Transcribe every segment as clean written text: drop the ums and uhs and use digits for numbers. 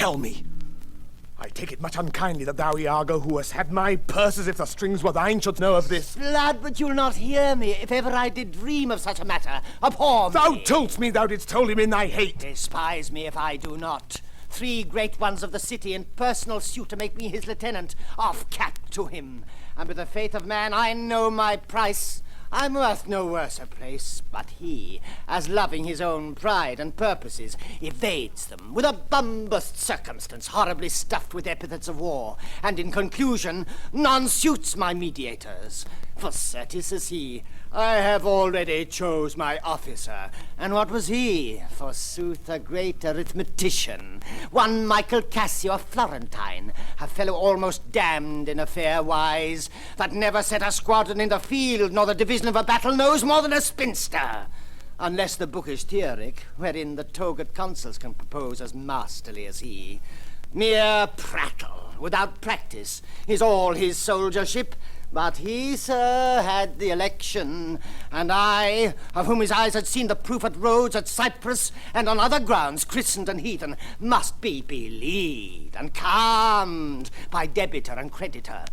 tell me. I take it much unkindly that thou, Iago, who hast had my purse as if the strings were thine, shouldst know of this. Lad, but you'll not hear me. If ever I did dream of such a matter, abhor me. Thou toldst me thou didst hold him in thy hate. Despise me if I do not. 3 great ones of the city in personal suit to make me his lieutenant, off cap to him. And with the faith of man, I know my price. I'm worth no worse a place, but he, as loving his own pride and purposes, evades them with a bumbust circumstance horribly stuffed with epithets of war, and in conclusion, none suits my mediators. For certes, says he, I have already chose my officer. And what was he? Forsooth, a great arithmetician. One Michael Cassio, a Florentine, a fellow almost damned in a fair wise, that never set a squadron in the field, nor the division of a battle knows more than a spinster. Unless the book is theoric, wherein the togaed consuls can propose as masterly as he. Mere prattle, without practice, is all his soldiership. But he, sir, had the election, and I, of whom his eyes had seen the proof at Rhodes, at Cyprus, and on other grounds, christened and heathen, must be believed and calmed by debitor and creditor.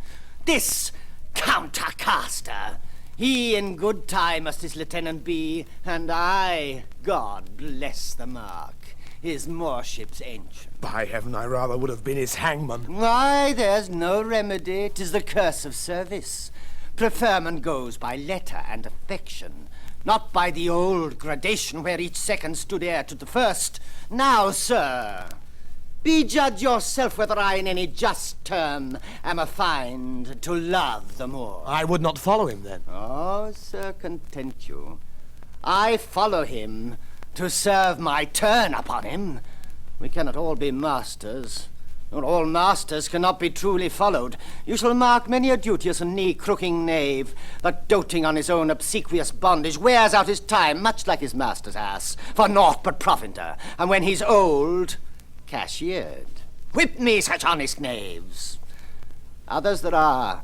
This countercaster, he in good time must his lieutenant be, and I, God bless the mark, his moorship's ancient. By heaven, I rather would have been his hangman. Why, there's no remedy. 'Tis the curse of service. Preferment goes by letter and affection, not by the old gradation where each second stood heir to the first. Now, sir, be judge yourself whether I in any just term am affined to love the Moor. I would not follow him, then. Oh, sir, content you. I follow him to serve my turn upon him. We cannot all be masters, nor all masters cannot be truly followed. You shall mark many a duteous and knee-crooking knave that, doting on his own obsequious bondage, wears out his time, much like his master's ass, for naught but provender, and when he's old, cashiered. Whip me such honest knaves. Others there are,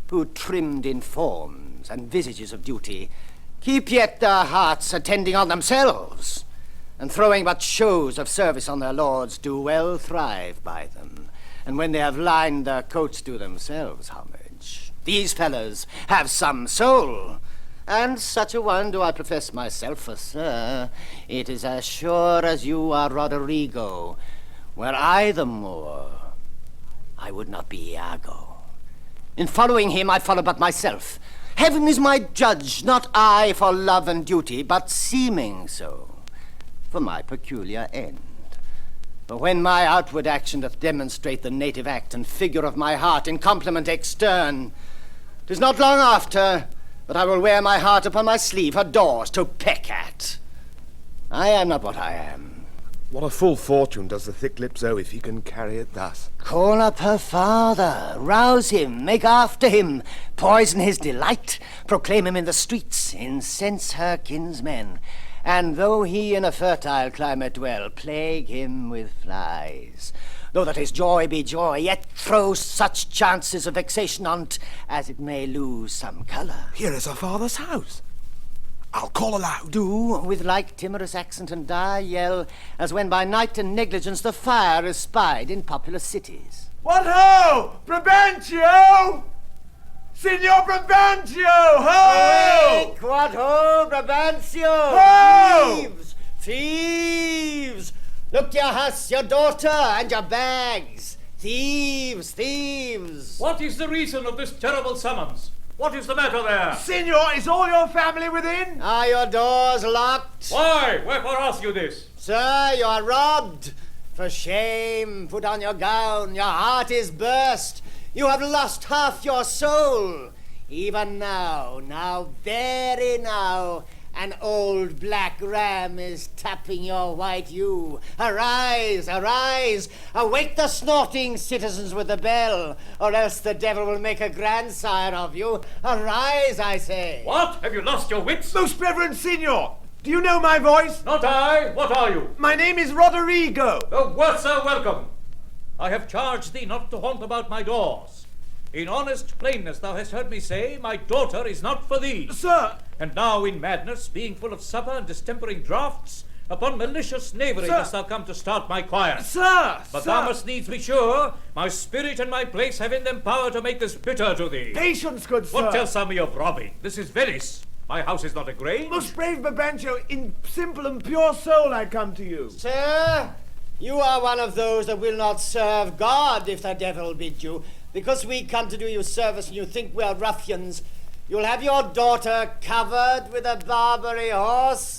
who, trimmed in forms and visages of duty, keep yet their hearts attending on themselves, and throwing but shows of service on their lords, do well thrive by them, and when they have lined their coats do themselves homage. These fellows have some soul, and such a one do I profess myself, for, sir, it is as sure as you are Roderigo. Were I the Moor, I would not be Iago. In following him, I follow but myself. Heaven is my judge, not I for love and duty, but seeming so, for my peculiar end. For when my outward action doth demonstrate the native act and figure of my heart in complement extern, 'tis not long after that I will wear my heart upon my sleeve, her doors to peck at. I am not what I am. What a full fortune does the thick lips owe if he can carry it thus. Call up her father, rouse him, make after him, poison his delight, proclaim him in the streets, incense her kinsmen, and though he in a fertile climate dwell, plague him with flies. Though that his joy be joy, yet throw such chances of vexation on't as it may lose some colour. Here is her father's house. I'll call aloud. Do, with like timorous accent and dire yell, as when by night and negligence the fire is spied in populous cities. What ho! Brabantio! Signor Brabantio! Ho! Awake! What ho, Brabantio! Ho! Thieves! Thieves! Look to your house, your daughter, and your bags! Thieves! Thieves! What is the reason of this terrible summons? What is the matter there? Signor, is all your family within? Are your doors locked? Why? Wherefore ask you this? Sir, you are robbed. For shame, put on your gown. Your heart is burst. You have lost half your soul. Even now, very now, an old black ram is tapping your white ewe. Arise, arise, awake the snorting citizens with the bell, or else the devil will make a grandsire of you. Arise, I say. What? Have you lost your wits? Most reverend Signor, do you know my voice? Not I. What are you? My name is Roderigo. The worse are welcome. I have charged thee not to haunt about my doors. In honest plainness thou hast heard me say, my daughter is not for thee. Sir! And now in madness, being full of supper and distempering draughts, Upon malicious knavery Sir. dost thou come to start my choir. Sir! But sir. thou must needs be sure my spirit and my place have in them power to make this bitter to thee. Patience, good sir. What tells thou me of robbing? This is Venice. My house is not a grange. Most brave Babancho, in simple and pure soul I come to you. Sir, you are one of those that will not serve God if the devil bid you. Because we come to do you service and you think we are ruffians, you'll have your daughter covered with a Barbary horse.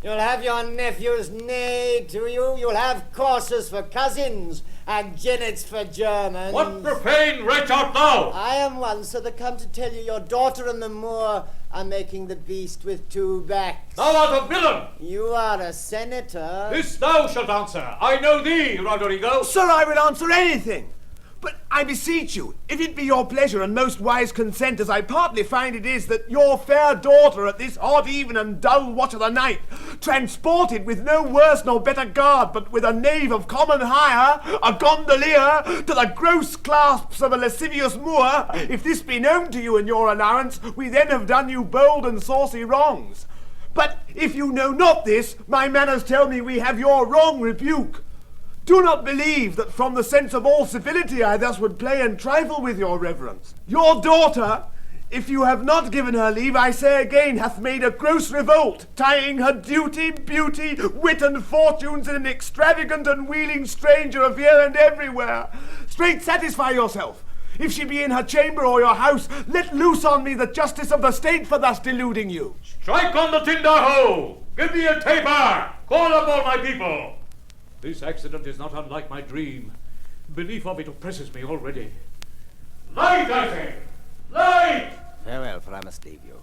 You'll have your nephews neigh to you. You'll have courses for cousins and jennets for Germans. What profane wretch art thou? I am one, sir, that come to tell you your daughter and the Moor are making the beast with two backs. Thou art a villain. You are a senator. This thou shalt answer. I know thee, Roderigo. Sir, I will answer anything. But I beseech you, if it be your pleasure and most wise consent, as I partly find it is, that your fair daughter at this odd even and dull watch of the night, transported with no worse nor better guard, but with a knave of common hire, a gondolier, to the gross clasps of a lascivious Moor, if this be known to you in your allowance, we then have done you bold and saucy wrongs. But if you know not this, my manners tell me we have your wrong rebuke. Do not believe that from the sense of all civility I thus would play and trifle with your reverence. Your daughter, if you have not given her leave, I say again, hath made a gross revolt, tying her duty, beauty, wit, and fortunes in an extravagant and wheeling stranger of here and everywhere. Straight satisfy yourself. If she be in her chamber or your house, let loose on me the justice of the state for thus deluding you. Strike on the tinder hoe. Give me a taper. Call up all my people. This accident is not unlike my dream. Belief of it oppresses me already. Light, I say! Light! Farewell, for I must leave you.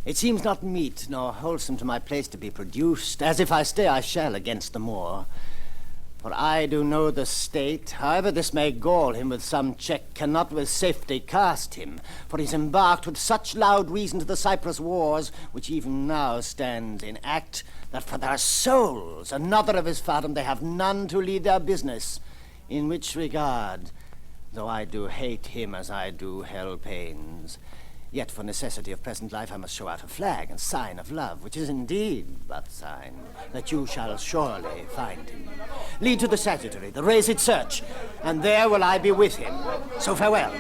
It seems not meet nor wholesome to my place to be produced, as if I stay I shall against the Moor. For I do know the state, however this may gall him with some check, cannot with safety cast him, for he's embarked with such loud reason to the Cyprus wars, which even now stands in act, that for their souls, another of his fathom, they have none to lead their business. In which regard, though I do hate him as I do hell pains, yet for necessity of present life I must show out a flag and sign of love, which is indeed but sign, that you shall surely find him. Lead to the sagittary, the raised search, and there will I be with him. So farewell.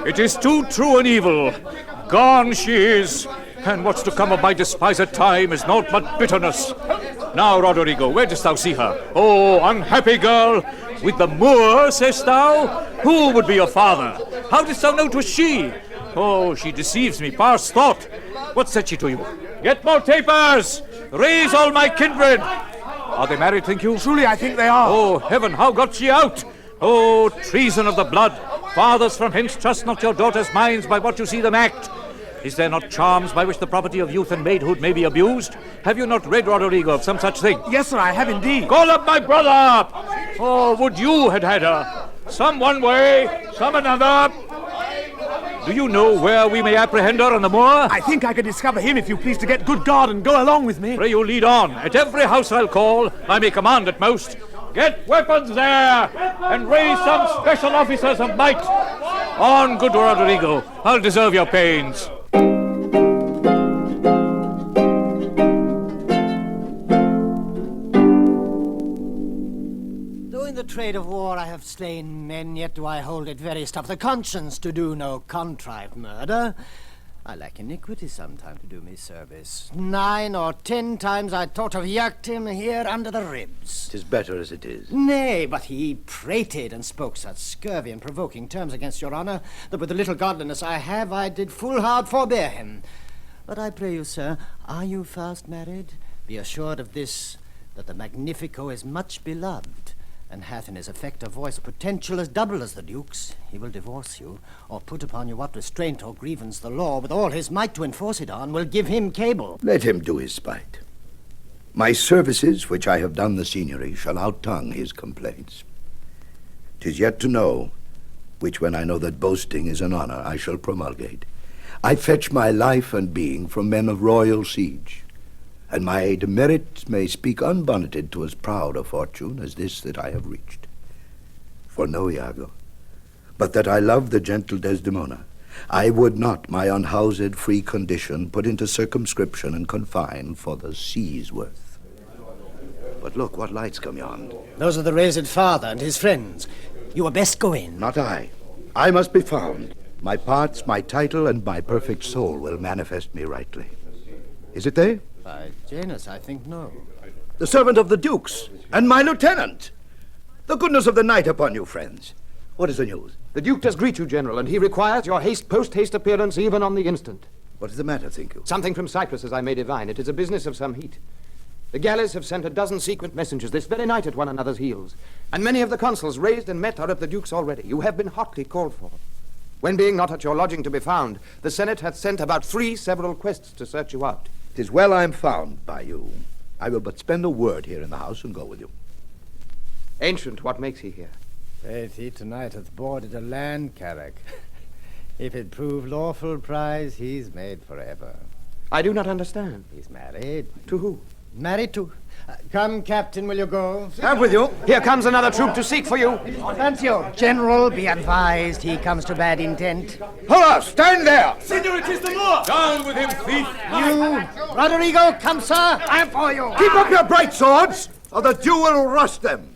It is too true an evil. Gone she is, and what's to come of my despiser time is naught but bitterness. Now, Roderigo, where dost thou see her? Oh, unhappy girl! With the Moor, sayest thou? Who would be your father? How didst thou know 'twas she? Oh, she deceives me past thought. What said she to you? Get more tapers! Raise all my kindred! Are they married, think you? Truly, I think they are. Oh, heaven, how got she out? Oh, treason of the blood! Fathers from hence, trust not your daughters' minds by what you see them act. Is there not charms by which the property of youth and maidhood may be abused? Have you not read, Roderigo, of some such thing? Yes, sir, I have indeed. Call up my brother! Oh, would you had had her? Some one way, some another. Do you know where we may apprehend her on the moor? I think I could discover him if you please to get good guard and go along with me. Pray you lead on. At every house I'll call, I may command at most. Get weapons there, and raise some special officers of might. On, good Roderigo, I'll deserve your pains. Though in the trade of war I have slain men, yet do I hold it very stuff the conscience to do no contrived murder. I lack iniquity sometime to do me service. 9 or 10 times I thought of yerked him here under the ribs. 'Tis better as it is. Nay, but he prated and spoke such scurvy and provoking terms against your honour, that with the little godliness I have, I did full hard forbear him. But I pray you, sir, are you fast married? Be assured of this, that the Magnifico is much beloved, and hath in his effect a voice potential as double as the Duke's. He will divorce you, or put upon you what restraint or grievance the law, with all his might to enforce it on, will give him cable. Let him do his spite. My services, which I have done the signory, shall outtongue his complaints. 'Tis yet to know, which when I know that boasting is an honor, I shall promulgate. I fetch my life and being from men of royal siege, and my demerit may speak unbonneted to as proud a fortune as this that I have reached. For know, Iago, but that I love the gentle Desdemona, I would not my unhoused free condition put into circumscription and confine for the sea's worth. But look, what lights come yond. Those are the raised father and his friends. You had best go in. Not I. I must be found. My parts, my title, and my perfect soul will manifest me rightly. Is it they? By Janus, I think no. The servant of the Duke's, and my lieutenant. The goodness of the night upon you, friends. What is the news? The Duke does greet you, General, and he requires your post-haste appearance even on the instant. What is the matter, think you? Something from Cyprus, as I may divine. It is a business of some heat. The galleys have sent a dozen secret messengers this very night at one another's heels, and many of the consuls raised and met are at the Duke's already. You have been hotly called for. When being not at your lodging to be found, the Senate hath sent about 3 several quests to search you out. 'Tis well I am found by you. I will but spend a word here in the house and go with you. Ancient, what makes he here? Faith, he tonight hath boarded a land carrack. If it prove lawful prize, he's made forever. I do not understand. He's married. To who? Married to... come, Captain, will you go? Have with you. Here comes another troop to seek for you. Thank you. General, be advised, he comes to bad intent. Hola! Stand there! Signor, it is the Moor! Down with him, thief! You, Roderigo, come, sir. I am for you. Keep up your bright swords, or the Jew will rust them.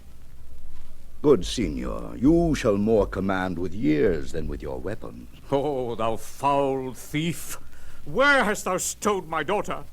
Good Signor, you shall more command with years than with your weapons. Oh, thou foul thief! Where hast thou stowed my daughter?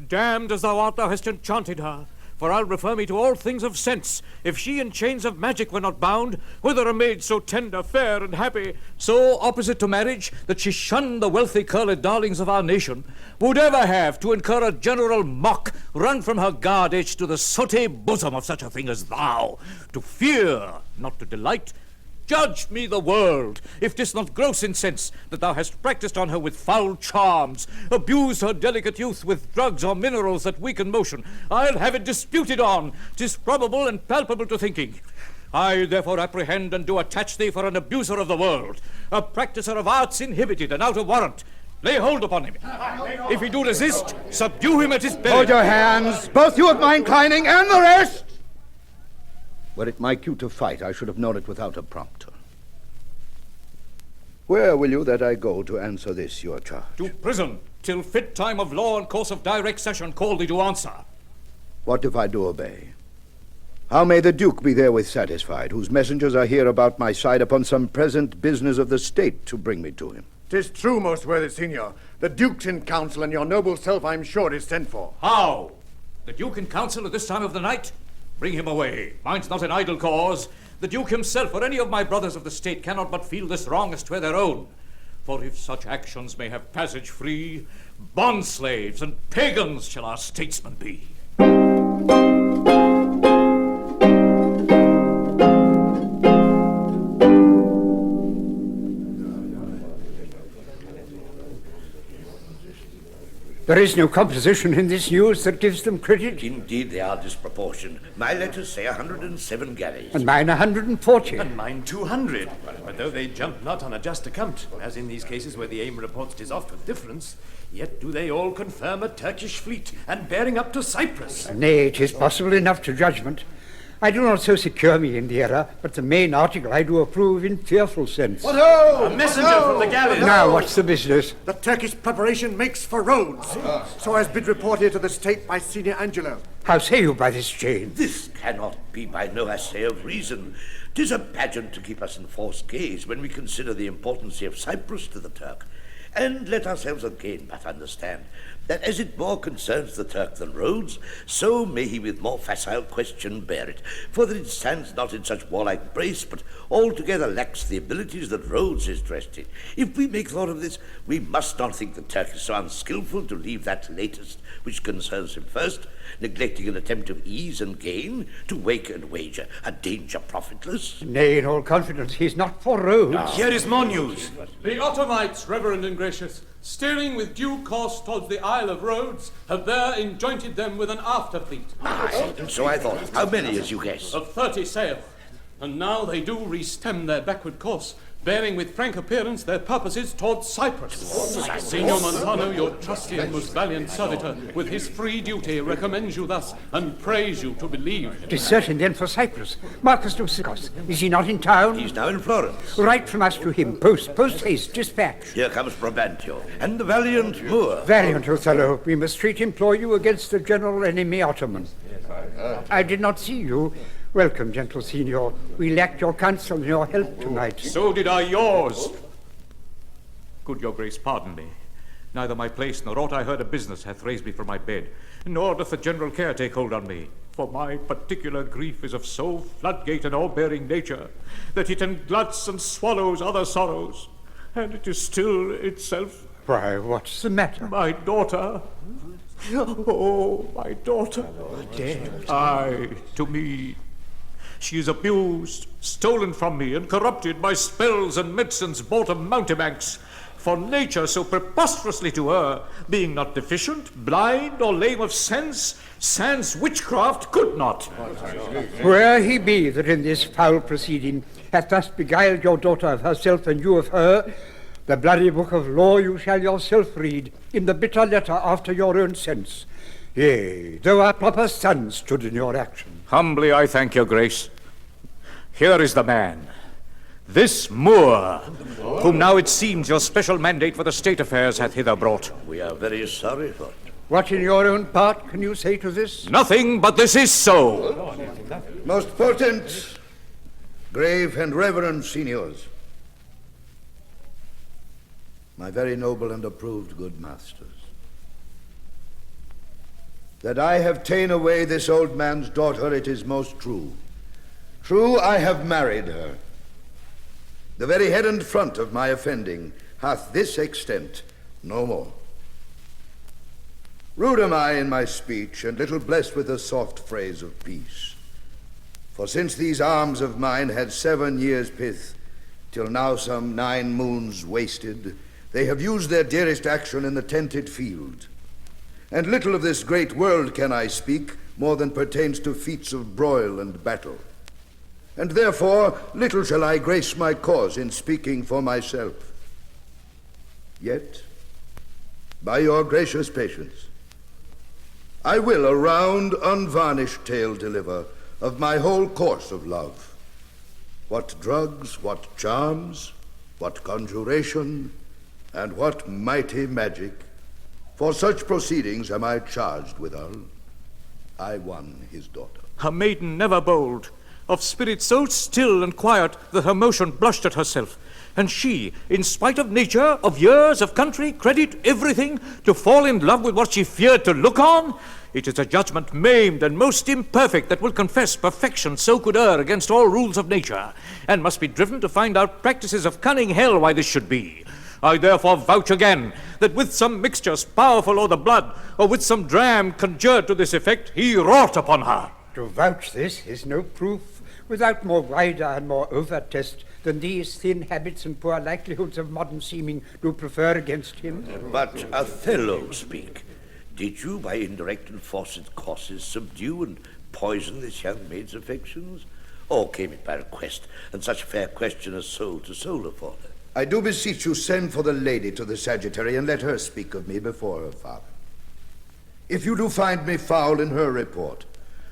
Damned as thou art, thou hast enchanted her. For I'll refer me to all things of sense. If she in chains of magic were not bound, whether a maid so tender, fair, and happy, so opposite to marriage, that she shunned the wealthy curled darlings of our nation, would ever have to incur a general mock, run from her guard edge to the sooty bosom of such a thing as thou, to fear, not to delight. Judge me the world, if 'tis not gross in sense that thou hast practiced on her with foul charms, abused her delicate youth with drugs or minerals that weaken motion. I'll have it disputed on. 'Tis probable and palpable to thinking. I therefore apprehend and do attach thee for an abuser of the world, a practicer of arts inhibited and out of warrant. Lay hold upon him. If he do resist, subdue him at his belly. Hold your hands, both you of my inclining and the rest! Were it my cue to fight, I should have known it without a prompter. Where will you that I go to answer this, your charge? To prison, till fit time of law and course of direct session call thee to answer. What if I do obey? How may the Duke be therewith satisfied, whose messengers are here about my side upon some present business of the state to bring me to him? 'Tis true, most worthy Signor. The Duke's in council, and your noble self, I'm sure, is sent for. How? The Duke in council at this time of the night? Bring him away. Mine's not an idle cause. The Duke himself or any of my brothers of the state cannot but feel this wrong as 'twere their own. For if such actions may have passage free, bondslaves and pagans shall our statesmen be. There is no composition in this news that gives them credit. Indeed, they are disproportioned. My letters say 107 galleys. And mine 140. And mine 200. But though they jump not on a just account, as in these cases where the aim reports 'tis oft with difference, yet do they all confirm a Turkish fleet, and bearing up to Cyprus. Nay, it is possible enough to judgment. I do not so secure me in the error, but the main article I do approve in fearful sense. A messenger from the galleys. Now, what's the business? The Turkish preparation makes for Rhodes. So has been reported to the state by Senior Angelo. How say you by this chain? This cannot be by no assay of reason. 'Tis a pageant to keep us in forced gaze when we consider the importance of Cyprus to the Turk. And let ourselves again but understand that as it more concerns the Turk than Rhodes, so may he with more facile question bear it, for that it stands not in such warlike brace, but altogether lacks the abilities that Rhodes is dressed in. If we make thought of this, we must not think the Turk is so unskilful to leave that latest which concerns him first, neglecting an attempt of ease and gain, to wake and wager a danger profitless. Nay, in all confidence, he is not for Rhodes. Here is more news. The Ottomites, reverend and gracious, steering with due course towards the Isle of Rhodes, have there enjointed them with an after fleet Aye, so I thought. How many as you guess? of 30 sail, and now they do re-stem their backward course, bearing with frank appearance their purposes towards Cyprus. Signor Montano, your trusty and most valiant servitor, with his free duty recommends you thus, and prays you to believe. It is certain then for Cyprus. Marcus Dosicos, is he not in town? He's now in Florence. Write from us to him. Post haste, dispatch. Here comes Brabantio, and the valiant Moor. Valiant Othello, we must straight employ you against the general enemy Ottoman. I did not see you. Welcome, gentle senior. We lacked your counsel and your help tonight. So did I yours. Good your grace, pardon me. Neither my place nor aught I heard of business hath raised me from my bed, nor doth the general care take hold on me. For my particular grief is of so floodgate and all-bearing nature, that it engluts and swallows other sorrows, and it is still itself. Why, what's the matter? My daughter. Oh, my daughter. Aye, to me. She is abused, stolen from me, and corrupted by spells and medicines bought of mountebanks. For nature so preposterously to her, being not deficient, blind, or lame of sense, sans witchcraft could not. Where he be that in this foul proceeding hath thus beguiled your daughter of herself and you of her, the bloody book of law you shall yourself read, in the bitter letter after your own sense. Yea, though our proper son stood in your action. Humbly I thank your grace. Here is the man, this Moor, whom now it seems your special mandate for the state affairs hath hither brought. We are very sorry for it. What in your own part can you say to this? Nothing, but this is so. Most potent, grave and reverend seniors, my very noble and approved good masters, that I have ta'en away this old man's daughter, it is most true. True, I have married her. The very head and front of my offending hath this extent, no more. Rude am I in my speech, and little blessed with the soft phrase of peace. For since these arms of mine had 7 years' pith, till now some 9 moons wasted, they have used their dearest action in the tented field. And little of this great world can I speak, more than pertains to feats of broil and battle. And therefore little shall I grace my cause in speaking for myself. Yet, by your gracious patience, I will a round, unvarnished tale deliver of my whole course of love. What drugs, what charms, what conjuration, and what mighty magic, for such proceedings am I charged withal. I won his daughter. A maiden never bold, of spirit so still and quiet that her motion blushed at herself, and she, in spite of nature, of years, of country, credit, everything, to fall in love with what she feared to look on. It is a judgment maimed and most imperfect that will confess perfection so could err against all rules of nature, and must be driven to find out practices of cunning hell why this should be. I therefore vouch again that with some mixtures powerful o'er the blood, or with some dram conjured to this effect, he wrought upon her. To vouch this is no proof, without more wider and more overt test than these thin habits and poor likelihoods of modern seeming do prefer against him. But Othello speak. Did you by indirect and forced causes subdue and poison this young maid's affections? Or came it by request, and such fair question as soul to soul afforded? I do beseech you send for the lady to the sagittary, and let her speak of me before her father. If you do find me foul in her report,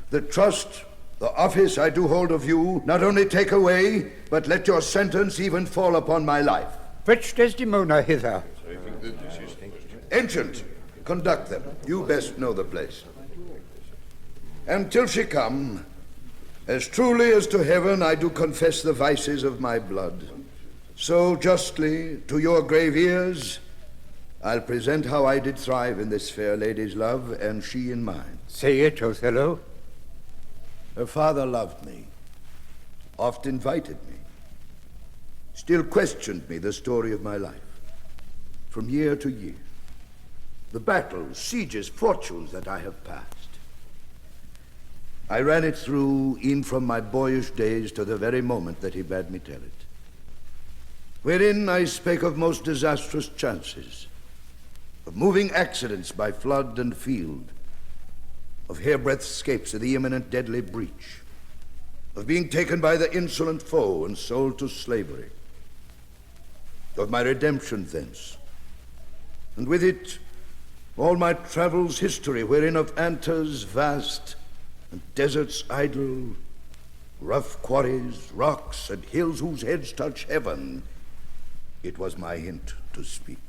the trust, the office I do hold of you, not only take away, but let your sentence even fall upon my life. Fetch Desdemona hither. Ancient, conduct them. You best know the place. And till she come, as truly as to heaven I do confess the vices of my blood, so justly to your grave ears I'll present how I did thrive in this fair lady's love, and she in mine. Say it, Othello. Her father loved me, oft invited me, still questioned me the story of my life, from year to year, the battles, sieges, fortunes that I have passed. I ran it through, e'en from my boyish days to the very moment that he bade me tell it, wherein I spake of most disastrous chances, of moving accidents by flood and field, of hairbreadth escapes of the imminent deadly breach, of being taken by the insolent foe and sold to slavery, of my redemption thence, and with it all my travels' history, wherein of Anta's vast and deserts idle, rough quarries, rocks, and hills whose heads touch heaven, it was my hint to speak.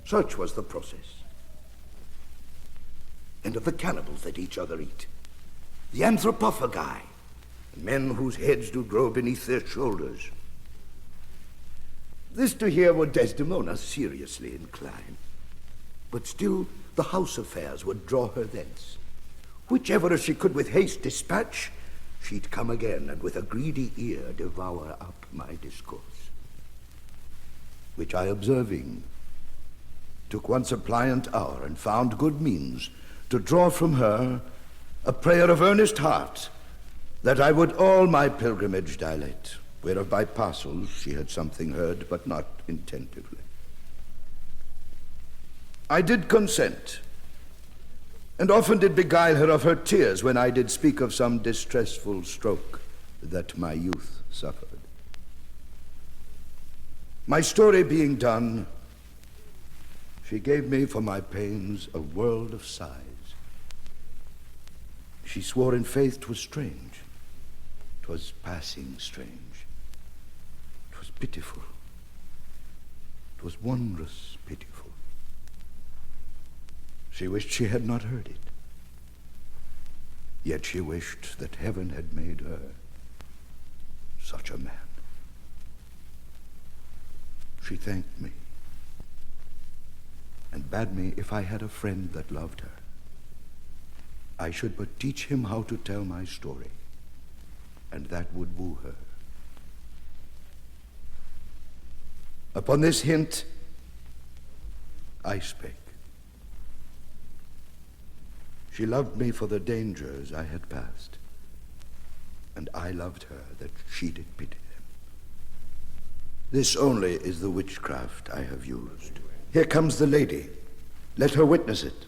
Such was the process. And of the cannibals that each other eat, the anthropophagi, men whose heads do grow beneath their shoulders. This to hear would Desdemona seriously incline, but still the house affairs would draw her thence. Whichever she could with haste dispatch, she'd come again, and with a greedy ear devour up my discourse. Which I observing, took one suppliant hour, and found good means to draw from her a prayer of earnest heart, that I would all my pilgrimage dilate, whereof by parcels she had something heard, but not intentively. I did consent, and often did beguile her of her tears when I did speak of some distressful stroke that my youth suffered. My story being done, she gave me for my pains a world of sighs. She swore in faith 'twas strange, 'twas passing strange, 'twas pitiful, 'twas wondrous pitiful. She wished she had not heard it, yet she wished that heaven had made her such a man. She thanked me, and bade me, if I had a friend that loved her, I should but teach him how to tell my story, and that would woo her. Upon this hint, I spake. She loved me for the dangers I had passed, and I loved her that she did pity them. This only is the witchcraft I have used. Here comes the lady. Let her witness it.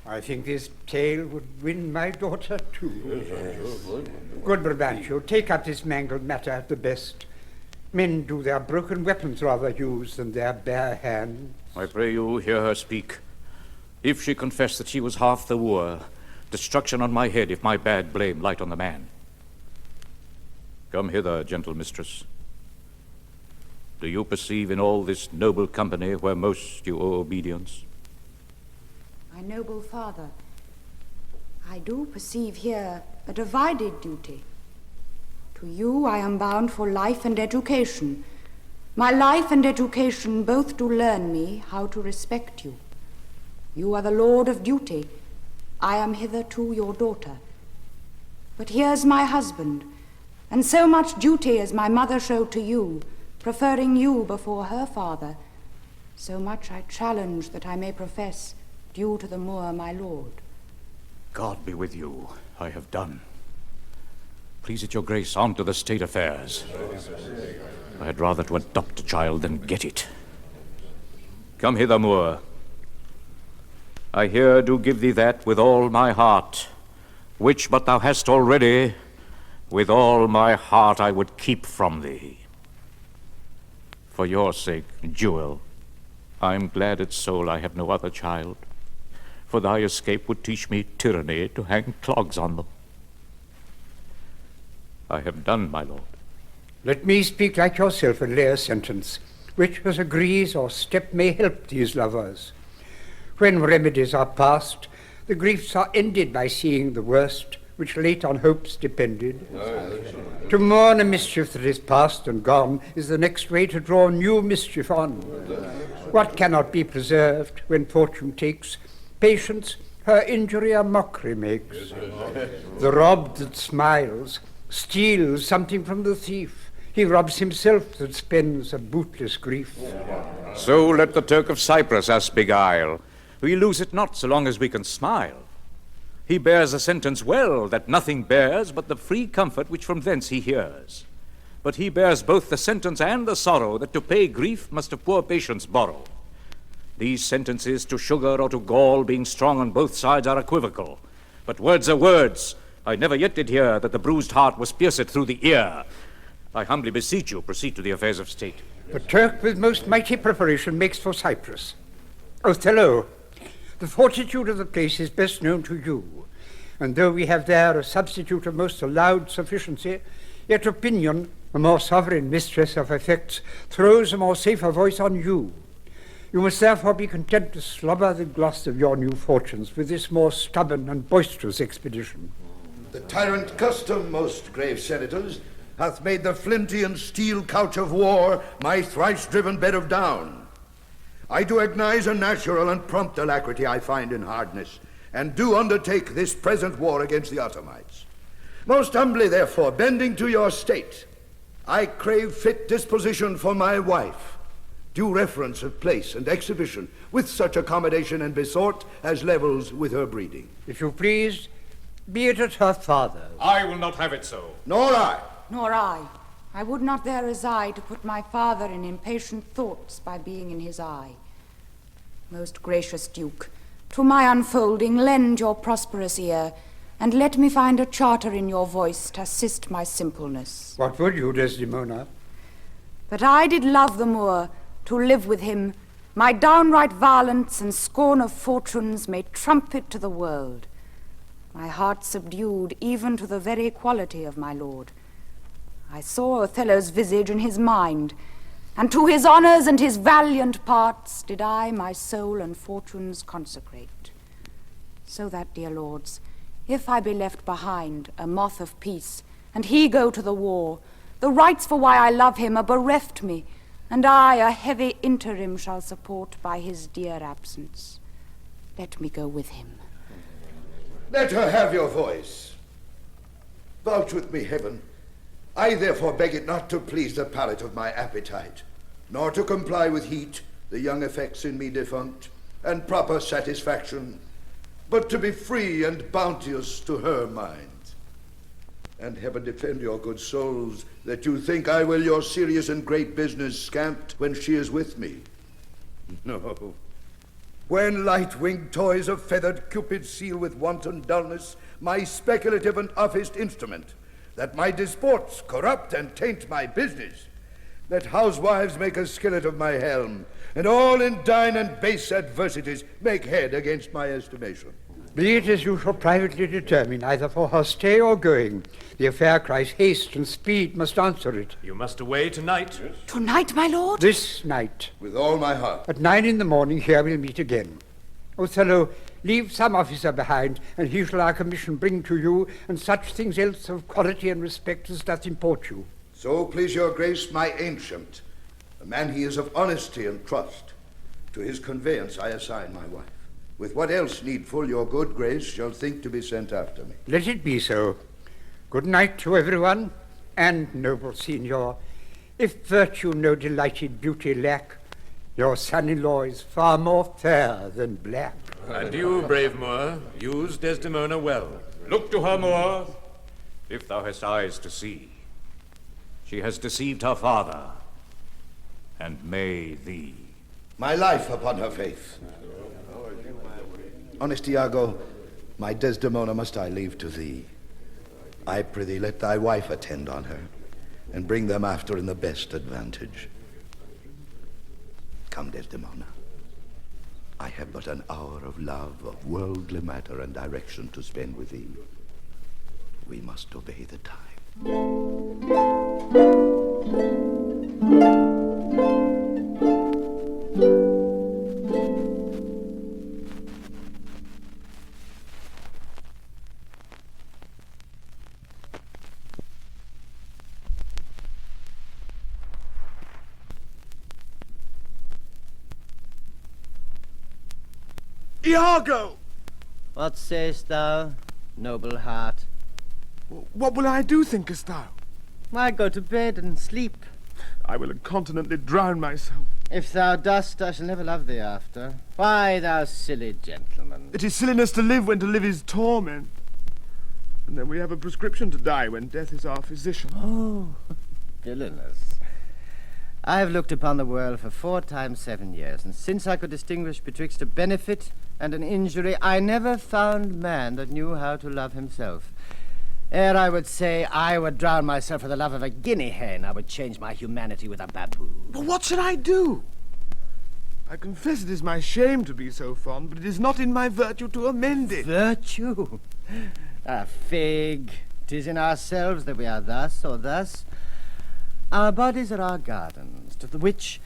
I think this tale would win my daughter too. Good Brabantio, take up this mangled matter at the best. Men do their broken weapons rather use than their bare hands. I pray you hear her speak. If she confess that she was half the wooer, destruction on my head if my bad blame light on the man. Come hither, gentle mistress. Do you perceive in all this noble company where most you owe obedience? My noble father, I do perceive here a divided duty. To you I am bound for life and education. My life and education both do learn me how to respect you. You are the lord of duty. I am hitherto your daughter. But here's my husband, and so much duty as my mother showed to you, preferring you before her father, so much I challenge that I may profess due to the Moor my lord. God be with you. I have done. Please it your grace, on to the state affairs. I had rather to adopt a child than get it. Come hither, Moor. I here do give thee that with all my heart, which but thou hast already, with all my heart I would keep from thee. For your sake, jewel, I'm glad at soul I have no other child, for thy escape would teach me tyranny to hang clogs on them. I have done, my lord. Let me speak like yourself and lay a sentence, which as agrees or step may help these lovers. When remedies are past, the griefs are ended by seeing the worst, which late on hopes depended. To mourn a mischief that is past and gone is the next way to draw new mischief on. What cannot be preserved when fortune takes patience, her injury a mockery makes. The robbed that smiles steals something from the thief. He robs himself that spends a bootless grief. So let the Turk of Cyprus us beguile. We lose it not so long as we can smile. He bears a sentence well that nothing bears but the free comfort which from thence he hears. But he bears both the sentence and the sorrow that to pay grief must of poor patience borrow. These sentences to sugar or to gall being strong on both sides are equivocal. But words are words, I never yet did hear that the bruised heart was pierced through the ear. I humbly beseech you, proceed to the affairs of state. The Turk with most mighty preparation makes for Cyprus. Othello, the fortitude of the place is best known to you, and though we have there a substitute of most allowed sufficiency, yet opinion, a more sovereign mistress of effects, throws a more safer voice on you. You must therefore be content to slobber the gloss of your new fortunes with this more stubborn and boisterous expedition. The tyrant custom, most grave senators, hath made the flinty and steel couch of war my thrice-driven bed of down. I do agnize a natural and prompt alacrity I find in hardness, and do undertake this present war against the Ottomites. Most humbly, therefore, bending to your state, I crave fit disposition for my wife, due reference of place and exhibition, with such accommodation and besort as levels with her breeding. If you please, be it at her father's. I will not have it so. Nor I. Nor I. I would not there reside to put my father in impatient thoughts by being in his eye. Most gracious Duke, to my unfolding lend your prosperous ear, and let me find a charter in your voice to assist my simpleness. What would you, Desdemona? That I did love the Moor, to live with him, my downright violence and scorn of fortunes may trumpet to the world. My heart subdued even to the very quality of my lord. I saw Othello's visage in his mind, and to his honours and his valiant parts did I my soul and fortunes consecrate. So that, dear lords, if I be left behind, a moth of peace, and he go to the war, the rights for why I love him are bereft me, and I a heavy interim shall support by his dear absence. Let me go with him. Let her have your voice. Vouch with me, heaven. I therefore beg it not to please the palate of my appetite, nor to comply with heat, the young effects in me defunct, and proper satisfaction, but to be free and bounteous to her mind. And heaven defend your good souls, that you think I will your serious and great business scamped when she is with me. No. When light-winged toys of feathered Cupid seal with wanton dullness my speculative and officed instrument, that my disports corrupt and taint my business, let housewives make a skillet of my helm, and all in dine and base adversities make head against my estimation. Be it as you shall privately determine, either for her stay or going. The affair cries haste, and speed must answer it. You must away tonight. Yes. Tonight, my lord? This night. With all my heart. At 9 in the morning here we'll meet again. Othello, leave some officer behind, and he shall our commission bring to you, and such things else of quality and respect as doth import you. So please your grace, my ancient, a man he is of honesty and trust. To his conveyance I assign my wife. With what else needful your good grace shall think to be sent after me. Let it be so. Good night to everyone, and noble Signor, if virtue no delighted beauty lack, your son-in-law is far more fair than black. And you, brave Moor, use Desdemona well. Look to her, Moor, if thou hast eyes to see. She has deceived her father, and may thee. My life upon her faith. Honest Iago, my Desdemona must I leave to thee. I prithee let thy wife attend on her, and bring them after in the best advantage. Come, Desdemona. I have but an hour of love, of worldly matter and direction to spend with thee. We must obey the time. Iago! What sayest thou, noble heart? What will I do, thinkest thou? Why, go to bed and sleep. I will incontinently drown myself. If thou dost, I shall never love thee after. Why, thou silly gentleman. It is silliness to live when to live is torment. And then we have a prescription to die when death is our physician. Oh, villainous. I have looked upon the world for 4 times 7 years, and since I could distinguish betwixt a benefit and an injury, I never found man that knew how to love himself. Ere I would say I would drown myself for the love of a guinea hen, I would change my humanity with a baboon. But what should I do? I confess it is my shame to be so fond, but it is not in my virtue to amend it. Virtue? A fig. 'Tis in ourselves that we are thus or thus. Our bodies are our gardens, to the which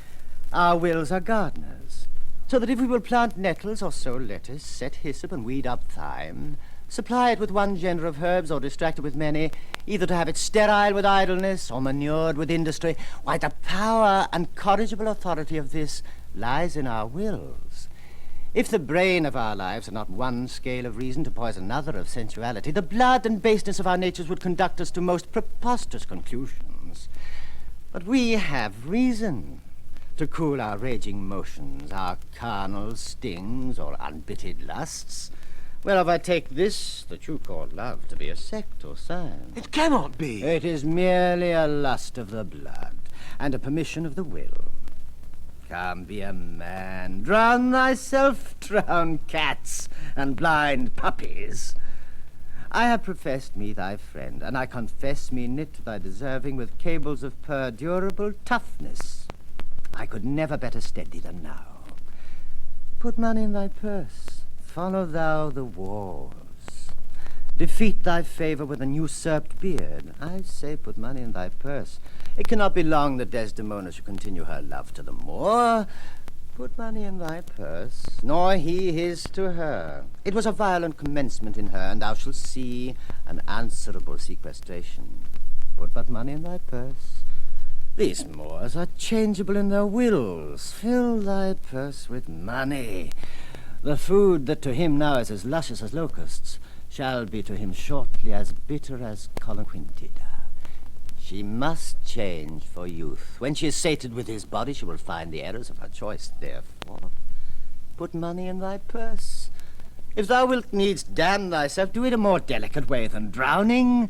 our wills are gardeners. So that if we will plant nettles or sow lettuce, set hyssop and weed up thyme, supply it with one gender of herbs or distract it with many, either to have it sterile with idleness or manured with industry, why, the power and corrigible authority of this lies in our wills. If the brain of our lives are not one scale of reason to poison another of sensuality, the blood and baseness of our natures would conduct us to most preposterous conclusions. But we have reason to cool our raging motions, our carnal stings or unbitted lusts. Whereof I take this, that you call love, to be a sect or sign. It cannot be. It is merely a lust of the blood, and a permission of the will. Come, be a man. Drown thyself, drown cats and blind puppies. I have professed me thy friend, and I confess me knit to thy deserving with cables of perdurable toughness. I could never better stead thee than now. Put money in thy purse. Follow thou the wars. Defeat thy favor with an usurped beard. I say, put money in thy purse. It cannot be long that Desdemona should continue her love to the Moor. Put money in thy purse, nor he his to her. It was a violent commencement in her, and thou shalt see an answerable sequestration. Put but money in thy purse. These Moors are changeable in their wills. Fill thy purse with money. The food that to him now is as luscious as locusts shall be to him shortly as bitter as coloquintida. She must change for youth. When she is sated with his body, she will find the errors of her choice. Therefore, put money in thy purse. If thou wilt needs damn thyself, do it a more delicate way than drowning.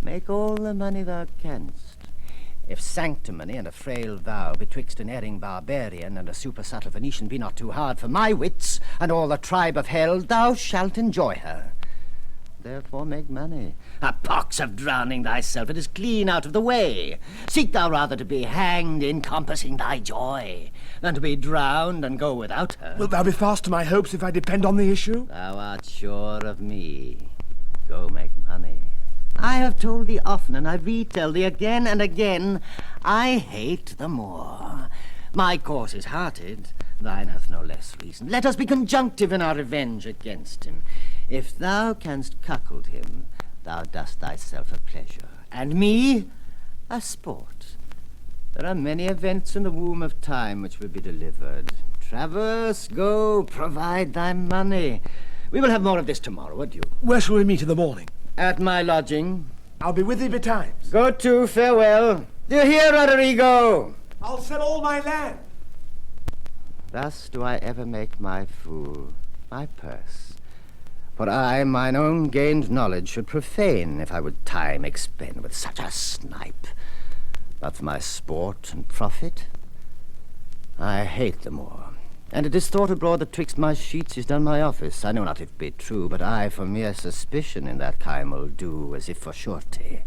Make all the money thou canst. If sanctimony and a frail vow betwixt an erring barbarian and a supersubtle Venetian be not too hard for my wits and all the tribe of hell, thou shalt enjoy her. Therefore make money. A pox of drowning thyself, it is clean out of the way. Seek thou rather to be hanged in compassing thy joy than to be drowned and go without her. Wilt thou be fast to my hopes if I depend on the issue? Thou art sure of me. Go make money. I have told thee often, and I retell thee again and again, I hate the Moor. My course is hearted, thine hath no less reason. Let us be conjunctive in our revenge against him. If thou canst cuckold him, thou dost thyself a pleasure, and me a sport. There are many events in the womb of time which will be delivered. Traverse, go, provide thy money. We will have more of this tomorrow, adieu. Where shall we meet in the morning? At my lodging. I'll be with thee betimes. Go to, farewell. Do you hear, Roderigo? I'll sell all my land. Thus do I ever make my fool, my purse. For I mine own gained knowledge should profane if I would time expend with such a snipe. But for my sport and profit, I hate the Moor. And it is thought abroad that twixt my sheets is done my office. I know not if it be true, but I for mere suspicion in that Caedmon do as if for surety.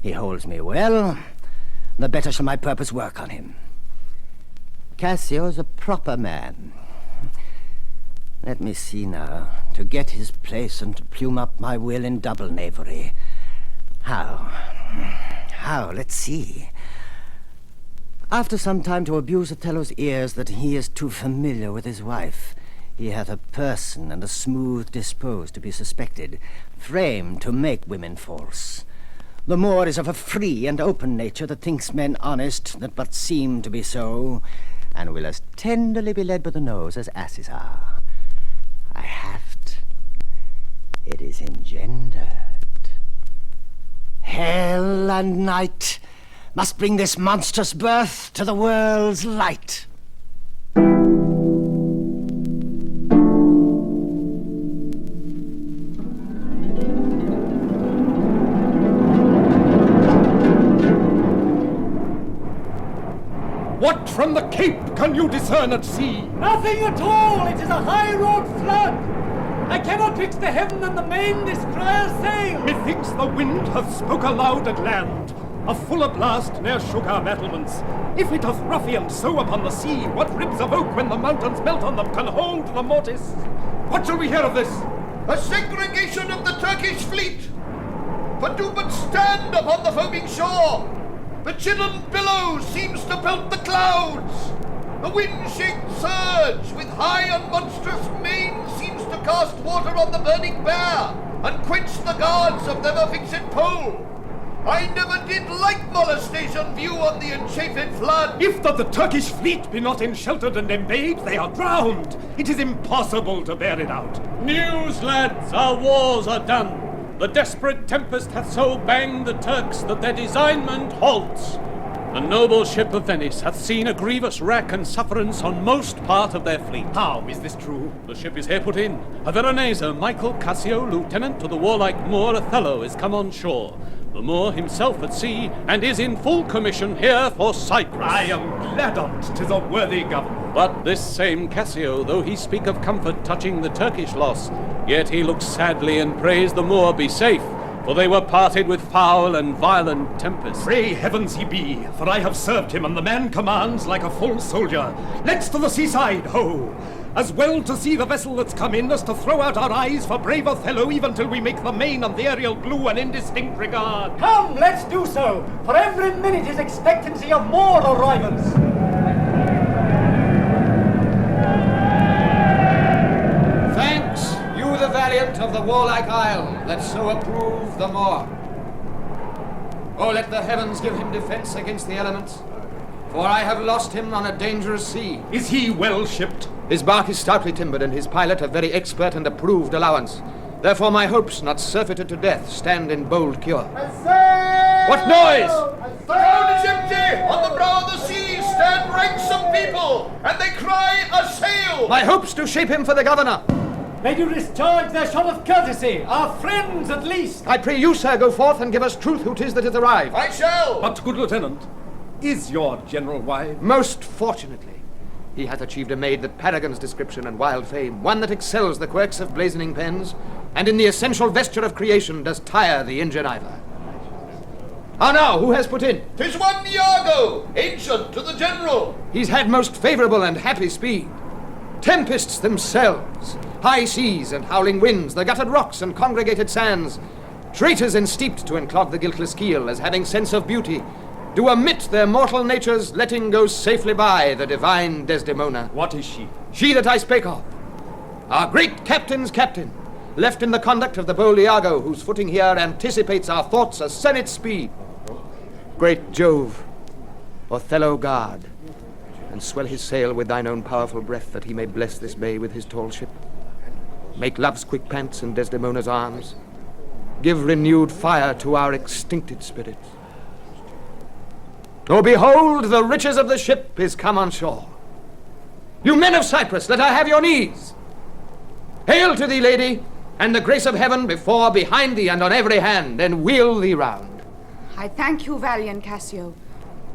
He holds me well, the better shall my purpose work on him. Cassio's a proper man. Let me see now, to get his place and to plume up my will in double knavery. How? Let's see. After some time to abuse Othello's ears that he is too familiar with his wife, he hath a person and a smooth disposed to be suspected, framed to make women false. The Moor is of a free and open nature that thinks men honest that but seem to be so, and will as tenderly be led by the nose as asses are. I have't. It is engendered. Hell and night must bring this monstrous birth to the world's light. What from the Cape can you discern at sea? Nothing at all. It is a high road flood. I cannot fix the heaven and the main destroyer sail. Methinks the wind hath spoke aloud at land. A fuller blast ne'er shook our battlements. If it hath ruffianed so upon the sea, what ribs of oak when the mountains melt on them can hold the mortise? What shall we hear of this? A segregation of the Turkish fleet. For do but stand upon the foaming shore. The chidden billow seems to pelt the clouds. The wind-shaked surge with high and monstrous mane seems to cast water on the burning bear and quench the guards of never-fixed pole. I never did like molestation view on the enchafed flood. If that the Turkish fleet be not ensheltered and embayed, they are drowned. It is impossible to bear it out. News, lads, our wars are done. The desperate tempest hath so banged the Turks that their designment halts. The noble ship of Venice hath seen a grievous wrack and sufferance on most part of their fleet. How is this true? The ship is here put in. A Veronese, Michael Cassio, lieutenant to the warlike Moor Othello, is come on shore. The Moor himself at sea, and is in full commission here for Cyprus. I am glad on't, 'tis a worthy governor. But this same Cassio, though he speak of comfort touching the Turkish loss, yet he looks sadly and prays the Moor be safe, for they were parted with foul and violent tempest. Pray heavens he be, for I have served him, and the man commands like a full soldier. Let's to the seaside, ho! As well to see the vessel that's come in as to throw out our eyes for brave Othello even till we make the main and the aerial blue an indistinct regard. Come, let's do so, for every minute is expectancy of more arrivals. Thanks, you the valiant of the warlike isle, that so approve the Moor. Oh, let the heavens give him defense against the elements, for I have lost him on a dangerous sea. Is he well shipped? His bark is stoutly timbered, and his pilot a very expert and approved allowance. Therefore my hopes, not surfeited to death, stand in bold cure. What noise? The ground is empty! On the brow of the sea stand ranks of people, and they cry, "A sail!" My hopes to shape him for the governor. May you discharge their shot of courtesy, our friends at least. I pray you, sir, go forth and give us truth who 'tis that is arrived. I shall! But, good lieutenant, is your general wise? Most fortunately. He hath achieved a maid that paragons description and wild fame, one that excels the quirks of blazoning pens, and in the essential vesture of creation does tire the Ingeniver. How now, who has put in? 'Tis one Iago, ancient to the general. He's had most favourable and happy speed. Tempests themselves, high seas and howling winds, the guttered rocks and congregated sands, traitors ensteeped to enclog the guiltless keel, as having sense of beauty, do omit their mortal natures, letting go safely by the divine Desdemona. What is she? She that I spake of, our great captain's captain, left in the conduct of the bold Iago, whose footing here anticipates our thoughts a senate's speed. Great Jove, Othello guard, and swell his sail with thine own powerful breath, that he may bless this bay with his tall ship. Make love's quick pants in Desdemona's arms. Give renewed fire to our extincted spirits. Oh, behold, the riches of the ship is come on shore. You men of Cyprus, let her have your knees. Hail to thee, lady, and the grace of heaven before, behind thee, and on every hand, and wheel thee round. I thank you, valiant Cassio.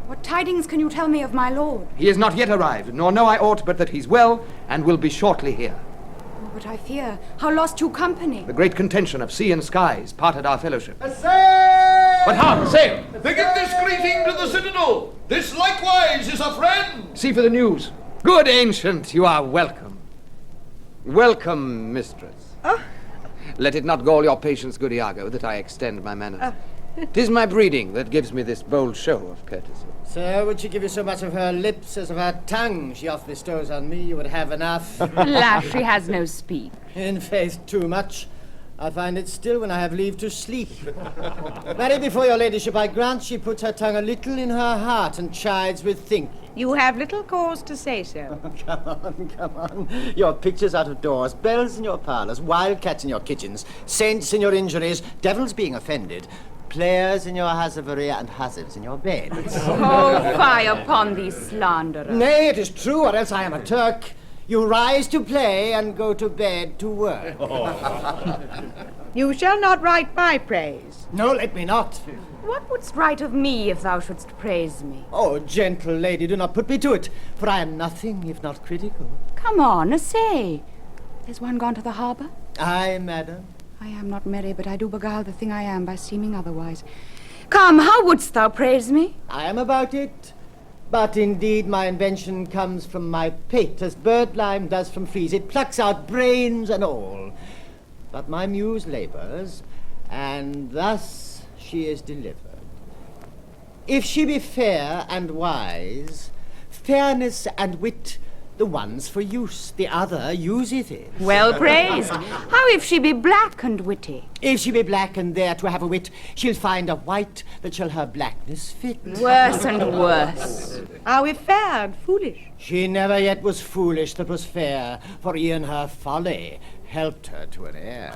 What tidings can you tell me of my lord? He is not yet arrived, nor know I aught but that he's well, and will be shortly here. Oh, but I fear, how lost you company? The great contention of sea and skies parted our fellowship. A sail! But hark, sail! They give this greeting to the citadel. This likewise is a friend. See for the news. Good ancient, you are welcome. Welcome, mistress. Let it not gall your patience, good Iago, that I extend my manners. 'Tis my breeding that gives me this bold show of courtesy. Sir, would she give you so much of her lips as of her tongue she oft bestows on me, you would have enough. Alas, she has no speech. In faith, too much. I find it still when I have leave to sleep. Marry, before your ladyship, I grant she puts her tongue a little in her heart and chides with thinking. You have little cause to say so. Come on. Your pictures out of doors, bells in your parlours, wildcats in your kitchens, saints in your injuries, devils being offended, players in your hazardery and hazards in your beds. Oh, fie upon thee, slanderer. Nay, it is true, or else I am a Turk. You rise to play and go to bed to work. You shall not write my praise. No, let me not. What wouldst write of me if thou shouldst praise me? Oh, gentle lady, do not put me to it, for I am nothing if not critical. Come on, essay. There's one gone to the harbour? Aye, madam. I am not merry, but I do beguile the thing I am by seeming otherwise. Come, how wouldst thou praise me? I am about it. But indeed my invention comes from my pate, as birdlime does from fleas. It plucks out brains and all. But my muse labours, and thus she is delivered. If she be fair and wise, fairness and wit, the one's for use, the other useth it. Well praised. How if she be black and witty? If she be black and there to have a wit, she'll find a white that shall her blackness fit. Worse and worse. How if fair and foolish? She never yet was foolish that was fair, for e'en her folly helped her to an heir.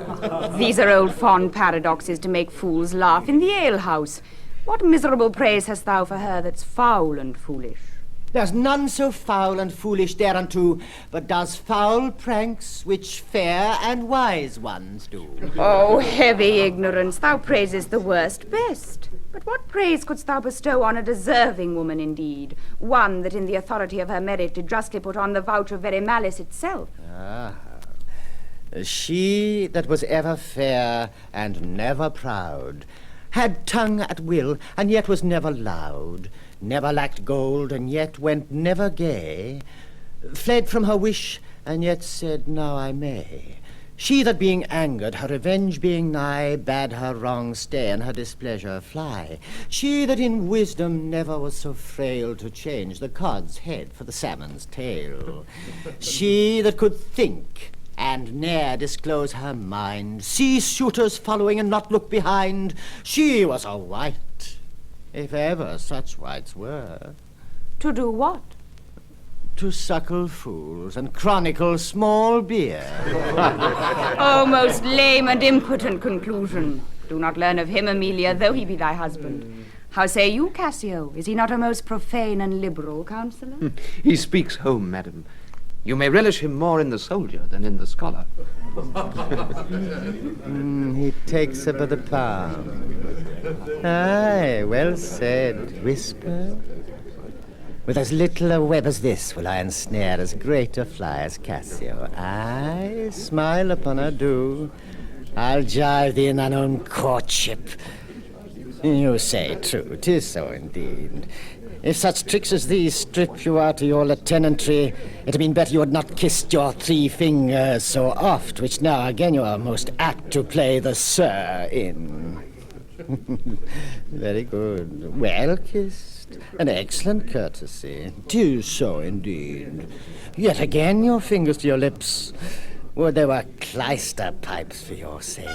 These are old fond paradoxes to make fools laugh in the alehouse. What miserable praise hast thou for her that's foul and foolish? There's none so foul and foolish thereunto, but does foul pranks which fair and wise ones do. Oh, heavy ignorance, thou praisest the worst best. But what praise couldst thou bestow on a deserving woman indeed? One that in the authority of her merit did justly put on the vouch of very malice itself. Ah, she that was ever fair and never proud, had tongue at will, and yet was never loud, never lacked gold, and yet went never gay, fled from her wish, and yet said, now I may. She that being angered, her revenge being nigh, bade her wrong stay, and her displeasure fly. She that in wisdom never was so frail to change the cod's head for the salmon's tail. She that could think, and ne'er disclose her mind, see suitors following and not look behind. She was a wight, if ever such wights were. To do what? To suckle fools and chronicle small beer. Oh, most lame and impotent conclusion. Do not learn of him, Amelia, though he be thy husband. How say you, Cassio? Is he not a most profane and liberal counsellor? He speaks home, madam. You may relish him more in the soldier than in the scholar. He takes her by the palm. Aye, well said. Whisper. With as little a web as this will I ensnare as great a fly as Cassio. Aye, smile upon her, do. I'll jive thee in thine own courtship. You say true, 'tis so indeed. If such tricks as these strip you out of your lieutenantry, it'd been better you had not kissed your 3 fingers so oft, which now again you are most apt to play the sir in. Very good. Well kissed. An excellent courtesy. 'Tis so indeed. Yet again your fingers to your lips. Would they were clyster pipes for your sake.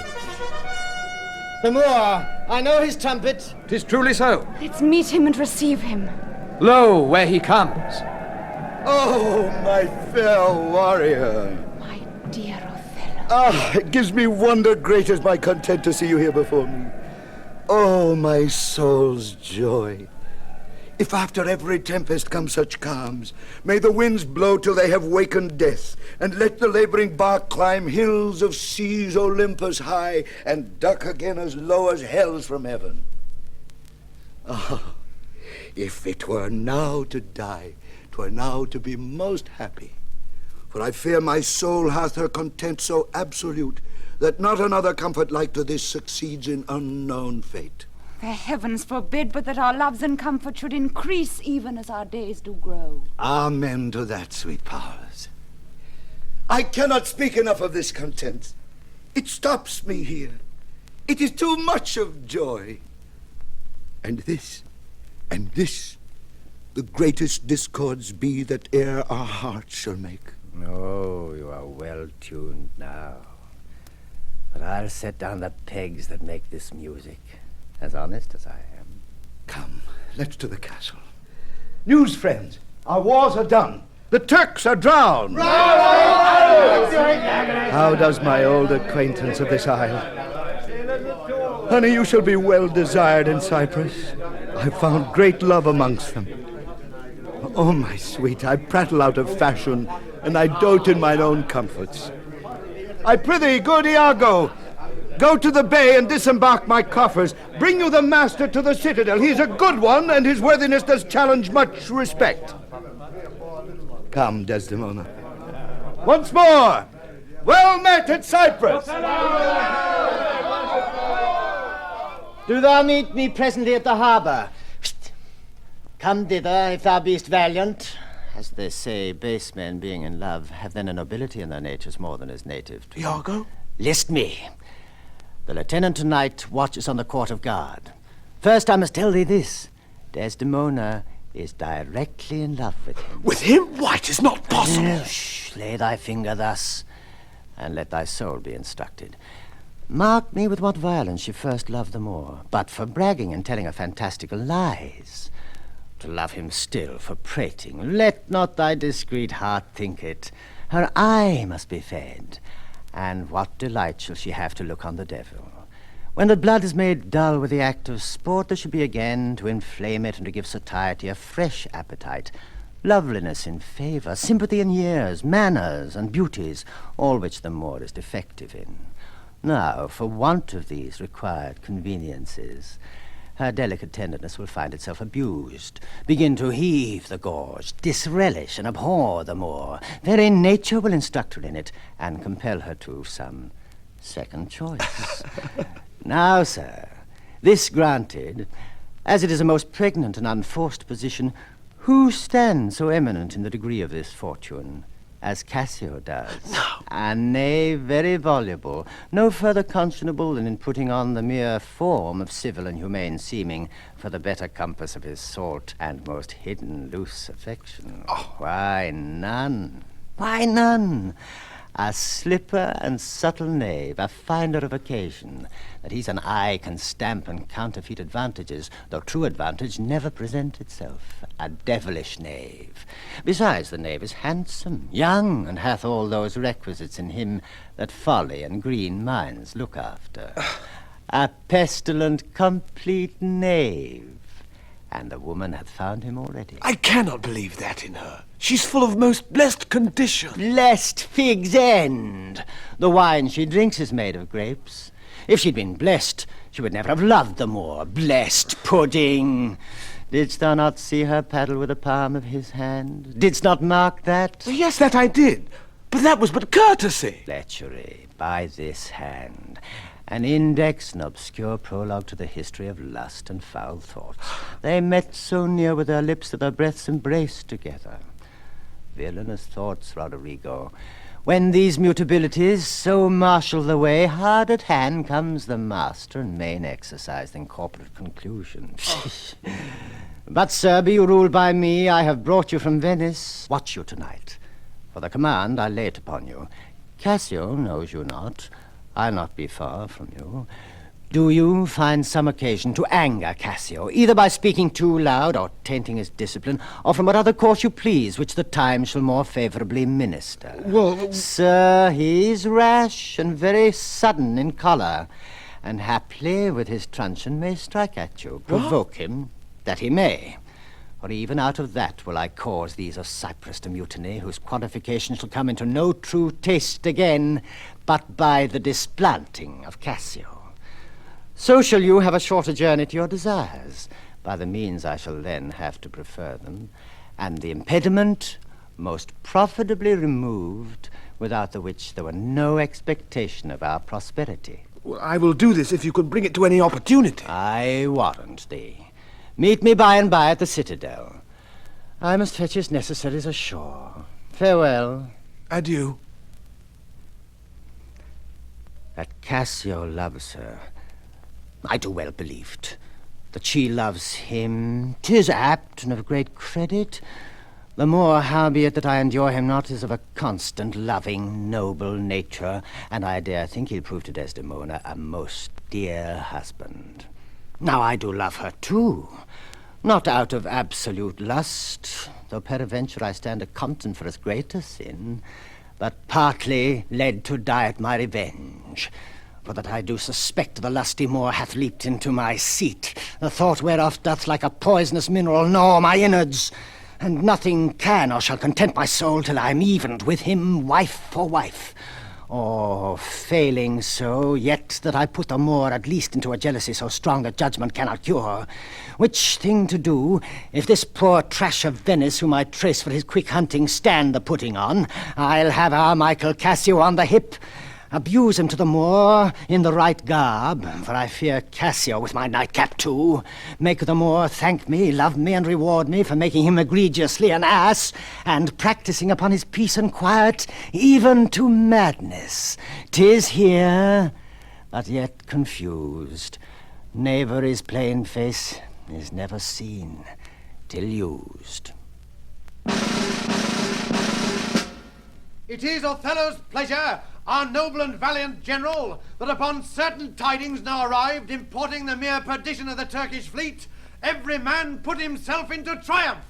The Moor, I know his trumpet. 'Tis truly so. Let's meet him and receive him. Lo, where he comes. Oh, my fair warrior. My dear Othello. Ah, it gives me wonder great as my content to see you here before me. Oh, my soul's joy. If after every tempest come such calms, may the winds blow till they have wakened death, and let the laboring bark climb hills of seas Olympus high, and duck again as low as hell's from heaven. Ah, if it were now to die, 'twere now to be most happy. For I fear my soul hath her content so absolute, that not another comfort like to this succeeds in unknown fate. The heavens forbid but that our loves and comfort should increase even as our days do grow. Amen to that, sweet powers. I cannot speak enough of this content. It stops me here. It is too much of joy. And this, the greatest discords be that e'er our hearts shall make. Oh, you are well tuned now. But I'll set down the pegs that make this music, as honest as I am. Come, let's to the castle. News, friends, our wars are done. The Turks are drowned. How does my old acquaintance of this isle? Honey, you shall be well desired in Cyprus. I've found great love amongst them. Oh, my sweet, I prattle out of fashion, and I dote in mine own comforts. I prithee, good Iago, go to the bay and disembark my coffers. Bring you the master to the citadel. He's a good one, and his worthiness does challenge much respect. Come, Desdemona. Once more, Well met at Cyprus! Do thou meet me presently at the harbour. Come thither if thou beest valiant. As they say, base men being in love have then a nobility in their natures more than is native to Iago? List me. The lieutenant tonight watches on the court of guard. First I must tell thee this. Desdemona is directly in love with him. With him? Why, 'tis not possible. Shh, lay thy finger thus, and let thy soul be instructed. Mark me with what violence she first loved the more, but for bragging and telling of fantastical lies. To love him still for prating. Let not thy discreet heart think it. Her eye must be fed. And what delight shall she have to look on the devil? When the blood is made dull with the act of sport, there should be again to inflame it and to give satiety a fresh appetite. Loveliness in favour, sympathy in years, manners and beauties, all which the Moor is defective in. Now, for want of these required conveniences, her delicate tenderness will find itself abused, begin to heave the gorge, disrelish and abhor the Moor. Very nature will instruct her in it, and compel her to some second choice. Now, sir, this granted, as it is a most pregnant and unforced position, who stands so eminent in the degree of this fortune as Cassio does? No. And nay, very voluble, no further conscionable than in putting on the mere form of civil and humane seeming for the better compass of his salt and most hidden loose affection. Oh. Why, none. Why, none. A slipper and subtle knave, a finder of occasion, that he's an eye can stamp and counterfeit advantages, though true advantage never present itself. A devilish knave. Besides, the knave is handsome, young, and hath all those requisites in him that folly and green minds look after. A pestilent, complete knave. And the woman hath found him already. I cannot believe that in her. She's full of most blessed condition. Blessed fig's end! The wine she drinks is made of grapes. If she'd been blessed, she would never have loved the Moor. Blessed pudding! Didst thou not see her paddle with the palm of his hand? Didst not mark that? Well, yes, that I did. But that was but courtesy. Lechery, by this hand. An index and obscure prologue to the history of lust and foul thoughts. They met so near with their lips that their breaths embraced together. Villainous thoughts, Roderigo. When these mutabilities so marshal the way, hard at hand comes the master and main exercise in corporate conclusion. But, sir, be you ruled by me. I have brought you from Venice. Watch you tonight. For the command I lay it upon you. Cassio knows you not. I'll not be far from you. Do you find some occasion to anger Cassio, either by speaking too loud or tainting his discipline, or from what other course you please, which the time shall more favourably minister? Well, sir, he's rash and very sudden in choler, and haply with his truncheon may strike at you, provoke him, that he may. For even out of that will I cause these of Cyprus to mutiny, whose qualification shall come into no true taste again, but by the displanting of Cassio. So shall you have a shorter journey to your desires, by the means I shall then have to prefer them, and the impediment most profitably removed, without the which there were no expectation of our prosperity. Well, I will do this if you could bring it to any opportunity. I warrant thee. Meet me by and by at the citadel. I must fetch his necessaries ashore. Farewell. Adieu. That Cassio loves her, I do well believed. That she loves him, 'tis apt and of great credit. The more, howbeit, that I endure him not, is of a constant, loving, noble nature, and I dare think he'll prove to Desdemona a most dear husband. Now I do love her too, not out of absolute lust, though peradventure I stand a Compton for as great a sin, but partly led to die at my revenge. For that I do suspect the lusty Moor hath leaped into my seat, the thought whereof doth like a poisonous mineral gnaw my innards, and nothing can or shall content my soul till I am evened with him wife for wife, Or failing so, yet that I put the Moor at least into a jealousy so strong that judgment cannot cure. Which thing to do, if this poor trash of Venice, whom I trace for his quick hunting, stand the putting on, I'll have our Michael Cassio on the hip, abuse him to the Moor in the right garb, for I fear Cassio with my nightcap too, make the Moor thank me, love me, and reward me for making him egregiously an ass, and practising upon his peace and quiet, even to madness. 'Tis here, but yet confused. Knavery's plain face is never seen till used. It is Othello's pleasure, our noble and valiant general, that upon certain tidings now arrived importing the mere perdition of the Turkish fleet, every man put himself into triumph.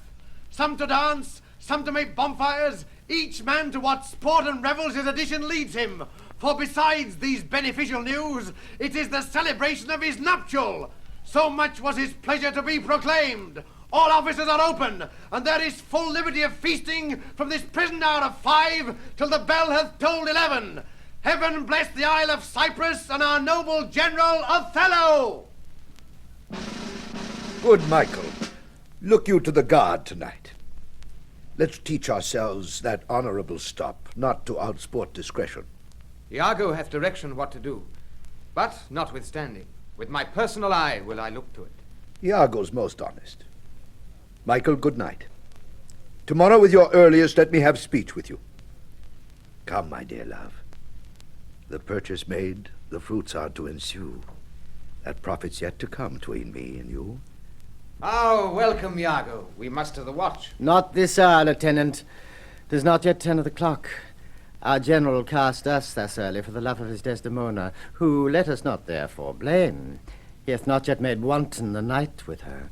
Some to dance, some to make bonfires, each man to what sport and revels his edition leads him. For besides these beneficial news, it is the celebration of his nuptial. So much was his pleasure to be proclaimed. All offices are open, and there is full liberty of feasting from this present hour of 5 till the bell hath tolled 11. Heaven bless the Isle of Cyprus and our noble General Othello! Good Michael, look you to the guard tonight. Let's teach ourselves that honorable stop, not to outsport discretion. Iago hath direction what to do, but notwithstanding, with my personal eye will I look to it. Iago's most honest. Michael, good night. Tomorrow with your earliest, let me have speech with you. Come, my dear love. The purchase made, the fruits are to ensue. That profit's yet to come tween me and you. Oh, welcome, Iago. We muster the watch. Not this hour, Lieutenant. 'Tis not yet 10 of the clock. Our general cast us thus early for the love of his Desdemona, who, let us not therefore blame, he hath not yet made wanton the night with her.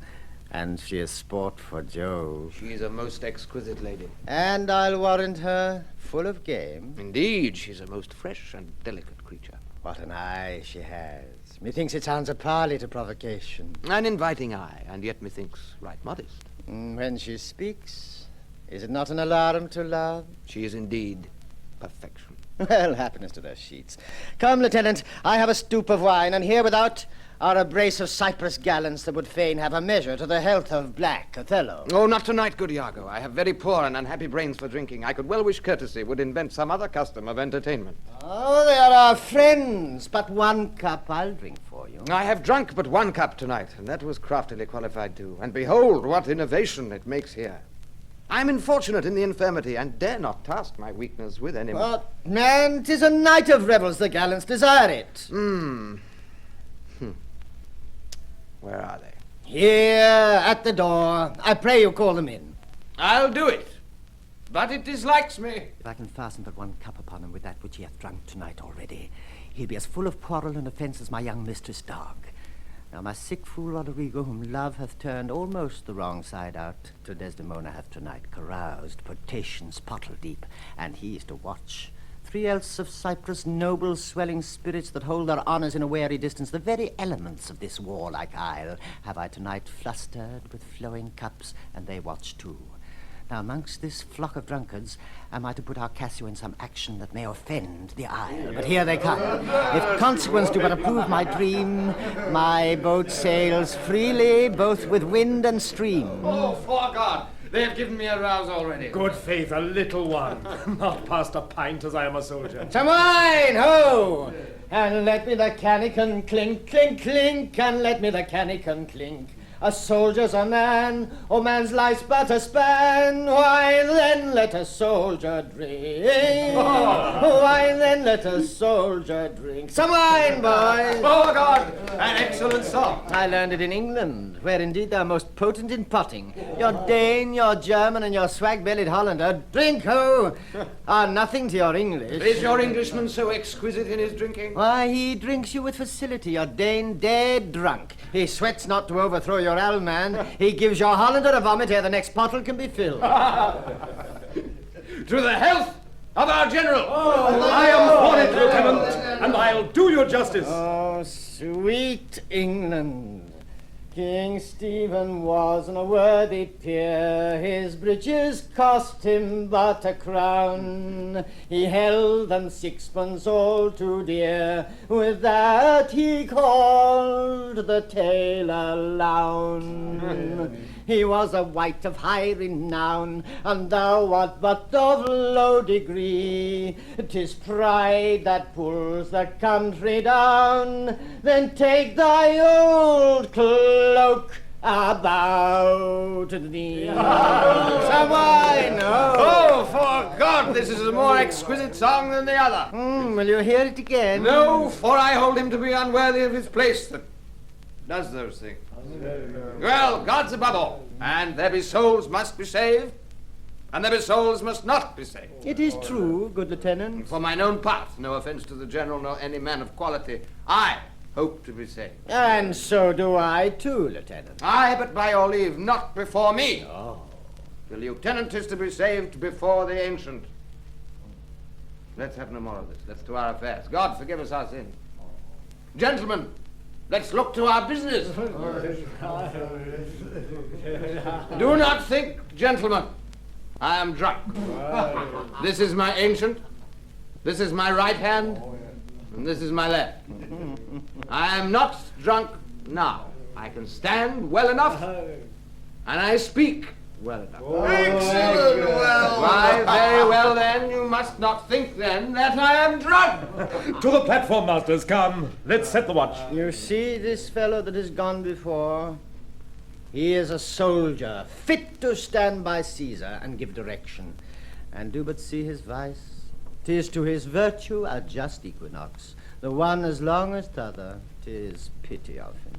And she is sport for Jove. She is a most exquisite lady. And I'll warrant her full of game. Indeed, she's a most fresh and delicate creature. What an eye she has. Methinks it sounds a parley to provocation. An inviting eye, and yet methinks right modest. When she speaks, is it not an alarm to love? She is indeed perfection. Well, happiness to those sheets. Come, Lieutenant, I have a stoup of wine, and here without are a brace of Cyprus gallants that would fain have a measure to the health of black Othello. Oh, not tonight, good Iago. I have very poor and unhappy brains for drinking. I could well wish courtesy would invent some other custom of entertainment. Oh, they are our friends. But 1 cup I'll drink for you. I have drunk but 1 cup tonight, and that was craftily qualified too. And behold, what innovation it makes here. I'm infortunate in the infirmity, and dare not task my weakness with any more. But, man, 'tis a night of revels, the gallants desire it. Where are they? Here, at the door. I pray you call them in. I'll do it, but it dislikes me. If I can fasten but 1 cup upon him with that which he hath drunk tonight already, he'll be as full of quarrel and offence as my young mistress' dog. Now my sick fool Roderigo, whom love hath turned almost the wrong side out, to Desdemona hath tonight caroused, potations pottle deep, and he is to watch. 3 else of Cyprus, noble swelling spirits that hold their honours in a wary distance, the very elements of this warlike isle, have I tonight flustered with flowing cups, and they watch too. Now amongst this flock of drunkards am I to put our Cassio in some action that may offend the isle. But here they come. If consequence do but approve my dream, my boat sails freely, both with wind and stream. Oh, for God! They have given me a rouse already. Good faith, a little one. Not past a pint, as I am a soldier. Some wine, ho! And let me the cannikin clink, clink, clink, and let me the cannikin clink. A soldier's a man, oh man's life's but a span. Why then let a soldier drink? Why then let a soldier drink? Some wine, boys! Oh, God! An excellent song. I learned it in England, where indeed they're most potent in potting. Your Dane, your German, and your swag-bellied Hollander, drink, ho, are nothing to your English. Is your Englishman so exquisite in his drinking? Why, he drinks you with facility, your Dane dead drunk. He sweats not to overthrow your Alman. He gives your Hollander a vomit ere the next bottle can be filled. To the health of our general! I am for it, Lieutenant, and I'll do you justice. Oh, sweet England. King Stephen was a worthy peer, his breeches cost him but a crown. He held them sixpence all too dear, with that he called the tailor lown. He was a wight of high renown, and thou art but of low degree. 'Tis pride that pulls the country down. Then take thy old cloak about thee. Some wine! Oh, for God, this is a more exquisite song than the other. Will you hear it again? No, for I hold him to be unworthy of his place that does those things. Well, God's above all, and there be souls must be saved, and there be souls must not be saved. It is true, good lieutenant. For mine own part, no offense to the general nor any man of quality, I hope to be saved. And so do I too, lieutenant. Aye, but by your leave, not before me. Oh. The lieutenant is to be saved before the ancient. Let's have no more of this. Let's to our affairs. God forgive us our sins. Gentlemen, let's look to our business. Do not think, gentlemen, I am drunk. This is my ancient, this is my right hand, and this is my left. I am not drunk now. I can stand well enough, and I speak well enough. Excellent! Well, why, very well then, you must not think then that I am drunk. To the platform, masters, come. Let's set the watch. You see this fellow that has gone before? He is a soldier, fit to stand by Caesar and give direction. And do but see his vice. 'Tis to his virtue a just equinox, the one as long as t'other. 'Tis pity of him.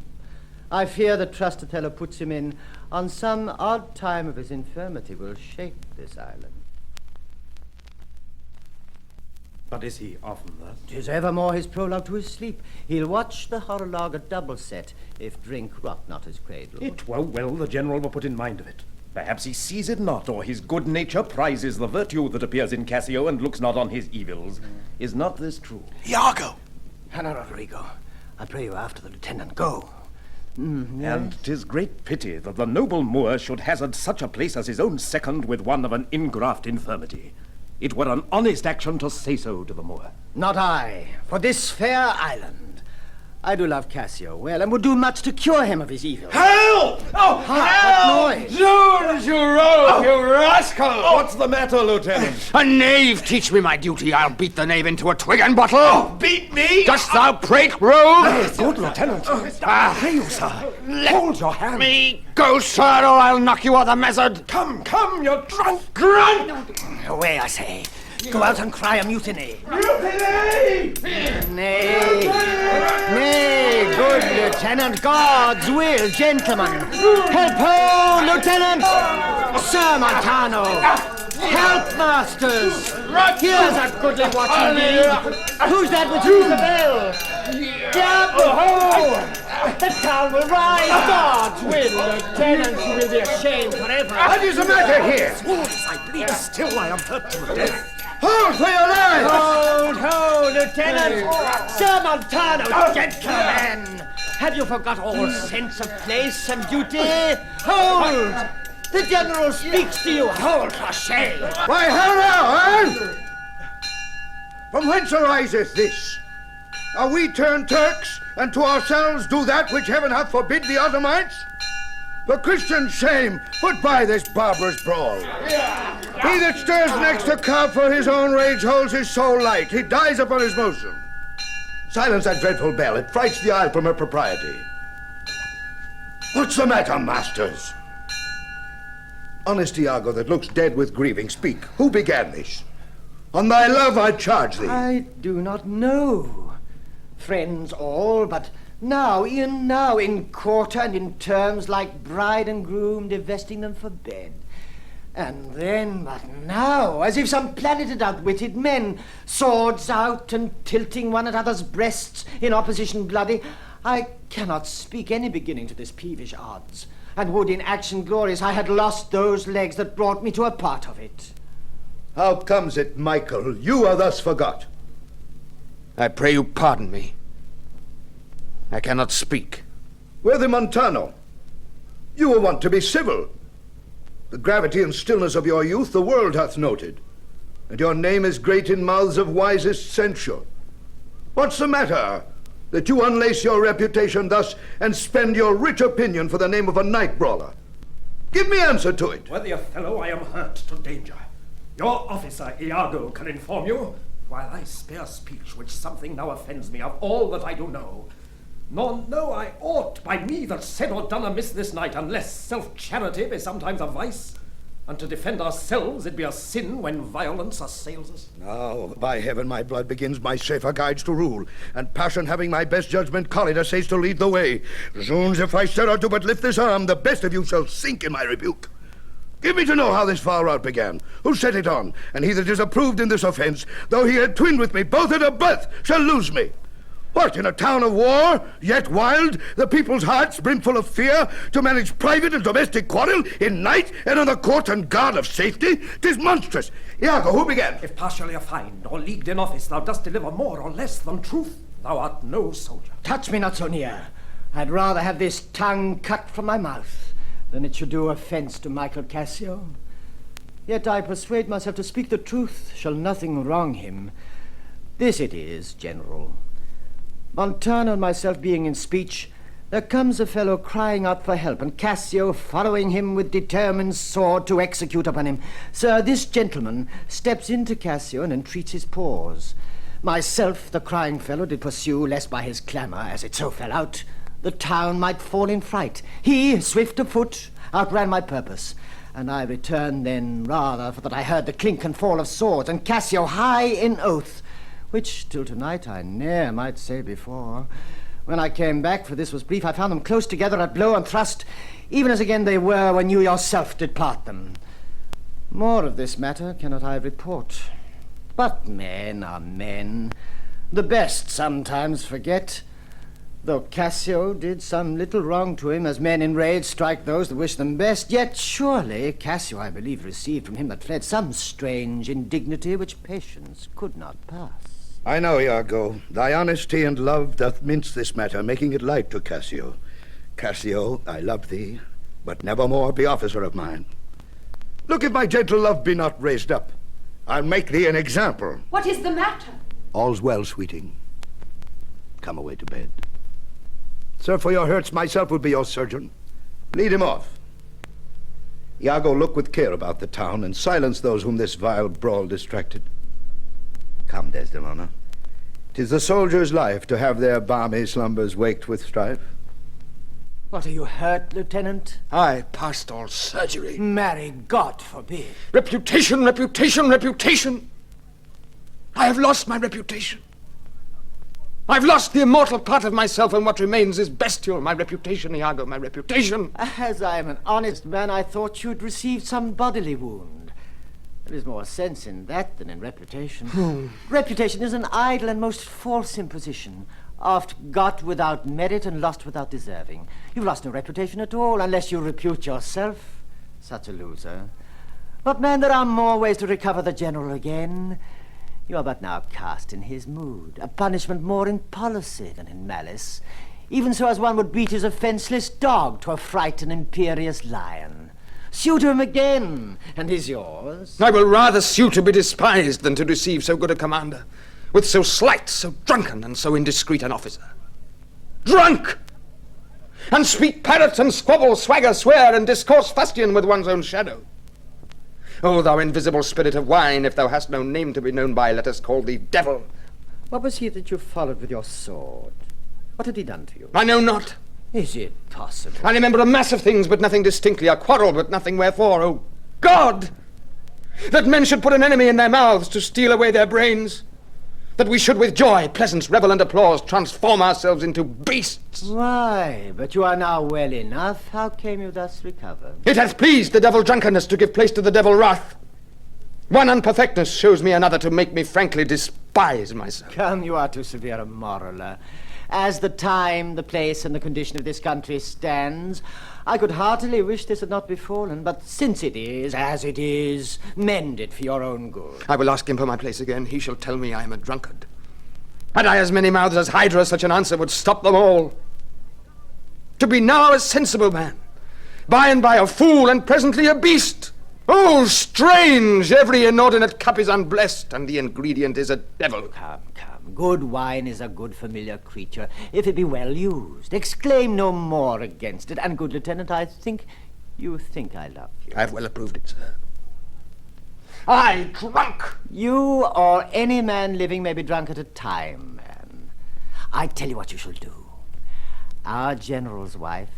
I fear the trust Othello puts him in on some odd time of his infirmity will shake this island. But is he often thus? 'Tis evermore his prologue to his sleep. He'll watch the horologe a double set, if drink rock not his cradle. It were well the general were put in mind of it. Perhaps he sees it not, or his good nature prizes the virtue that appears in Cassio and looks not on his evils. Is not this true? Iago! Hannah Roderigo, I pray you after the lieutenant. Go. And 'tis great pity that the noble Moor should hazard such a place as his own second with one of an ingraft infirmity. It were an honest action to say so to the Moor. Not I, for this fair island. I do love Cassio well, and would do much to cure him of his evil. Help! Oh, What noise? Jude, you rogue, you rascal! What's the matter, Lieutenant? A knave! Teach me my duty. I'll beat the knave into a twig and bottle. Oh, beat me? Dost thou prate, rogue? Good Lieutenant. Pray you, sir. Hold your hand. Me go, sir, or I'll knock you off the method. Come, you're drunk. Drunk! Away, I say. Go out and cry a mutiny. Mutiny! Nay, good lieutenant. God's will, gentlemen. Help ho, lieutenant! Sir Montano! Help, masters! Here's a goodly watch indeed. Who's that with who's the bell? Diable ho! The town will rise. God's will, lieutenant. You will be ashamed forever. What is the matter here? I bleed still. I am hurt to the death. Hold for your lives! Hold, lieutenant! Sir Montano, gentlemen! Have you forgot all sense of place and duty? Hold! The general speaks to you. Hold for shame! Why, how now, huh? From whence ariseth this? Are we turned Turks, and to ourselves do that which heaven hath forbid the Ottomans? For Christian shame, put by this barbarous brawl. He that stirs next to carve for his own rage holds his soul light. He dies upon his motion. Silence that dreadful bell. It frights the isle from her propriety. What's the matter, masters? Honest Iago that looks dead with grieving, speak. Who began this? On thy love I charge thee. I do not know. Friends all, but now, in quarter and in terms like bride and groom divesting them for bed. And then, but now, as if some planeted outwitted men, swords out and tilting one at other's breasts in opposition bloody, I cannot speak any beginning to this peevish odds, and would in action glorious I had lost those legs that brought me to a part of it. How comes it, Michael, you are thus forgot? I pray you pardon me. I cannot speak. Where the Montano? You will want to be civil. The gravity and stillness of your youth the world hath noted, and your name is great in mouths of wisest censure. What's the matter, that you unlace your reputation thus and spend your rich opinion for the name of a night brawler? Give me answer to it. Worthy Othello, I am hurt to danger. Your officer, Iago, can inform you, while I spare speech, which something now offends me of all that I do know. Nor know I aught by me that said or done amiss this night, unless self-charity be sometimes a vice, and to defend ourselves it be a sin when violence assails us. Now, by heaven, my blood begins my safer guides to rule, and passion having my best judgment, Collida says to lead the way. Zoons, if I stir or do but lift this arm, the best of you shall sink in my rebuke. Give me to know how this foul rout began, who set it on, and he that is approved in this offence, though he had twinned with me both at a birth, shall lose me. What, in a town of war, yet wild, the people's hearts brimful of fear, to manage private and domestic quarrel in night and on the court and guard of safety? 'Tis monstrous. Iago, who began? If partially affined or leagued in office, thou dost deliver more or less than truth, thou art no soldier. Touch me not so near. I'd rather have this tongue cut from my mouth than it should do offence to Michael Cassio. Yet I persuade myself to speak the truth shall nothing wrong him. This it is, General. Montano and myself being in speech, there comes a fellow crying out for help, and Cassio following him with determined sword to execute upon him. Sir, this gentleman steps into Cassio and entreats his pause. Myself, the crying fellow, did pursue, lest by his clamour, as it so fell out, the town might fall in fright. He, swift of foot, outran my purpose, and I returned then rather for that I heard the clink and fall of swords, and Cassio high in oath, which till tonight I ne'er might say before. When I came back, for this was brief, I found them close together at blow and thrust, even as again they were when you yourself did part them. More of this matter cannot I report. But men are men. The best sometimes forget. Though Cassio did some little wrong to him, as men in rage strike those that wish them best, yet surely Cassio, I believe, received from him that fled some strange indignity which patience could not pass. I know, Iago. Thy honesty and love doth mince this matter, making it light to Cassio. Cassio, I love thee, but nevermore be officer of mine. Look, if my gentle love be not raised up, I'll make thee an example. What is the matter? All's well, sweeting. Come away to bed. Sir, for your hurts, myself will be your surgeon. Lead him off. Iago, look with care about the town, and silence those whom this vile brawl distracted. Come, Desdemona. 'Tis the soldier's life to have their balmy slumbers waked with strife. What, are you hurt, Lieutenant? I passed all surgery. Marry, God forbid. Reputation, reputation, reputation. I have lost my reputation. I've lost the immortal part of myself, and what remains is bestial. My reputation, Iago, my reputation. As I am an honest man, I thought you'd received some bodily wound. There is more sense in that than in reputation. Reputation is an idle and most false imposition, oft got without merit and lost without deserving. You've lost no reputation at all, unless you repute yourself such a loser. But, man, there are more ways to recover the general again. You are but now cast in his mood, a punishment more in policy than in malice, even so as one would beat his offenceless dog to affright an imperious lion. Sue to him again, and he's yours. I will rather sue to be despised than to receive so good a commander, with so slight, so drunken, and so indiscreet an officer. Drunk! And speak parrot and squabble, swagger, swear, and discourse fustian with one's own shadow. O thou invisible spirit of wine, if thou hast no name to be known by, let us call thee devil. What was he that you followed with your sword? What had he done to you? I know not. Is it possible? I remember a mass of things, but nothing distinctly, a quarrel, but nothing wherefore. O God! That men should put an enemy in their mouths to steal away their brains. That we should with joy, pleasance, revel, and applause transform ourselves into beasts. Why, but you are now well enough. How came you thus recovered? It hath pleased the devil drunkenness to give place to the devil wrath. One unperfectness shows me another to make me frankly despise myself. Come, you are too severe a moraler. As the time, the place, and the condition of this country stands, I could heartily wish this had not befallen, but since it is, as it is, mend it for your own good. I will ask him for my place again. He shall tell me I am a drunkard. Had I as many mouths as Hydra, such an answer would stop them all. To be now a sensible man, by and by a fool, and presently a beast. Oh, strange! Every inordinate cup is unblessed, and the ingredient is a devil. Come. Good wine is a good familiar creature, if it be well used. Exclaim no more against it. And, good lieutenant, I think you think I love you. I have well approved it, sir. I drunk! You or any man living may be drunk at a time, man. I tell you what you shall do. Our general's wife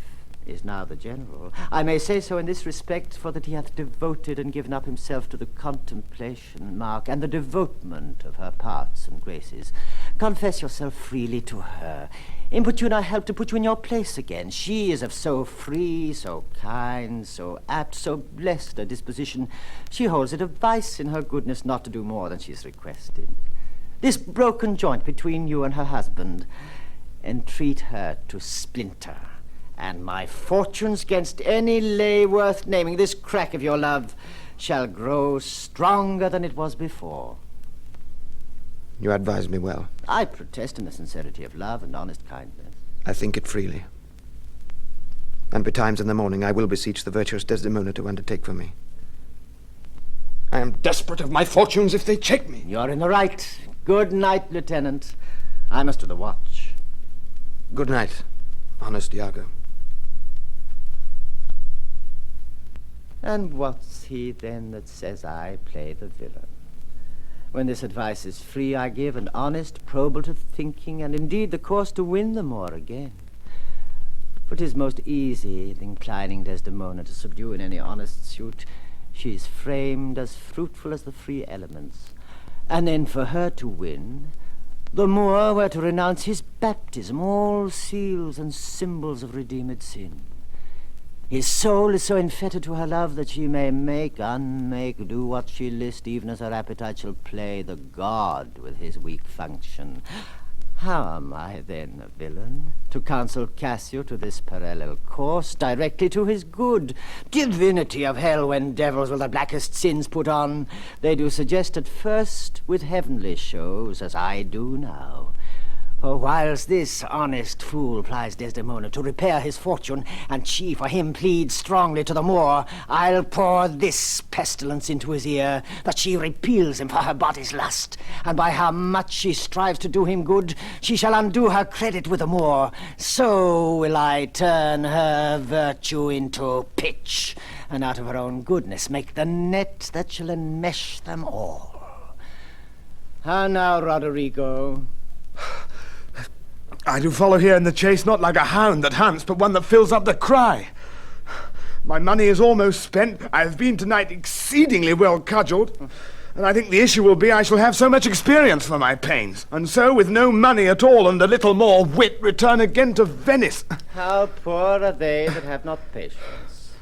is now the general. I may say so in this respect, for that he hath devoted and given up himself to the contemplation, mark, and the devotement of her parts and graces. Confess yourself freely to her. Importune I help to put you in your place again. She is of so free, so kind, so apt, so blessed a disposition. She holds it a vice in her goodness not to do more than she is requested. This broken joint between you and her husband, entreat her to splinter. And my fortunes gainst any lay worth naming, this crack of your love shall grow stronger than it was before. You advise me well. I protest in the sincerity of love and honest kindness. I think it freely. And betimes in the morning I will beseech the virtuous Desdemona to undertake for me. I am desperate of my fortunes if they check me. You're in the right. Good night, Lieutenant. I must do the watch. Good night, honest Iago. And what's he then that says I play the villain? When this advice is free I give, and honest, probable to thinking, and indeed the course to win the more again. For 'tis most easy, inclining Desdemona to subdue in any honest suit. She's framed as fruitful as the free elements. And then for her to win, the Moor were to renounce his baptism, all seals and symbols of redeemed sin. His soul is so infettered to her love that she may make, unmake, do what she list, even as her appetite shall play the god with his weak function. How am I then a villain, to counsel Cassio to this parallel course, directly to his good? Divinity of hell, when devils will the blackest sins put on, they do suggest at first with heavenly shows, as I do now. For whiles this honest fool plies Desdemona to repair his fortune, and she for him pleads strongly to the Moor, I'll pour this pestilence into his ear, that she repeals him for her body's lust, and by how much she strives to do him good, she shall undo her credit with the Moor. So will I turn her virtue into pitch, and out of her own goodness make the net that shall enmesh them all. How now, Roderigo? I do follow here in the chase, not like a hound that hunts, but one that fills up the cry. My money is almost spent. I have been tonight exceedingly well cudgelled, and I think the issue will be I shall have so much experience for my pains, and so with no money at all and a little more wit return again to Venice. How poor are they that have not patience!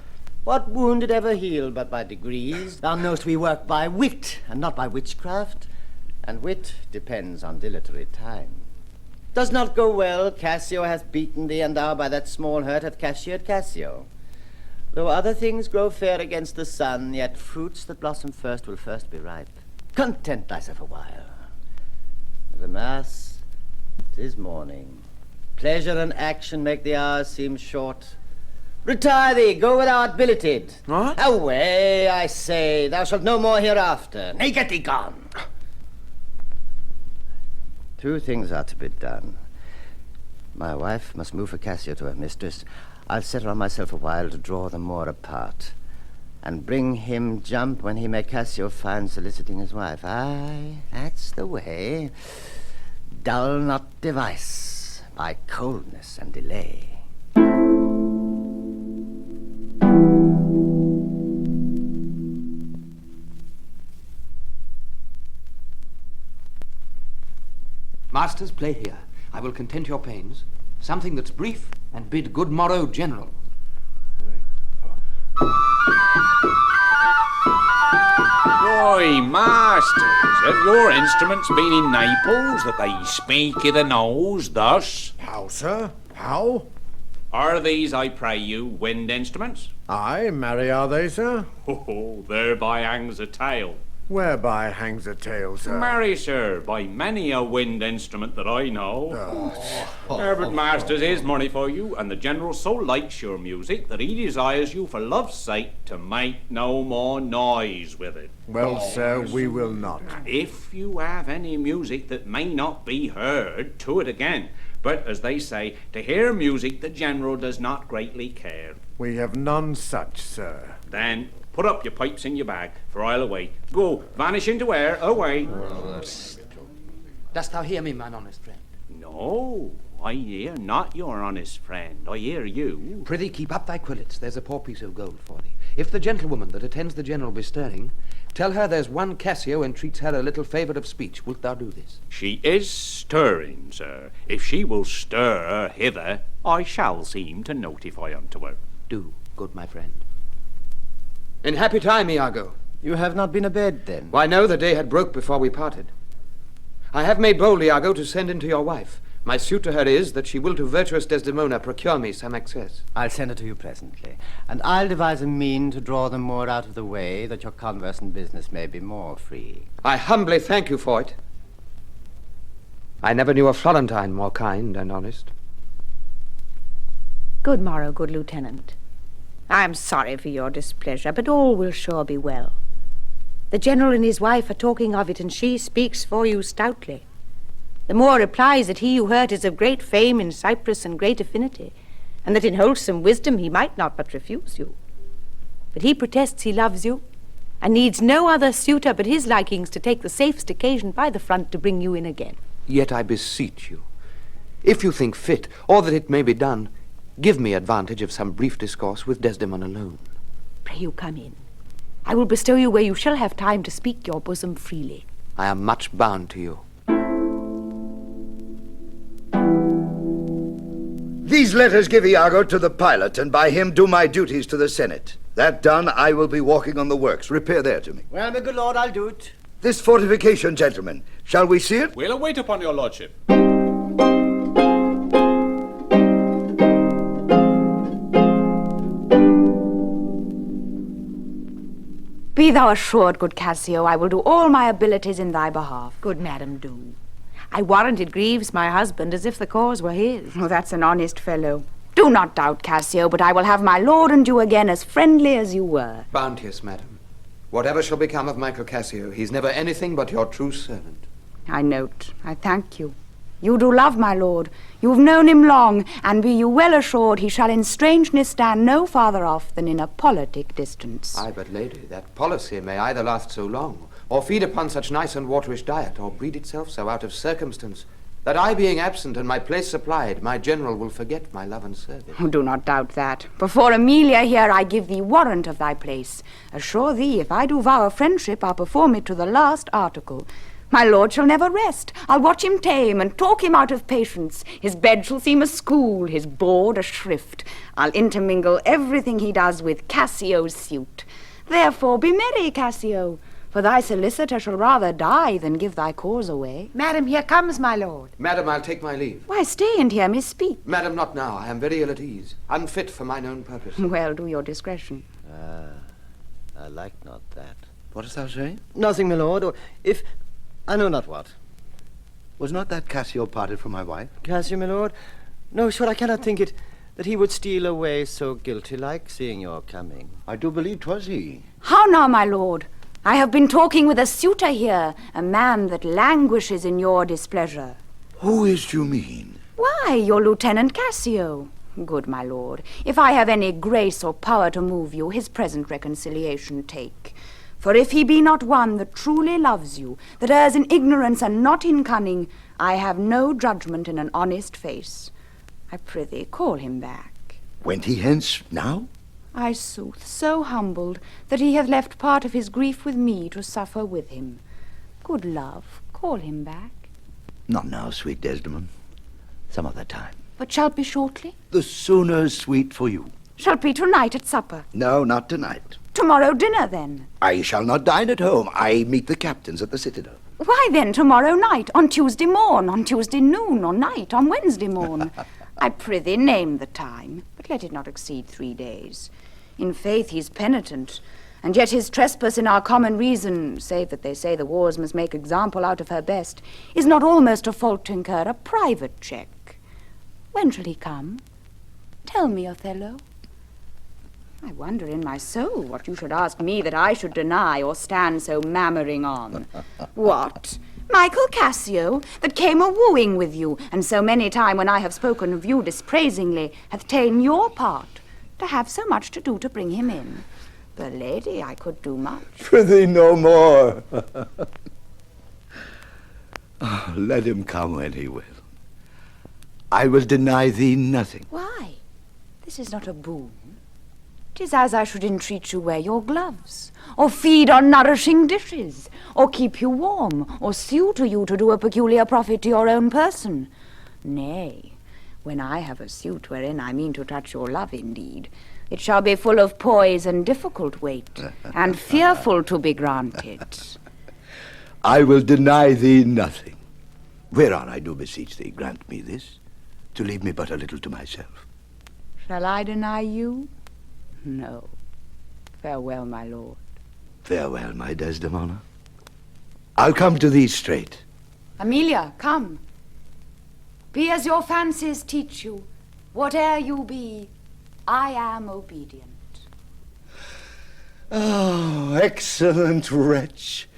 What wound did ever heal but by degrees? Thou knowst we work by wit, and not by witchcraft, and wit depends on dilatory time. Does not go well, Cassio hath beaten thee, and thou by that small hurt hath cashiered Cassio. Though other things grow fair against the sun, yet fruits that blossom first will first be ripe. Content thyself a while. The mass, 'tis morning. Pleasure and action make the hours seem short. Retire thee, go where thou art billeted. What? Away, I say, thou shalt no more hereafter. Nay, get thee gone. Two things are to be done. My wife must move for Cassio to her mistress. I'll settle on myself a while to draw them more apart, and bring him jump when he may Cassio find soliciting his wife. Aye, that's the way. Dull not device by coldness and delay. Masters, play here. I will content your pains. Something that's brief, and bid good morrow, General. Why, masters, have your instruments been in Naples, that they speak i' the nose thus? How, sir? How? Are these, I pray you, wind instruments? Aye, marry are they, sir? Oh, thereby hangs a tale. Whereby hangs a tale, sir? Marry, sir, by many a wind instrument that I know. Herbert Masters is money for you, and the General so likes your music that he desires you, for love's sake, to make no more noise with it. Well, sir, we will not. If you have any music that may not be heard, to it again. But, as they say, to hear music the General does not greatly care. We have none such, sir. Then put up your pipes in your bag, for I'll away. Go, vanish into air, away. Dost thou hear me, mine honest friend? No, I hear not your honest friend. I hear you. Prithee, keep up thy quillets. There's a poor piece of gold for thee. If the gentlewoman that attends the General be stirring, tell her there's one Cassio entreats her a little favour of speech. Wilt thou do this? She is stirring, sir. If she will stir hither, I shall seem to notify unto her. Do, good my friend. In happy time, Iago. You have not been abed, then? Why, no, the day had broke before we parted. I have made bold, Iago, to send in to your wife. My suit to her is that she will to virtuous Desdemona procure me some access. I'll send her to you presently, and I'll devise a mean to draw them more out of the way, that your converse and business may be more free. I humbly thank you for it. I never knew a Florentine more kind and honest. Good morrow, good lieutenant. I am sorry for your displeasure, but all will sure be well. The General and his wife are talking of it, and she speaks for you stoutly. The Moor replies that he who hurt is of great fame in Cyprus and great affinity, and that in wholesome wisdom he might not but refuse you. But he protests he loves you, and needs no other suitor but his likings to take the safest occasion by the front to bring you in again. Yet I beseech you, if you think fit, or that it may be done, give me advantage of some brief discourse with Desdemona alone. Pray you come in. I will bestow you where you shall have time to speak your bosom freely. I am much bound to you. These letters give Iago to the pilot, and by him do my duties to the Senate. That done, I will be walking on the works. Repair there to me. Well, my good lord, I'll do it. This fortification, gentlemen, shall we see it? We'll await upon your lordship. Be thou assured, good Cassio, I will do all my abilities in thy behalf. Good madam, do. I warrant it grieves my husband as if the cause were his. Oh, that's an honest fellow. Do not doubt, Cassio, but I will have my lord and you again as friendly as you were. Bounteous madam, whatever shall become of Michael Cassio, he's never anything but your true servant. I note. I thank you. You do love my lord. You've known him long, and be you well assured he shall in strangeness stand no farther off than in a politic distance. Aye, but lady, that policy may either last so long, or feed upon such nice and waterish diet, or breed itself so out of circumstance, that I being absent and my place supplied, my general will forget my love and service. Oh, do not doubt that. Before Amelia here I give thee warrant of thy place. Assure thee, if I do vow a friendship, I'll perform it to the last article. My lord shall never rest. I'll watch him tame and talk him out of patience. His bed shall seem a school, his board a shrift. I'll intermingle everything he does with Cassio's suit. Therefore be merry, Cassio, for thy solicitor shall rather die than give thy cause away. Madam, here comes my lord. Madam, I'll take my leave. Why, stay and hear me speak. Madam, not now. I am very ill at ease, unfit for mine own purpose. Well, do your discretion. I like not that. What dost thou say? Nothing, my lord, or if... I know not what. Was not that Cassio parted from my wife? Cassio, my lord? No, sure, I cannot think it, that he would steal away so guilty-like, seeing your coming. I do believe 'twas he. How now, my lord? I have been talking with a suitor here, a man that languishes in your displeasure. Who is you mean? Why, your Lieutenant Cassio. Good my lord, if I have any grace or power to move you, his present reconciliation take. For if he be not one that truly loves you, that errs in ignorance and not in cunning, I have no judgment in an honest face. I prithee, call him back. Went he hence now? I sooth, so humbled that he hath left part of his grief with me to suffer with him. Good love, call him back. Not now, sweet Desdemon. Some other time. But shall be shortly? The sooner, sweet, for you. Shall be tonight at supper? No, not tonight. Tomorrow dinner, then? I shall not dine at home. I meet the captains at the Citadel. Why, then, tomorrow night, on Tuesday morn, on Tuesday noon, or night, on Wednesday morn. I prithee, name the time, but let it not exceed 3 days. In faith, he's penitent, And yet his trespass in our common reason, save that they say the wars must make example out of her best, is not almost a fault to incur, a private check. When shall he come? Tell me, Othello. I wonder in my soul what you should ask me that I should deny or stand so mammering on. What? Michael Cassio, that came a-wooing with you, and so many time when I have spoken of you dispraisingly, hath ta'en your part, to have so much to do to bring him in. The lady, I could do much. Prithee no more. Oh, let him come when he will. I will deny thee nothing. Why? This is not a boon. 'Tis as I should entreat you wear your gloves, or feed on nourishing dishes, or keep you warm, or sue to you to do a peculiar profit to your own person. Nay, when I have a suit wherein I mean to touch your love indeed, it shall be full of poise and difficult weight, and fearful to be granted. I will deny thee nothing. Whereon I do beseech thee, grant me this, to leave me but a little to myself. Shall I deny you? No. Farewell, my lord. Farewell, my Desdemona. I'll come to thee straight. Amelia, come. Be as your fancies teach you. Whate'er you be, I am obedient. Oh, excellent wretch.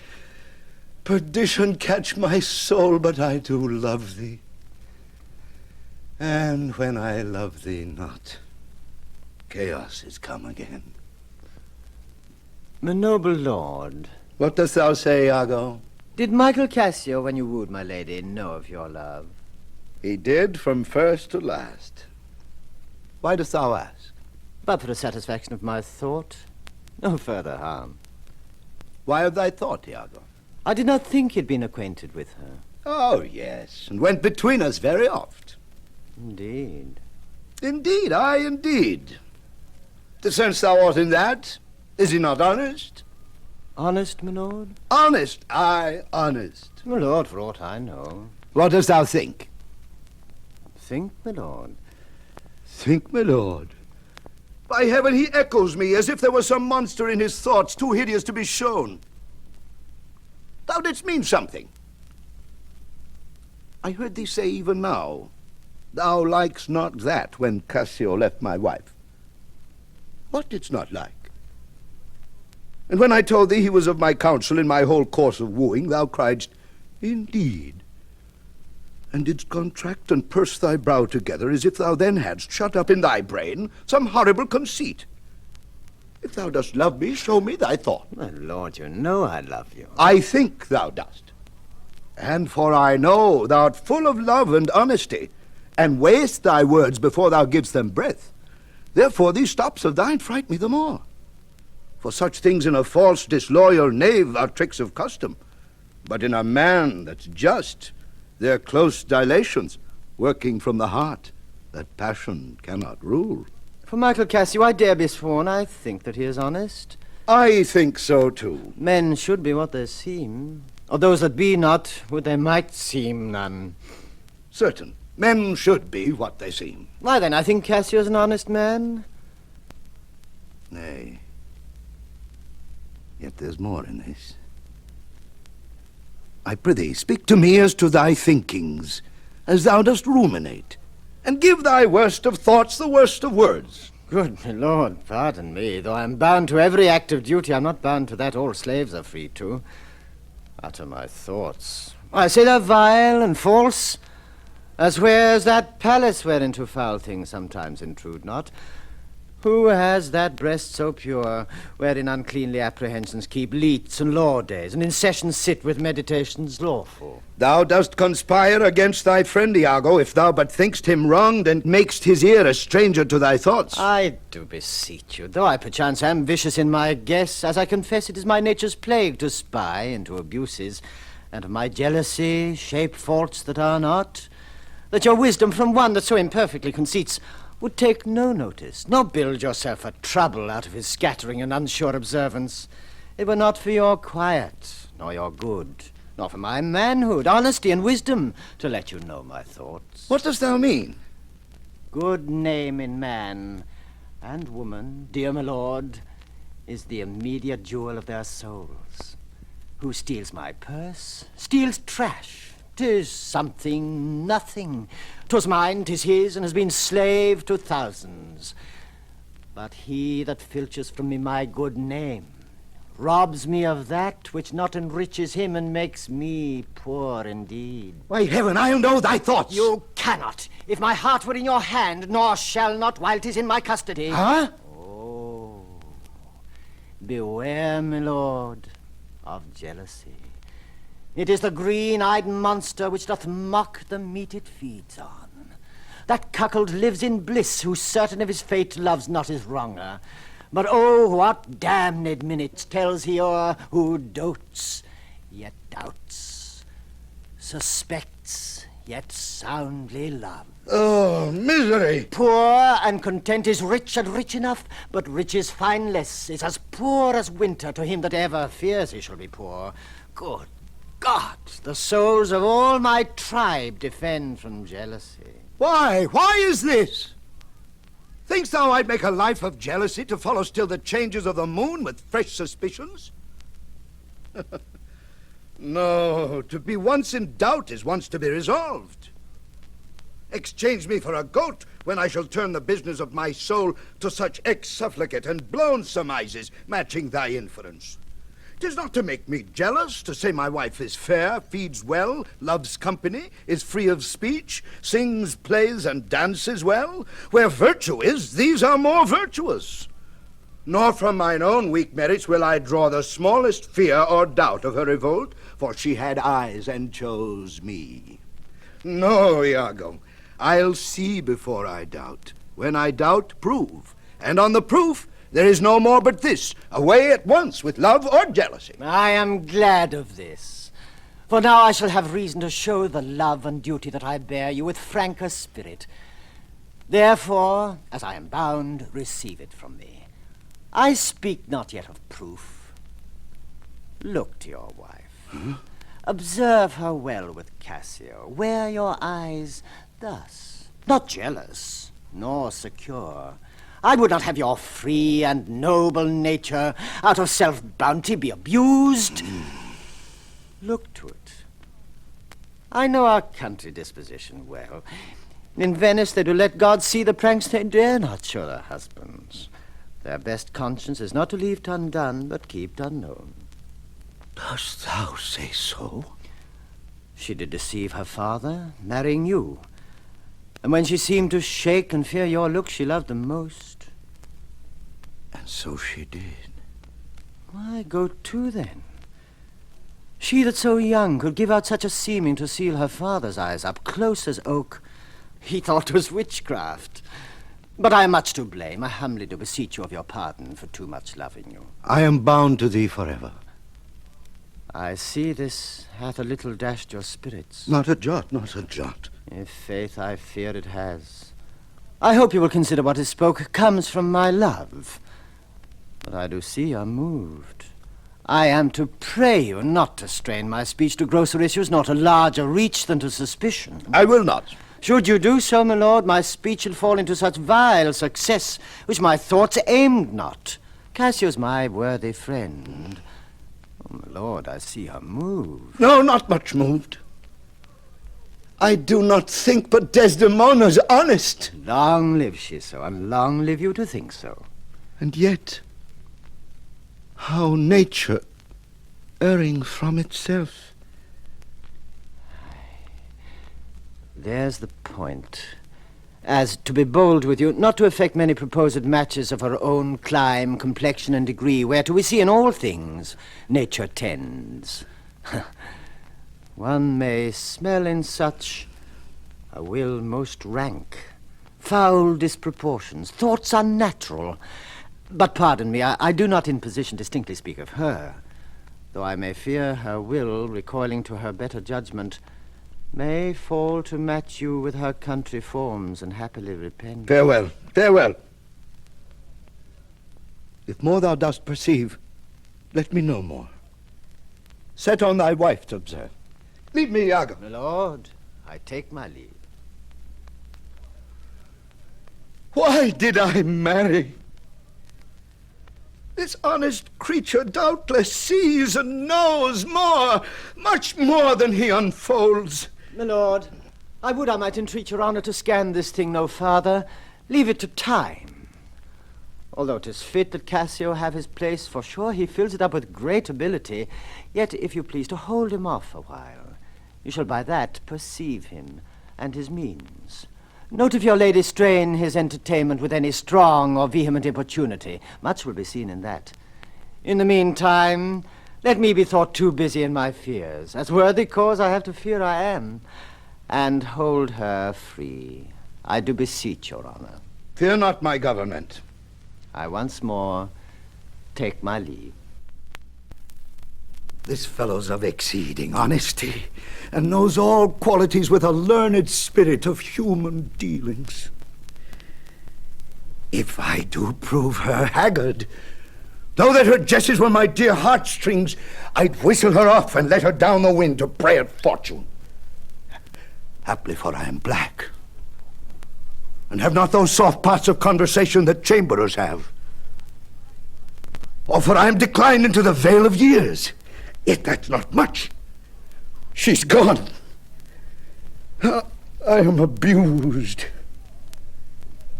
Perdition catch my soul, but I do love thee. And when I love thee not, chaos is come again. My noble lord. What dost thou say, Iago? Did Michael Cassio, when you wooed my lady, know of your love? He did from first to last. Why dost thou ask? But for the satisfaction of my thought. No further harm. Why of thy thought, Iago? I did not think you'd been acquainted with her. Oh, yes, and went between us very oft. Indeed. Indeed, aye, indeed. Discernst thou aught in that? Is he not honest? Honest, my lord? Honest, aye, honest. My lord, for aught I know. What dost thou think? Think, my lord. Think, my lord. By heaven, he echoes me as if there were some monster in his thoughts too hideous to be shown. Thou didst mean something. I heard thee say even now, thou likest not that when Cassio left my wife. What didst not like? And when I told thee he was of my counsel in my whole course of wooing, thou criedst, indeed, and didst contract and purse thy brow together as if thou then hadst shut up in thy brain some horrible conceit. If thou dost love me, show me thy thought. My lord, you know I love you. I think thou dost. And for I know thou'rt full of love and honesty, and weighest thy words before thou givest them breath. Therefore these stops of thine fright me the more. For such things in a false, disloyal knave are tricks of custom. But in a man that's just, they're close dilations, working from the heart, that passion cannot rule. For Michael Cassio, I dare be sworn, I think that he is honest. I think so, too. Men should be what they seem, or those that be not, would they might seem none. Certain. Men should be what they seem. Why then, I think Cassio's an honest man. Nay. Yet there's more in this. I prithee, speak to me as to thy thinkings, as thou dost ruminate, and give thy worst of thoughts the worst of words. Good my lord, pardon me, though I am bound to every act of duty, I'm not bound to that all slaves are free to. Utter my thoughts. I say they're vile and false, as where's that palace whereinto foul things sometimes intrude not? Who has that breast so pure, wherein uncleanly apprehensions keep leets and law days, and in sessions sit with meditations lawful? Thou dost conspire against thy friend Iago, if thou but thinkst him wronged, and makest his ear a stranger to thy thoughts. I do beseech you, though I perchance am vicious in my guess, as I confess it is my nature's plague to spy into abuses, and of my jealousy shape faults that are not, that your wisdom from one that so imperfectly conceits would take no notice, nor build yourself a trouble out of his scattering and unsure observance. It were not for your quiet, nor your good, nor for my manhood, honesty, and wisdom, to let you know my thoughts. What dost thou mean? Good name in man and woman, dear my lord, is the immediate jewel of their souls. Who steals my purse, steals trash. 'Tis something, nothing. 'Twas mine, 'tis his, and has been slave to thousands. But he that filches from me my good name robs me of that which not enriches him and makes me poor indeed. Why, heaven, I'll know thy thoughts. You cannot, if my heart were in your hand, nor shall not while 'tis in my custody. Huh? Oh, beware, my lord, of jealousy. It is the green-eyed monster which doth mock the meat it feeds on. That cuckold lives in bliss, who certain of his fate loves not his wronger. But oh, what damned minutes tells he o'er who dotes, yet doubts, suspects, yet soundly loves. Oh, misery! Poor and content is rich and rich enough, but riches find less, is as poor as winter to him that ever fears he shall be poor. Good God, the souls of all my tribe defend from jealousy. Why? Why is this? Thinkst thou I'd make a life of jealousy to follow still the changes of the moon with fresh suspicions? No, to be once in doubt is once to be resolved. Exchange me for a goat when I shall turn the business of my soul to such ex-sufflicate and blown surmises matching thy inference. 'Tis not to make me jealous, to say my wife is fair, feeds well, loves company, is free of speech, sings, plays, and dances well. Where virtue is, these are more virtuous. Nor from mine own weak merits will I draw the smallest fear or doubt of her revolt, for she had eyes and chose me. No, Iago, I'll see before I doubt. When I doubt, prove. And on the proof, there is no more but this, away at once with love or jealousy. I am glad of this, for now I shall have reason to show the love and duty that I bear you with franker spirit. Therefore, as I am bound, receive it from me. I speak not yet of proof. Look to your wife. Observe her well with Cassio. Wear your eyes thus, not jealous, nor secure. I would not have your free and noble nature out of self-bounty be abused. Look to it. I know our country disposition well. In Venice they do let God see the pranks they dare not show their husbands. Their best conscience is not to leave 't undone, but keep 't unknown. Dost thou say so? She did deceive her father, marrying you. And when she seemed to shake and fear your look, she loved them most. And so she did. Why, go to then. She that so young could give out such a seeming to seal her father's eyes up, close as oak. He thought 'twas witchcraft. But I am much to blame. I humbly do beseech you of your pardon for too much loving you. I am bound to thee forever. I see this hath a little dashed your spirits. Not a jot, not a jot. In faith, I fear it has. I hope you will consider what is spoke comes from my love. But I do see you're moved. I am to pray you not to strain my speech to grosser issues, nor to larger reach than to suspicion. I will not. Should you do so, my lord, my speech will fall into such vile success, which my thoughts aimed not. Cassio's my worthy friend. Oh, my lord, I see her moved. No, not much moved. I do not think but Desdemona's honest. Long live she so, and long live you to think so. And yet, how nature, erring from itself. There's the point. As, to be bold with you, not to affect many proposed matches of her own clime, complexion, and degree, whereto we see in all things nature tends. One may smell in such a will most rank, foul disproportions, thoughts unnatural. But pardon me, I do not in position distinctly speak of her, though I may fear her will, recoiling to her better judgment, may fall to match you with her country forms and happily repent. Farewell, farewell. If more thou dost perceive, let me know more. Set on thy wife to observe. Leave me, Iago. My lord, I take my leave. Why did I marry? This honest creature doubtless sees and knows more, much more than he unfolds. My lord, I would I might entreat your honor to scan this thing no further. Leave it to time. Although 'tis fit that Cassio have his place, for sure he fills it up with great ability, yet if you please to hold him off a while, you shall by that perceive him and his means. Note if your lady strain his entertainment with any strong or vehement importunity. Much will be seen in that. In the meantime, let me be thought too busy in my fears, as worthy cause I have to fear I am, and hold her free. I do beseech your honor. Fear not my government. I once more take my leave. This fellow's of exceeding honesty, and knows all qualities with a learned spirit of human dealings. If I do prove her haggard, though that her jesses were my dear heartstrings, I'd whistle her off and let her down the wind to pray at fortune. Haply for I am black, and have not those soft parts of conversation that chamberers have. Or for I am declined into the vale of years, yet that's not much. She's gone. I am abused.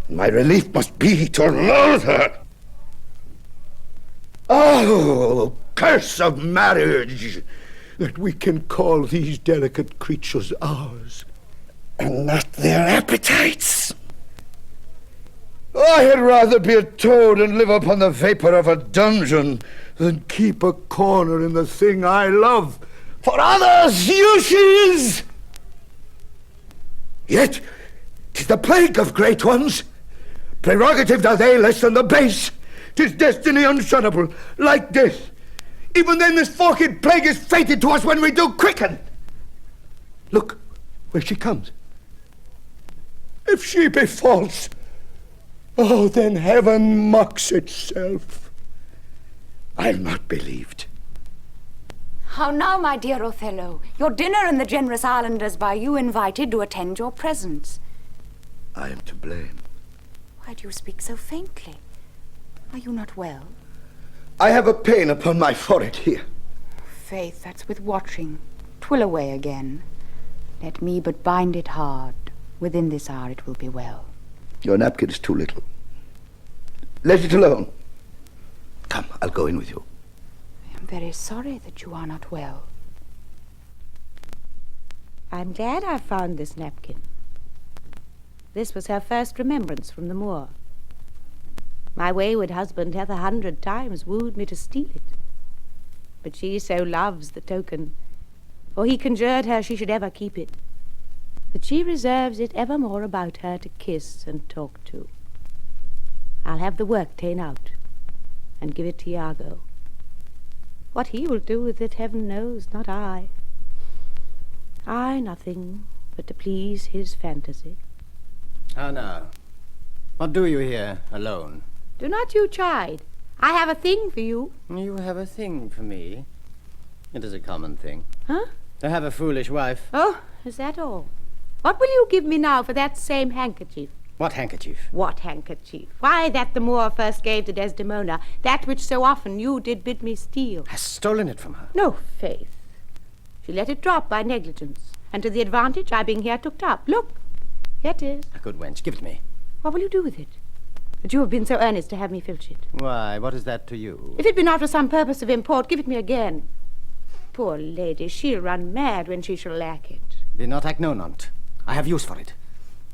My relief must be to loathe her. Oh, curse of marriage, that we can call these delicate creatures ours, and not their appetites. I had rather be a toad and live upon the vapor of a dungeon than keep a corner in the thing I love for others' uses. Yet 'tis the plague of great ones. Prerogative are they less than the base. 'Tis destiny unshunnable, like this. Even then this forked plague is fated to us when we do quicken. Look, where she comes. If she be false, oh, then heaven mocks itself. I'll not believed. How now, my dear Othello? Your dinner and the generous islanders by you invited to attend your presence. I am to blame. Why do you speak so faintly? Are you not well? I have a pain upon my forehead here. Faith, that's with watching. 'Twill away again. Let me but bind it hard. Within this hour it will be well. Your napkin is too little. Let it alone. Come, I'll go in with you. I am very sorry that you are not well. I'm glad I found this napkin. This was her first remembrance from the moor. My wayward husband hath 100 times wooed me to steal it. But she so loves the token, for he conjured her she should ever keep it, that she reserves it evermore about her to kiss and talk to. I'll have the work ta'en out, and give it to Iago. What he will do with it, heaven knows, not I. I nothing but to please his fantasy. How now? What do you here, alone? Do not you chide. I have a thing for you. You have a thing for me? It is a common thing. Huh? To have a foolish wife. Oh, is that all? What will you give me now for that same handkerchief? What handkerchief? What handkerchief? Why, that the Moor first gave to Desdemona, that which so often you did bid me steal. Has stolen it from her? No, faith. She let it drop by negligence, and to the advantage I being here took up. Look, here it is. A good wench, give it me. What will you do with it? That you have been so earnest to have me filch it. Why, what is that to you? If it be not for some purpose of import, give it me again. Poor lady, she'll run mad when she shall lack it. Be not acknowledged. I have use for it.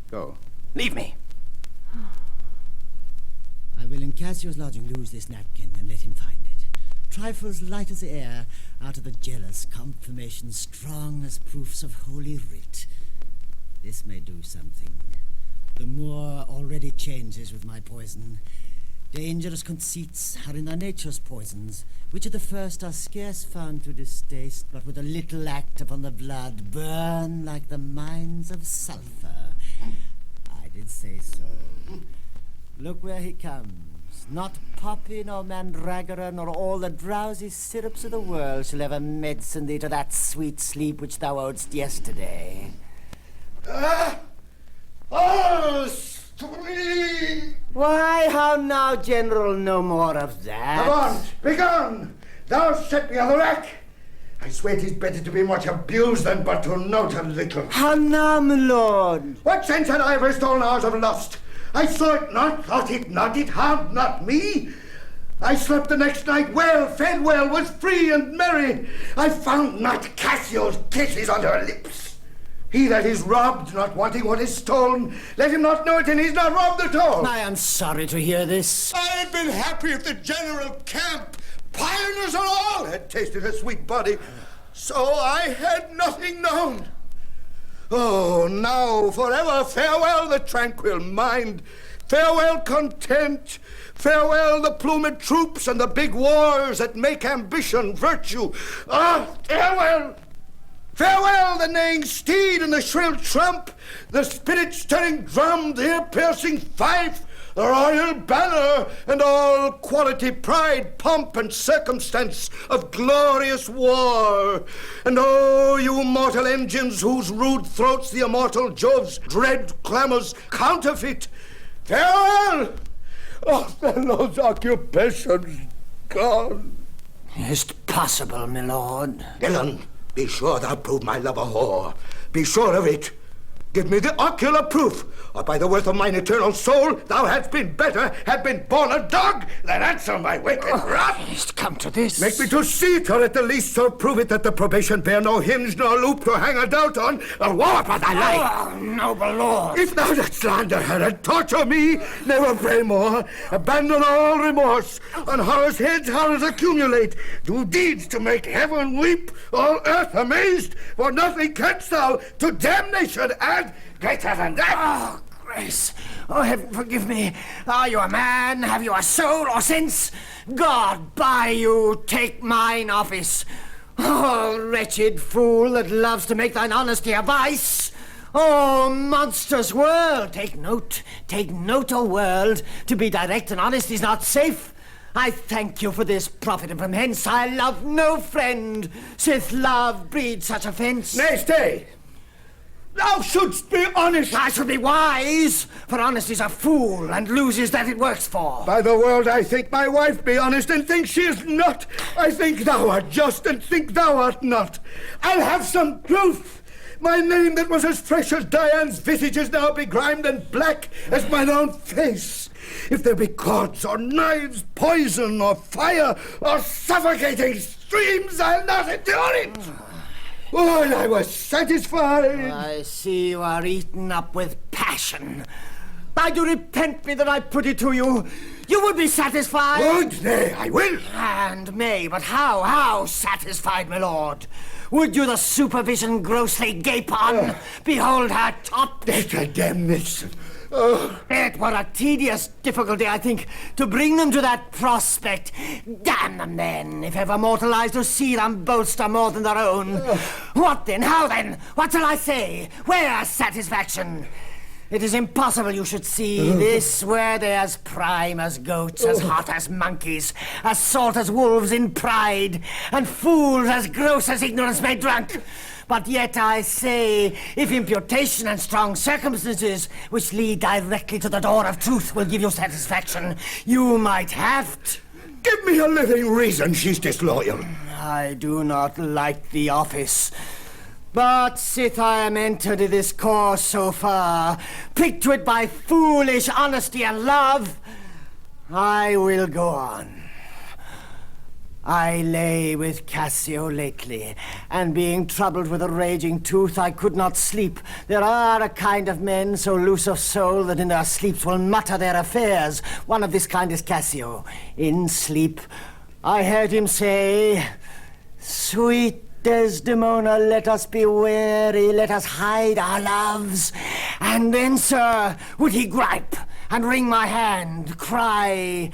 Go. Leave me. I will in Cassio's lodging lose this napkin and let him find it. Trifles light as the air, out of the jealous confirmation strong as proofs of holy writ. This may do something. The Moor already changes with my poison. Dangerous conceits are in their nature's poisons, which at the first are scarce found to distaste, but with a little act upon the blood burn like the mines of sulphur. I did say so. Look where he comes. Not poppy, nor mandragora, nor all the drowsy syrups of the world shall ever medicine thee to that sweet sleep which thou owedst yesterday. Why, how now, General, no more of that. Avaunt, begone! Thou set me on the rack. I swear 'tis better to be much abused than but to note a little. How now, my lord? What sense had I for stolen hours of lust? I saw it not, thought it not, it harmed not me. I slept the next night well, fed well, was free and merry. I found not Cassio's kisses on her lips. He that is robbed, not wanting what is stolen, let him not know it, and he's not robbed at all. I am sorry to hear this. I had been happy if the general camp, pioneers and all, had tasted her sweet body. So I had nothing known. Oh, now forever farewell the tranquil mind. Farewell content. Farewell the plumed troops and the big wars that make ambition virtue. Ah, farewell! Farewell the neighing steed and the shrill trump, the spirit-stirring drum, the ear-piercing fife, the royal banner, and all quality, pride, pomp, and circumstance of glorious war. And oh, you mortal engines whose rude throats the immortal Jove's dread clamours counterfeit, farewell! Othello's occupation's gone. Is't possible, my lord? Villain, be sure thou prove my love a whore. Be sure of it. Give me the ocular proof, or by the worth of mine eternal soul, thou hadst been better, had been born a dog, than answer my wicked wrath. It's come to this. Make me to see it, or at the least so prove it that the probation bear no hinge nor loop to hang a doubt on, or war upon thy life. Oh, noble lord. If thou dost slander her and torture me, never pray more. Abandon all remorse. On horror's heads horrors accumulate. Do deeds to make heaven weep, all earth amazed, for nothing canst thou to damnation add greater than that. Oh, grace. Oh, heaven forgive me. Are you a man? Have you a soul or sense? God by you, take mine office. Oh, wretched fool that loves to make thine honesty a vice. Oh, monstrous world, take note, O world. To be direct and honest is not safe. I thank you for this profit, and from hence I love no friend, sith love breeds such offence. Nay, stay. Thou shouldst be honest. I should be wise, for honesty's a fool and loses that it works for. By the world, I think my wife be honest and think she is not. I think thou art just and think thou art not. I'll have some proof. My name that was as fresh as Diane's visage is now begrimed and black as mine own face. If there be cords or knives, poison or fire or suffocating streams, I'll not endure it. Oh, and I was satisfied. I see you are eaten up with passion. I do repent me that I put it to you. You would be satisfied. Good, nay, I will. And may, but how satisfied, my lord? Would you the supervision grossly gape on? Behold her top. Damnness. It were a tedious difficulty, I think, to bring them to that prospect. Damn them then, if ever mortal eyes to see them bolster more than their own. What then? How then? What shall I say? Where's satisfaction? It is impossible you should see this, were they as prime as goats, as hot as monkeys, as salt as wolves in pride, and fools as gross as ignorance made drunk. But yet I say, if imputation and strong circumstances, which lead directly to the door of truth, will give you satisfaction, you might have it. Give me a living reason she's disloyal. I do not like the office. But sith I am entered in this course so far, pricked to it by foolish honesty and love, I will go on. I lay with Cassio lately, and being troubled with a raging tooth, I could not sleep. There are a kind of men so loose of soul that in their sleeps will mutter their affairs. One of this kind is Cassio. In sleep, I heard him say, "Sweet Desdemona, let us be wary, let us hide our loves." And then, sir, would he gripe and wring my hand, cry,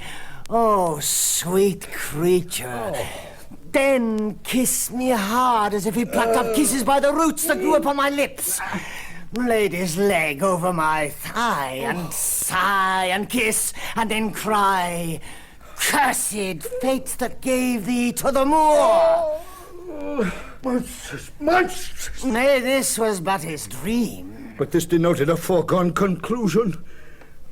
"Oh, sweet creature." Then kiss me hard as if he plucked up kisses by the roots that grew upon my lips. Laid his leg over my thigh and sigh and kiss and then cry, "Cursed fate that gave thee to the moor." Monstrous. Nay, this was but his dream. But this denoted a foregone conclusion.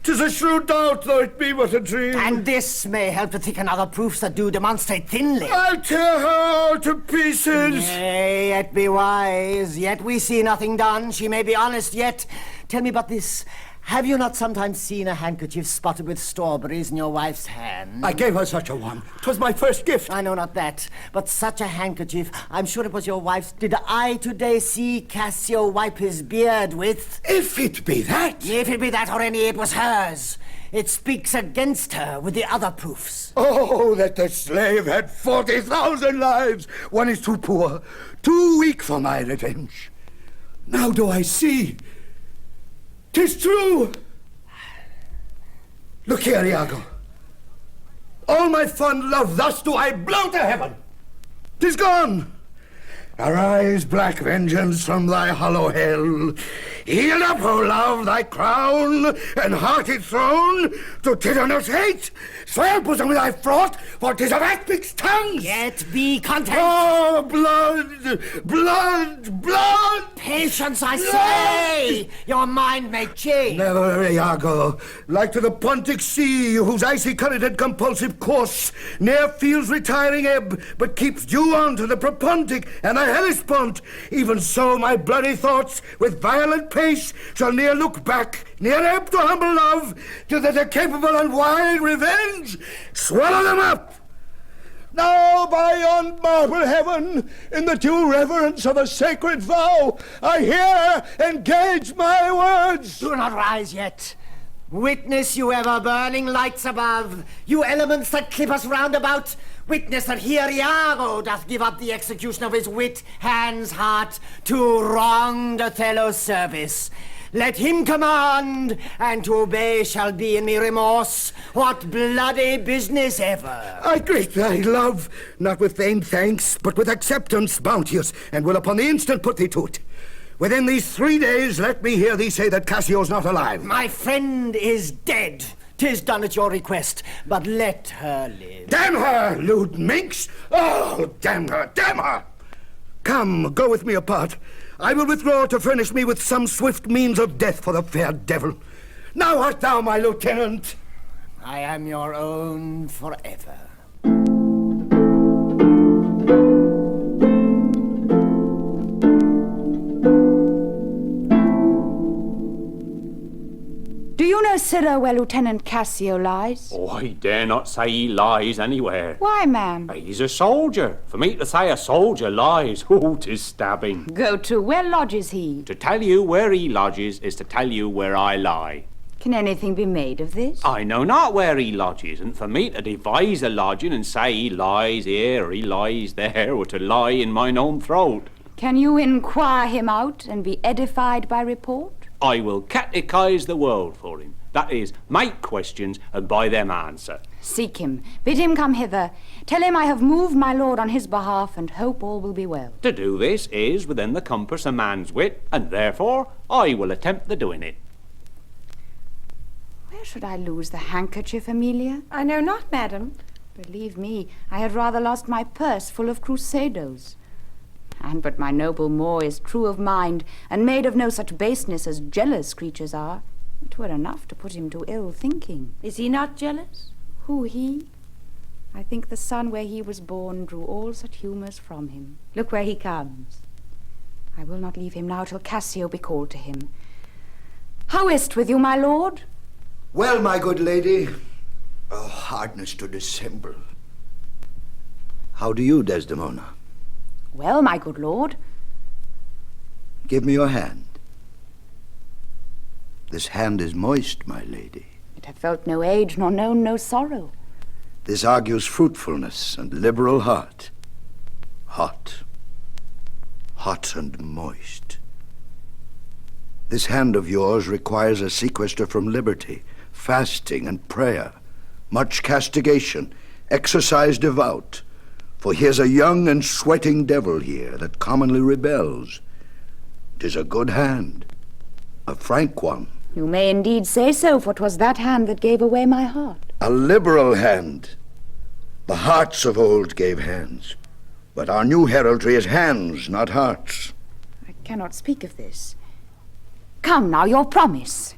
'Tis a shrewd doubt, though it be but a dream. And this may help to thicken other proofs that do demonstrate thinly. I'll tear her all to pieces. Nay, yet be wise. Yet we see nothing done. She may be honest yet. Tell me but this. Have you not sometimes seen a handkerchief spotted with strawberries in your wife's hand? I gave her such a one. 'Twas my first gift. I know not that, but such a handkerchief, I'm sure it was your wife's. Did I today see Cassio wipe his beard with? If it be that. If it be that or any, it was hers. It speaks against her with the other proofs. Oh, that the slave had 40,000 lives. One is too poor, too weak for my revenge. Now do I see. 'Tis true. Look here, Iago. All my fond love thus do I blow to heaven. 'Tis gone. Arise, black vengeance, from thy hollow hell. Yield up, O love, thy crown and hearted throne to tyrannous hate. Swell bosom with thy fraught, for 'tis of Aspic's tongues. Yet be content. Oh, blood, blood, blood! Patience, I say! Your mind may change. Never, Iago. Like to the Pontic Sea, whose icy current and compulsive course ne'er feels retiring ebb, but keeps due on to the Propontic and the Hellespont. Even so my bloody thoughts, with violent pace, shall ne'er look back, ne'er ebb to humble love, till that a capable and wild revenge swallow them up. Now, by yon marble heaven, in the due reverence of a sacred vow, I here engage my words. Do not rise yet. Witness, you ever-burning lights above, you elements that clip us round about, witness that here Iago doth give up the execution of his wit, hands, heart, to wronged Othello's service. Let him command, and to obey shall be in me remorse. What bloody business ever! I greet thy love, not with vain thanks, but with acceptance bounteous, and will upon the instant put thee to't. Within these 3 days let me hear thee say that Cassio's not alive. My friend is dead. 'Tis done at your request, but let her live. Damn her, lewd minx! Oh, damn her, damn her! Come, go with me apart. I will withdraw to furnish me with some swift means of death for the fair devil. Now art thou my lieutenant. I am your own forever. Do you know, Cyril, where Lieutenant Cassio lies? Oh, I dare not say he lies anywhere. Why, man? He's a soldier. For me to say a soldier lies, oh, 'tis stabbing. Go to, where lodges he? To tell you where he lodges is to tell you where I lie. Can anything be made of this? I know not where he lodges, and for me to devise a lodging and say he lies here or he lies there were to lie in mine own throat. Can you inquire him out and be edified by report? I will catechize the world for him. That is, make questions and by them answer. Seek him. Bid him come hither. Tell him I have moved my lord on his behalf and hope all will be well. To do this is within the compass of man's wit, and therefore I will attempt the doing it. Where should I lose the handkerchief, Amelia? I know not, madam. Believe me, I had rather lost my purse full of crusados. And but my noble Moor is true of mind, and made of no such baseness as jealous creatures are. 'Twere enough to put him to ill thinking. Is he not jealous? Who, he? I think the son where he was born drew all such humours from him. Look where he comes. I will not leave him now till Cassio be called to him. How is't with you, my lord? Well, my good lady. Oh, hardness to dissemble. How do you, Desdemona? Well, my good lord. Give me your hand. This hand is moist, my lady. It hath felt no age, nor known no sorrow. This argues fruitfulness and liberal heart. Hot. Hot and moist. This hand of yours requires a sequester from liberty, fasting and prayer, much castigation, exercise devout. For here's a young and sweating devil here that commonly rebels. 'Tis a good hand, a frank one. You may indeed say so, for 'twas that hand that gave away my heart. A liberal hand. The hearts of old gave hands, but our new heraldry is hands, not hearts. I cannot speak of this. Come now, your promise.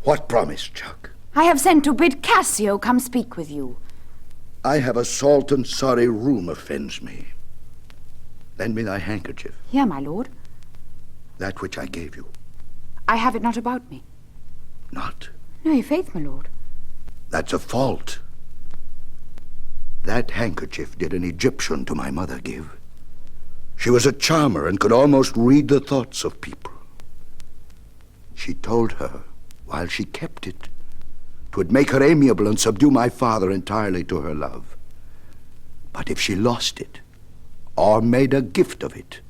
What promise, Chuck? I have sent to bid Cassio come speak with you. I have a salt and sorry room offends me. Lend me thy handkerchief, Here, my lord. that which I gave you. I have it not about me. Not? No, your faith, my lord. That's a fault. That handkerchief did an Egyptian to my mother give. She was a charmer and could almost read the thoughts of people. She told her, while she kept it, 'twould make her amiable and subdue my father entirely to her love. But if she lost it, or made a gift of it,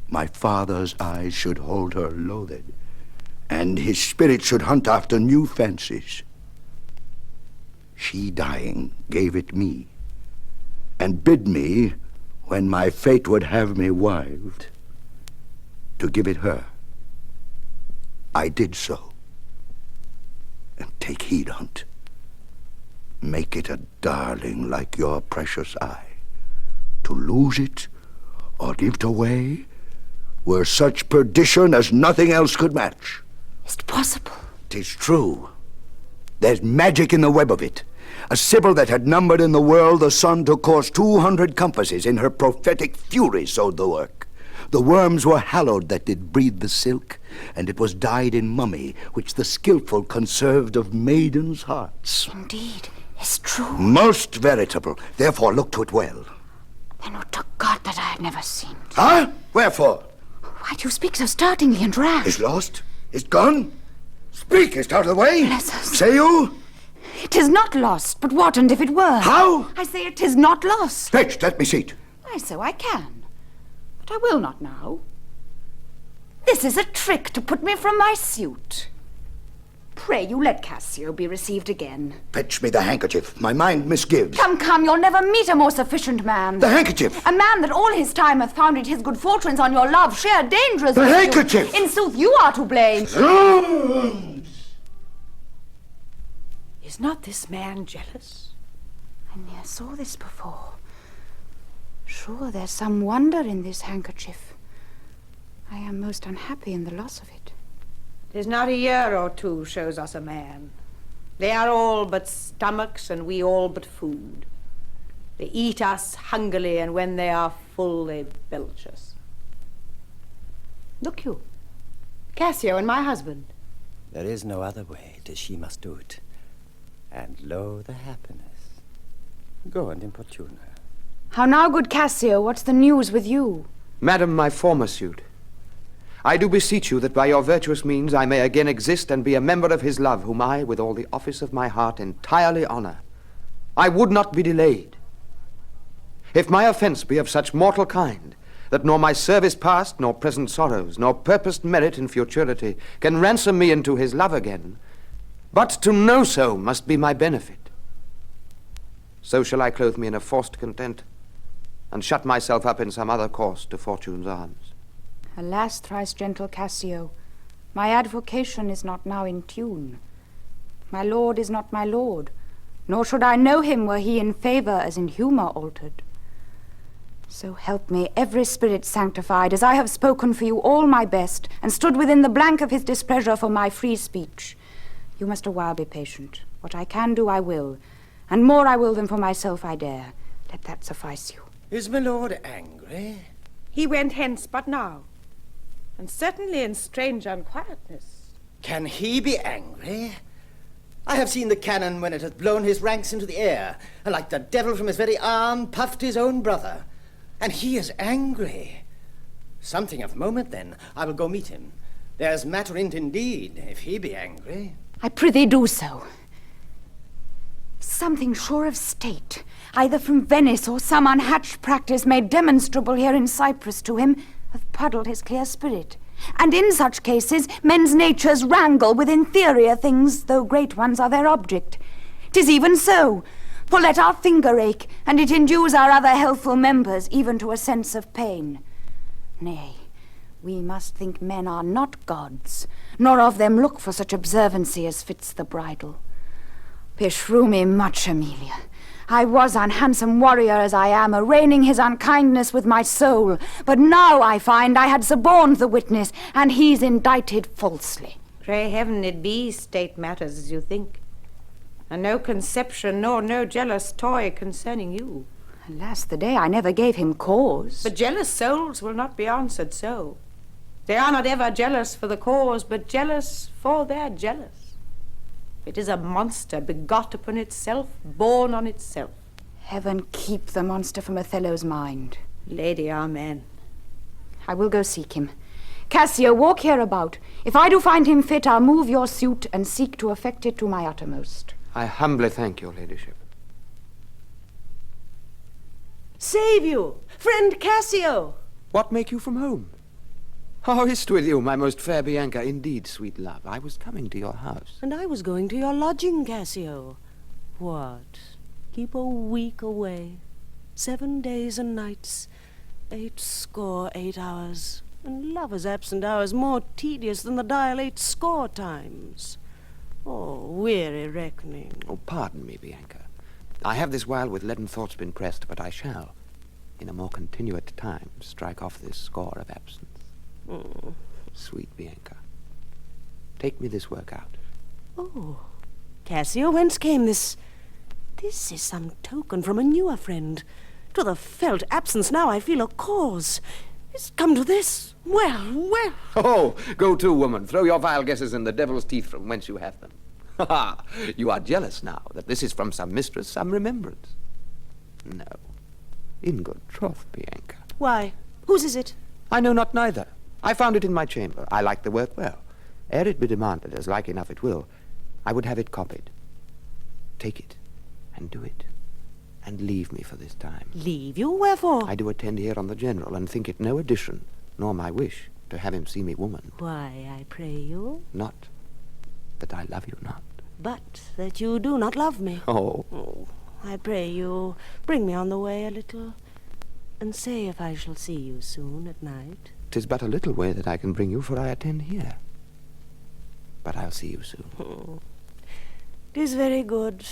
my father's eyes should hold her loathed, and his spirit should hunt after new fancies. She, dying, gave it me, and bid me, when my fate would have me wived, to give it her. I did so. And take heed, Hunt. Make it a darling like your precious eye. To lose it, or give it away, were such perdition as nothing else could match. Is it possible? 'Tis true. There's magic in the web of it. A Sibyl that had numbered in the world the sun to course 200 compasses, in her prophetic fury sewed the work. The worms were hallowed that did breathe the silk, and it was dyed in mummy, which the skillful conserved of maidens' hearts. Indeed, it's true. Most veritable. Therefore look to it well. Then would to God that I had never seen it. Huh? Wherefore? Why do you speak so startlingly and rash? Is lost? Is gone? Speak, is it out of the way? Bless us. Say you? It is not lost, but what and if it were? How? I say it is not lost. Fetch, let me see it. Why, so I can. But I will not now. This is a trick to put me from my suit. Pray you let Cassio be received again. Fetch me the handkerchief. My mind misgives. Come, come, you'll never meet a more sufficient man. The handkerchief! A man that all his time hath founded his good fortunes on your love, sheer dangerous. The handkerchief! In sooth, you are to blame. Is not this man jealous? I ne'er saw this before. Sure, there's some wonder in this handkerchief. I am most unhappy in the loss of it. 'Tis not a year or two shows us a man. They are all but stomachs, and we all but food. They eat us hungrily, and when they are full, they belch us. Look you, Cassio and my husband. There is no other way, 'tis she must do it. And lo, the happiness. Go and importune her. How now, good Cassio, what's the news with you? Madam, my former suit. I do beseech you that by your virtuous means I may again exist and be a member of his love, whom I, with all the office of my heart, entirely honor. I would not be delayed. If my offense be of such mortal kind, that nor my service past, nor present sorrows, nor purposed merit in futurity can ransom me into his love again, but to know so must be my benefit. So shall I clothe me in a forced content, and shut myself up in some other course to fortune's arms. Alas, thrice gentle Cassio, my advocation is not now in tune. My lord is not my lord, nor should I know him were he in favor as in humor altered. So help me every spirit sanctified, as I have spoken for you all my best, and stood within the blank of his displeasure for my free speech. You must awhile be patient. What I can do I will, and more I will than for myself I dare. Let that suffice you. Is my lord angry? He went hence but now, and certainly in strange unquietness. Can he be angry? I have seen the cannon when it hath blown his ranks into the air, and like the devil from his very arm puffed his own brother. And he is angry. Something of moment, then. I will go meet him. There's matter in't indeed, if he be angry. I prithee do so. Something sure of state, either from Venice or some unhatched practice made demonstrable here in Cyprus to him, hath puddled his clear spirit. And in such cases, men's natures wrangle with inferior things, though great ones are their object. 'Tis even so, for let our finger ache, and it endues our other healthful members, even to a sense of pain. Nay, we must think men are not gods, nor of them look for such observancy as fits the bridal. Beshrew me much, Amelia. I was unhandsome warrior as I am, arraigning his unkindness with my soul, but now I find I had suborned the witness, and he's indicted falsely. Pray heaven it be state matters as you think, and no conception nor no jealous toy concerning you. Alas, the day I never gave him cause. But jealous souls will not be answered so. They are not ever jealous for the cause, but jealous for their jealous. It is a monster begot upon itself, born on itself. Heaven keep the monster from Othello's mind. Lady, amen. I will go seek him. Cassio, walk hereabout. If I do find him fit, I'll move your suit and seek to effect it to my uttermost. I humbly thank your ladyship. Save you, friend Cassio! What make you from home? How is't with you, my most fair Bianca? Indeed, sweet love, I was coming to your house. And I was going to your lodging, Cassio. What? Keep a week away. 7 days and nights. 8 hours. And lovers' absent hours more tedious than the dial 8 times. Oh, weary reckoning. Oh, pardon me, Bianca. I have this while with leaden thoughts been pressed, but I shall, in a more continuate time, strike off this score of absence. Sweet Bianca, take me this work out. Oh, Cassio, whence came this? This is some token from a newer friend. To the felt absence now I feel a cause. It's come to this. Well. Oh, go to, woman. Throw your vile guesses in the devil's teeth from whence you have them. Ha ha! You are jealous now that this is from some mistress, some remembrance. No. In good troth, Bianca. Why? Whose is it? I know not neither. I found it in my chamber. I like the work well. Ere it be demanded, as like enough it will, I would have it copied. Take it, and do it, and leave me for this time. Leave you? Wherefore? I do attend here on the general, and think it no addition, nor my wish, to have him see me woman. Why, I pray you? Not that I love you not. But that you do not love me. Oh. I pray you, bring me on the way a little, and say if I shall see you soon at night. 'Tis but a little way that I can bring you, for I attend here. But I'll see you soon. 'Tis very good.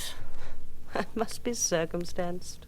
I must be circumstanced.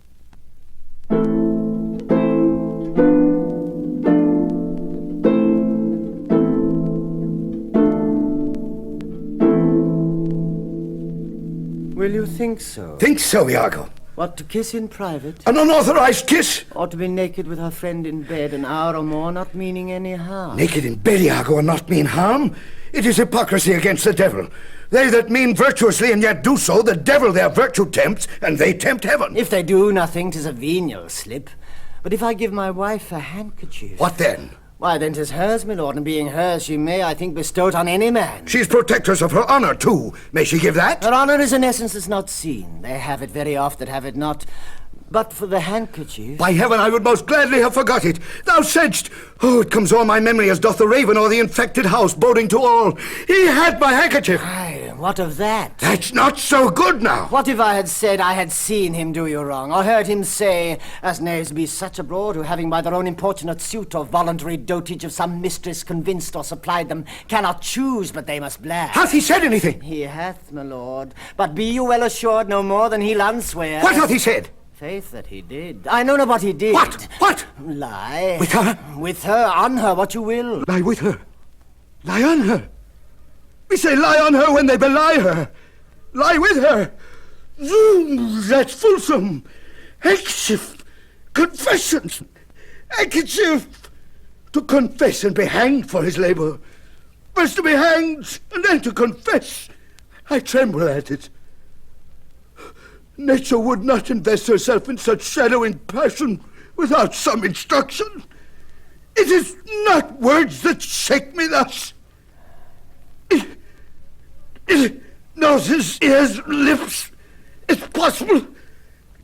Will you think so? Think so, Iago. What, to kiss in private? An unauthorized kiss? Or to be naked with her friend in bed an hour or more, not meaning any harm? Naked in bed, Iago, and not mean harm? It is hypocrisy against the devil. They that mean virtuously and yet do so, the devil their virtue tempts, and they tempt heaven. If they do nothing, 'tis a venial slip. But if I give my wife a handkerchief... What then? Why, then 'tis hers, my lord, and being hers, she may, I think, bestow it on any man. She's protectress of her honour, too. May she give that? Her honour is an essence that's not seen. They have it very oft that have it not. But for the handkerchief... By heaven, I would most gladly have forgot it. Thou saidst... Oh, it comes o'er my memory as doth the raven o'er the infected house, boding to all. He had my handkerchief. Aye, what of that? That's not so good now. What if I had said I had seen him do you wrong, or heard him say, as nays be such abroad, who having by their own importunate suit or voluntary dotage of some mistress convinced or supplied them, cannot choose but they must blast? Hath he said anything? He hath, my lord. But be you well assured no more than he'll unswear. What hath he said? Faith that he did. I know not what he did. What? Lie. With her? With her, on her, what you will. Lie with her. Lie on her. We say lie on her when they belie her. Lie with her. Zoom, that's fulsome. Handkerchief. Confessions. Handkerchief. To confess and be hanged for his labour. First to be hanged, and then to confess. I tremble at it. Nature would not invest herself in such shadowing passion without some instruction. It is not words that shake me thus. Noses, ears, lips. It's possible.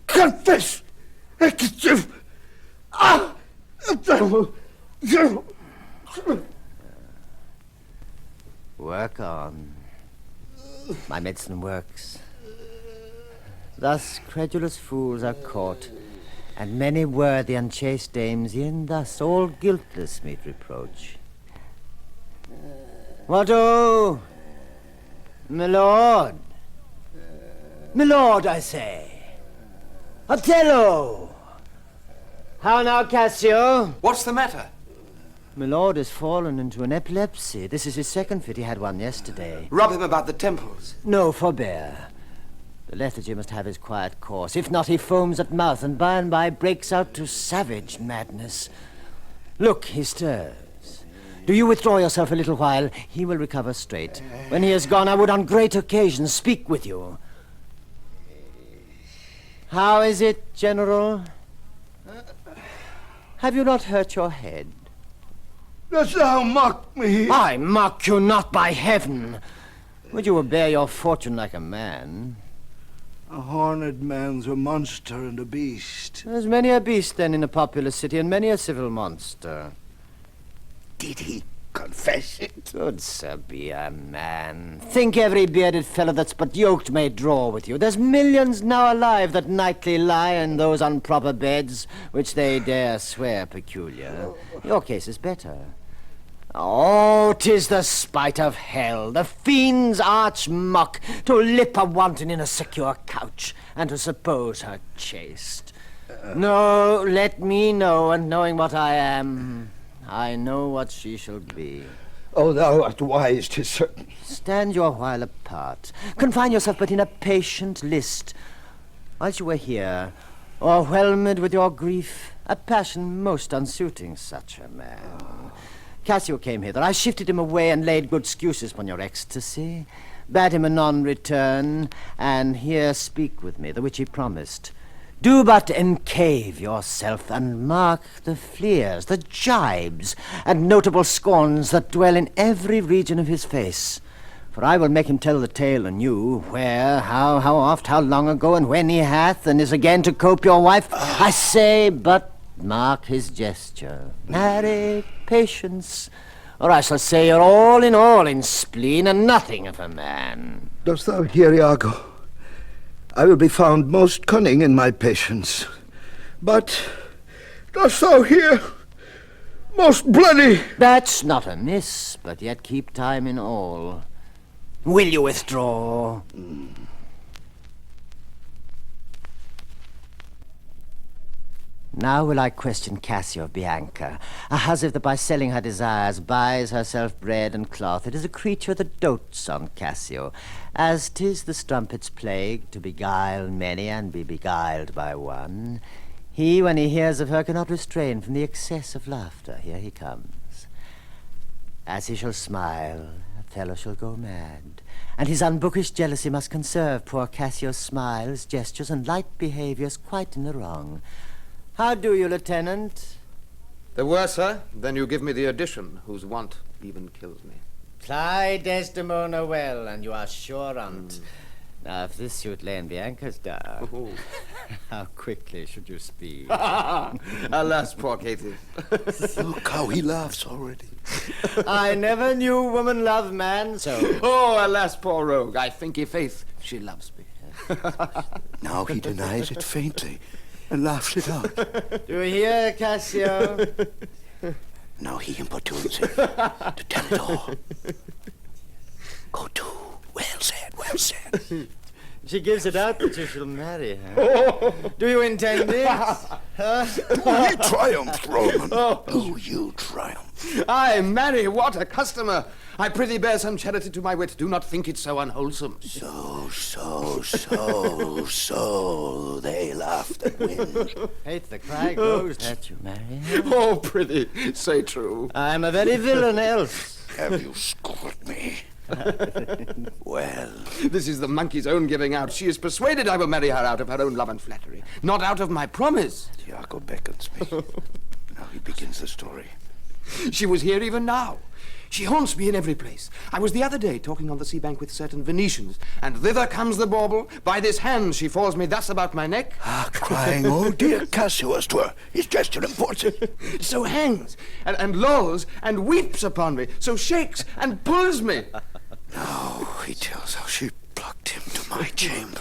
Confess. Handkerchief. Ah! Work on. My medicine works. Thus credulous fools are caught, and many worthy and chaste dames e'en thus all guiltless meet reproach. What oh? My lord! My lord, I say! Othello! How now, Cassio? What's the matter? My lord has fallen into an epilepsy. This is his second fit. He had one yesterday. Rub him about the temples. No, forbear. The lethargy must have his quiet course. If not, he foams at mouth and by breaks out to savage madness. Look, he stirs. Do you withdraw yourself a little while? He will recover straight. When he is gone, I would on great occasions speak with you. How is it, General? Have you not hurt your head? Dost thou mock me? I mock you not, by heaven. Would you bear your fortune like a man? A horned man's a monster and a beast. There's many a beast, then, in a populous city, and many a civil monster. Did he confess it? Good sir, be a man. Think every bearded fellow that's but yoked may draw with you. There's millions now alive that nightly lie in those unproper beds, which they dare swear peculiar. Your case is better. Oh, 'tis the spite of hell, the fiend's arch mock, to lip a wanton in a secure couch, and to suppose her chaste. No, let me know, and knowing what I am, I know what she shall be. Oh, thou art wise, 'tis certain. Stand your while apart. Confine yourself but in a patient list. Whilst you were here, o'erwhelmed with your grief, a passion most unsuiting such a man. Cassio came hither. I shifted him away and laid good excuses upon your ecstasy, bade him anon return, and here speak with me, the which he promised. Do but encave yourself, and mark the fleers, the jibes, and notable scorns that dwell in every region of his face. For I will make him tell the tale anew, where, how oft, how long ago, and when he hath, and is again to cope your wife. I say, but mark his gesture. Marry, patience, or I shall say you're all in spleen, and nothing of a man. Dost thou hear, Iago? I will be found most cunning in my patience. But dost thou hear? Most bloody. That's not amiss, but yet keep time in all. Will you withdraw? Now will I question Cassio of Bianca, a husband that by selling her desires buys herself bread and cloth. It is a creature that dotes on Cassio, as 'tis the strumpet's plague to beguile many and be beguiled by one. He, when he hears of her, cannot refrain from the excess of laughter. Here he comes. As he shall smile, Othello shall go mad, and his unbookish jealousy must conserve poor Cassio's smiles, gestures, and light behaviours quite in the wrong. How do you, Lieutenant? The worser, then you give me the addition, whose want even kills me. Ply Desdemona well, and you are sure on't. Now, if this suit lay in Bianca's down, how quickly should you speed? Alas, poor Katie. Look how he laughs already. I never knew woman love man so. Oh, alas, poor rogue. I think i' faith she loves me. Now he denies it faintly and laughs it out. Do you hear, Cassio? Now he importunes him to tell it all. Go to. Well said, well said. She gives it out that you shall marry her. Do you intend it? Oh, he triumphed, Roman. Oh, you triumph. Aye, marry, what a customer. I prithee bear some charity to my wit. Do not think it so unwholesome. So, they laugh that win. Hate the cry goes that you marry her. Oh, prithee, say true. I'm a very villain else. Have you scored me? Well, this is the monkey's own giving out. She is persuaded I will marry her out of her own love and flattery, not out of my promise. Iago beckons me. Now he begins the story. She was here even now. She haunts me in every place. I was the other day talking on the sea bank with certain Venetians, and thither comes the bauble. By this hand she falls me thus about my neck. Crying, oh dear Cassio, as 'twere his gesture imports it. So hangs, and lolls, and weeps upon me. So shakes, and pulls me. Now he tells how she plucked him to my chamber.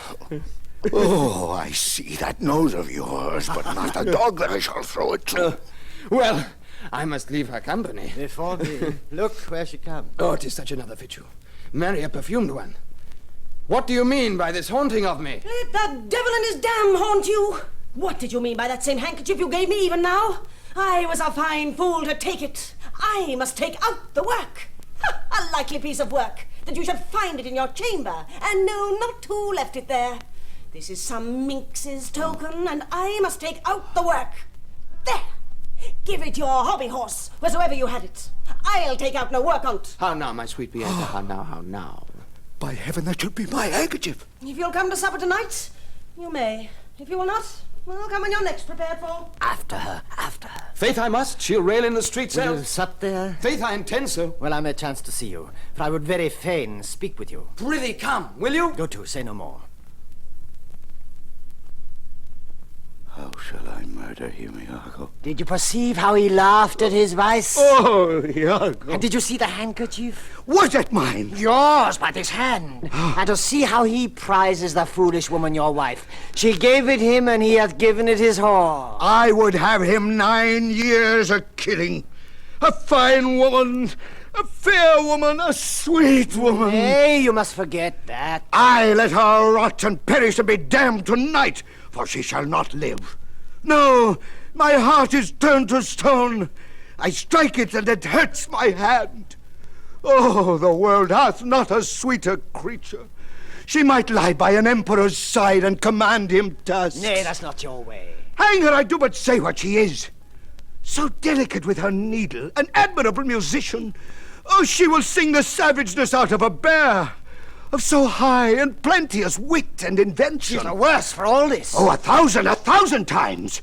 Oh, I see that nose of yours, but not a dog that I shall throw it to. Well, I must leave her company. Before me, look where she comes. Oh, 'tis such another Fichu. Marry a perfumed one. What do you mean by this haunting of me? Let the devil and his dam haunt you. What did you mean by that same handkerchief you gave me even now? I was a fine fool to take it. I must take out the work. Ha, a likely piece of work, that you should find it in your chamber, and know not who left it there. This is some minx's token, and I must take out the work. There! Give it your hobby horse, wheresoever you had it. I'll take out no work on't. How now, my sweet Bianca, how now, how now? By heaven, that should be my handkerchief. If you'll come to supper tonight, you may. If you will not, well, come when you're next prepared for. After her, after her. Faith, I must. She'll rail in the streets. Will you sup there? Faith, I intend so. Well, I may chance to see you, for I would very fain speak with you. Prithee, come, will you? Go to, say no more. How shall I murder him, Iago? Did you perceive how he laughed at his vice? Oh, Iago. And did you see the handkerchief? Was it mine? Yours, by this hand. And to see how he prizes the foolish woman, your wife. She gave it him, and he hath given it his whore. I would have him 9 years a killing. A fine woman, a fair woman, a sweet woman. Nay, you must forget that. I let her rot and perish and be damned tonight, for she shall not live. No, my heart is turned to stone. I strike it, and it hurts my hand. Oh, the world hath not a sweeter creature. She might lie by an emperor's side and command him tasks. Nay, that's not your way. Hang her, I do but say what she is. So delicate with her needle, an admirable musician. Oh, she will sing the savageness out of a bear. Of so high and plenteous wit and invention. She's the worse for all this. Oh, 1,000 times.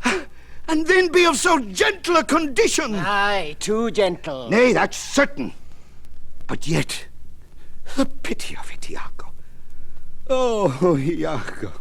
And then be of so gentle a condition. Aye, too gentle. Nay, that's certain. But yet, the pity of it, Iago. Oh, Iago.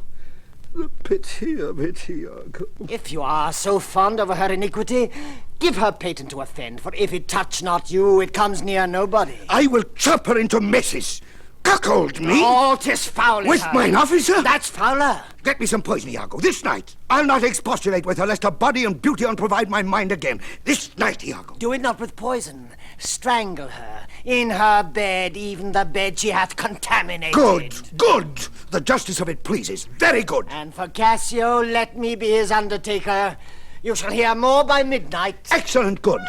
The pity of it, Iago. If you are so fond of her iniquity, give her patent to offend, for if it touch not you, it comes near nobody. I will chop her into messes. Cuckold me? Oh, 'tis foul. With mine officer? That's fouler. Get me some poison, Iago, this night. I'll not expostulate with her, lest her body and beauty unprovide my mind again. This night, Iago. Do it not with poison. Strangle her. In her bed, even the bed she hath contaminated. Good, good. The justice of it pleases. Very good. And for Cassio, let me be his undertaker. You shall hear more by midnight. Excellent, good.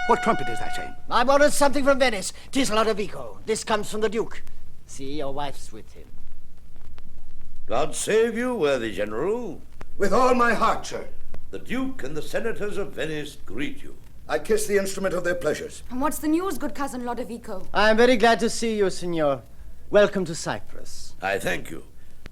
What trumpet is that saying? I borrowed something from Venice. 'Tis Lodovico. This comes from the Duke. See, your wife's with him. God save you, worthy General. With all my heart, sir. The Duke and the Senators of Venice greet you. I kiss the instrument of their pleasures. And what's the news, good cousin Lodovico? I am very glad to see you, Signor. Welcome to Cyprus. I thank you.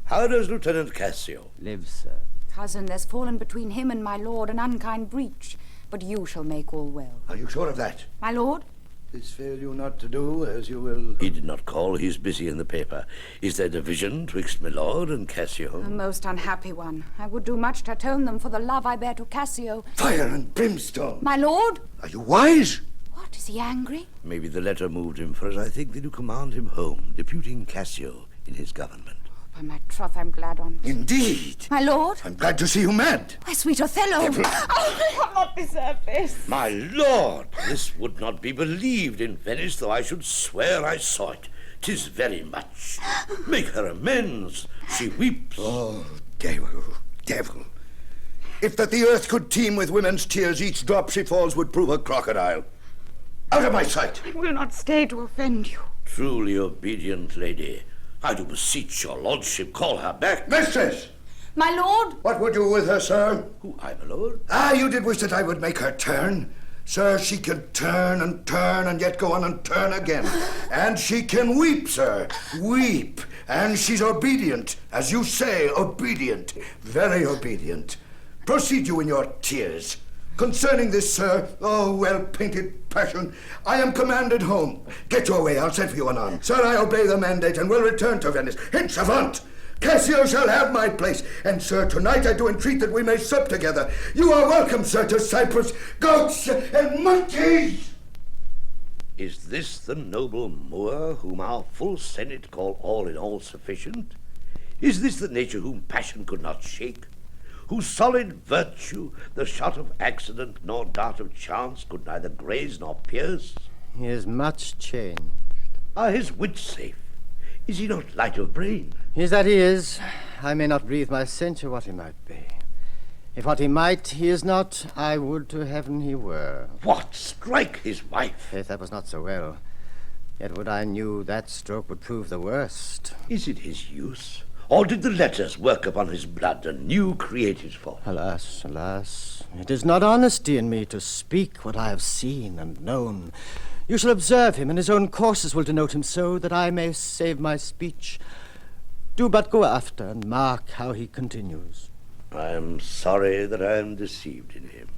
How does Lieutenant Cassio? Live, sir. Cousin, there's fallen between him and my lord an unkind breach, but you shall make all well. Are you sure of that? My lord? This fail you not to do as you will. He did not call. He's busy in the paper. Is there division twixt my lord and Cassio? A most unhappy one. I would do much to atone them for the love I bear to Cassio. Fire and brimstone. My lord? Are you wise? What, is he angry? Maybe the letter moved him, for as I think they do command him home, deputing Cassio in his government. By my troth, I'm glad on't. Indeed. My lord? I'm glad to see you mad. My sweet Othello. Devil. Oh, I have not deserved this. My lord, this would not be believed in Venice, though I should swear I saw it. 'Tis very much. Make her amends. She weeps. Oh, devil, devil. If that the earth could teem with women's tears, each drop she falls would prove a crocodile. Out of my sight. I will not stay to offend you. Truly obedient lady. I do beseech your lordship, call her back. Mistress! My lord? What would you with her, sir? Who, I, my lord? Ah, you did wish that I would make her turn. Sir, she can turn and yet go on and turn again. And she can weep, sir. Weep. And she's obedient. As you say, obedient. Very obedient. Proceed you in your tears. Concerning this, sir, oh, well-painted passion, I am commanded home. Get your way, I'll send for you anon. Sir, I obey the mandate and will return to Venice. Hence, avaunt! Cassio shall have my place. And, sir, tonight I do entreat that we may sup together. You are welcome, sir, to Cyprus. Goats and monkeys! Is this the noble Moor whom our full senate call all in all sufficient? Is this the nature whom passion could not shake? Whose solid virtue the shot of accident nor dart of chance could neither graze nor pierce? He is much changed. Are his wits safe? Is he not light of brain? Is that he is. I may not breathe my censure what he might be. If what he might, he is not, I would to heaven he were. What? Strike his wife? Faith, that was not so well. Yet would I knew that stroke would prove the worst. Is it his use? Or did the letters work upon his blood, a new created fault? Alas, alas, it is not honesty in me to speak what I have seen and known. You shall observe him, and his own courses will denote him so, that I may save my speech. Do but go after, and mark how he continues. I am sorry that I am deceived in him.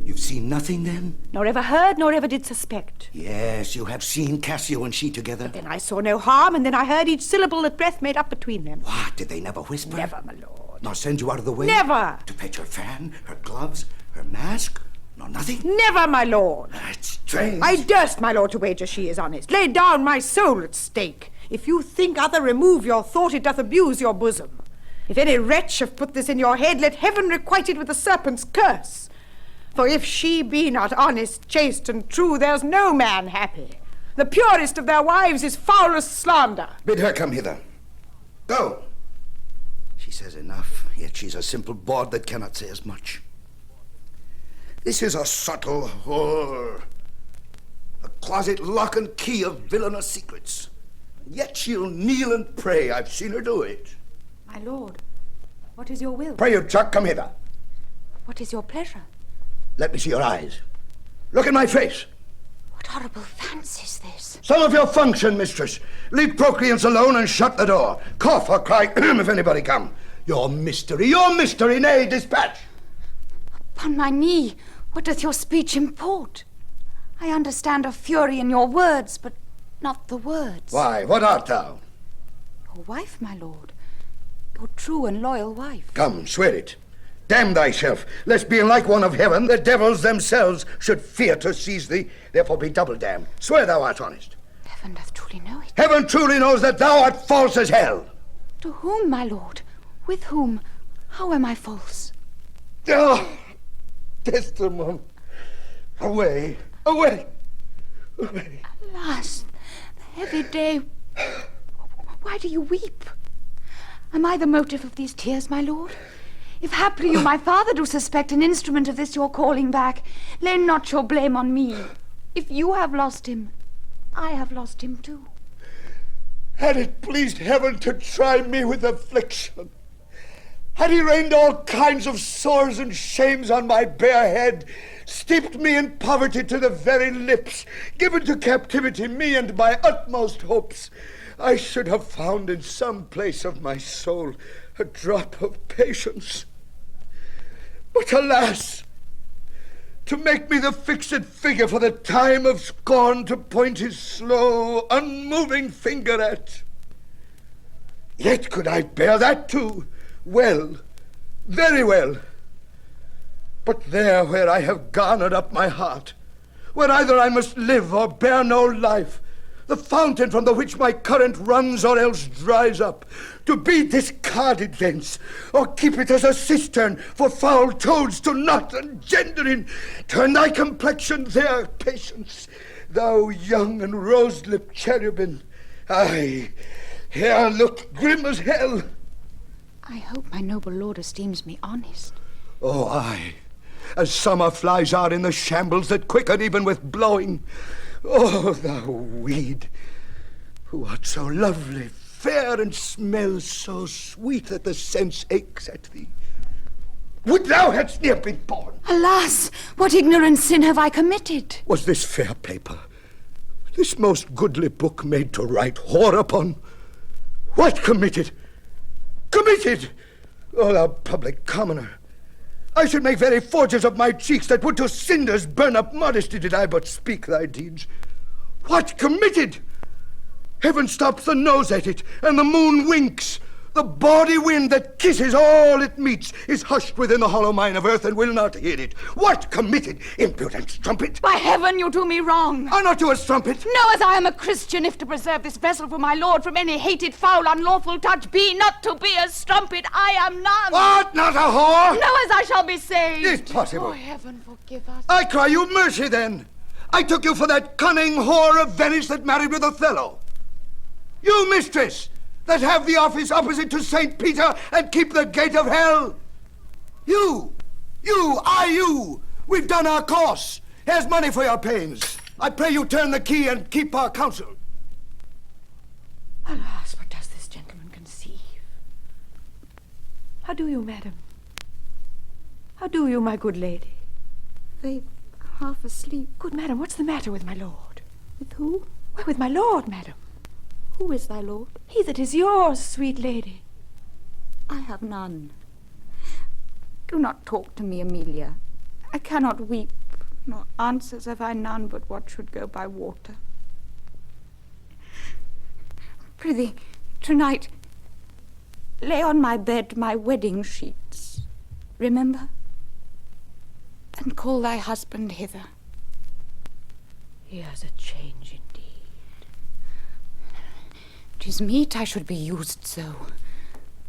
You've seen nothing, then? Nor ever heard, nor ever did suspect. Yes, you have seen Cassio and she together. Then I saw no harm, and then I heard each syllable that breath made up between them. What? Did they never whisper? Never, my lord. Nor send you out of the way? Never! To fetch her fan, her gloves, her mask? No, nothing? Never, my lord. That's strange. I durst, my lord, to wager she is honest. Lay down my soul at stake. If you think other, remove your thought, it doth abuse your bosom. If any wretch have put this in your head, let heaven requite it with the serpent's curse. For if she be not honest, chaste, and true, there's no man happy. The purest of their wives is foulest slander. Bid her come hither. Go. She says enough, yet she's a simple bawd that cannot say as much. This is a subtle whore, a closet lock and key of villainous secrets. Yet she'll kneel and pray. I've seen her do it. My lord, what is your will? Pray you, Chuck, come hither. What is your pleasure? Let me see your eyes. Look at my face. What horrible fancy's this? Some of your function, mistress. Leave procreants alone and shut the door. Cough or cry if anybody come. Your mystery, nay, dispatch. Upon my knee, what doth your speech import? I understand a fury in your words, but not the words. Why, what art thou? Your wife, my lord. Your true and loyal wife. Come, swear it. Damn thyself, lest being like one of heaven, the devils themselves should fear to seize thee, therefore be double damned. Swear thou art honest. Heaven doth truly know it. Heaven truly knows that thou art false as hell. To whom, my lord? With whom? How am I false? Oh, Desdemona. Away, away, away. Alas, the heavy day. Why do you weep? Am I the motive of these tears, my lord? If haply you, my father, do suspect an instrument of this your calling back, lay not your blame on me. If you have lost him, I have lost him too. Had it pleased heaven to try me with affliction, had he rained all kinds of sores and shames on my bare head, steeped me in poverty to the very lips, given to captivity me and my utmost hopes, I should have found in some place of my soul a drop of patience. But alas, to make me the fixed figure for the time of scorn to point his slow, unmoving finger at. Yet could I bear that too, well, very well. But there where I have garnered up my heart, where either I must live or bear no life, the fountain from the which my current runs or else dries up, to be discarded thence, or keep it as a cistern for foul toads to knot and gender in, turn thy complexion there, patience, thou young and rose-lipped cherubin. Aye, here look grim as hell. I hope my noble lord esteems me honest. Oh, aye, as summer flies are in the shambles that quicken even with blowing. Oh, thou weed, who art so lovely, fair, and smells so sweet that the sense aches at thee. Would thou hadst ne'er been born! Alas, what ignorant sin have I committed? Was this fair paper, this most goodly book made to write whore upon? What committed? Committed! O thou public commoner! I should make very forges of my cheeks that would to cinders burn up modesty did I but speak thy deeds. What committed? Heaven stops the nose at it, and the moon winks. The bawdy wind that kisses all it meets is hushed within the hollow mine of earth and will not hear it. What committed, impudent strumpet? By heaven, you do me wrong. Are not you a strumpet? Know as I am a Christian, if to preserve this vessel for my lord from any hated, foul, unlawful touch be not to be a strumpet, I am none. What, not a whore? Know as I shall be saved. It's possible. Oh, heaven forgive us. I cry you mercy then. I took you for that cunning whore of Venice that married with Othello. You, mistress, that have the office opposite to St. Peter and keep the gate of hell. You, we've done our course. Here's money for your pains. I pray you turn the key and keep our counsel. Alas, what does this gentleman conceive? How do you, madam? How do you, my good lady? They half asleep. Good madam, what's the matter with my lord? With who? Why, with my lord, madam. Who is thy lord? He that is yours, sweet lady. I have none. Do not talk to me, Amelia. I cannot weep, nor answers have I none but what should go by water. Prithee, tonight, lay on my bed my wedding sheets. Remember? And call thy husband hither. He has a change indeed. 'Tis meet I should be used so.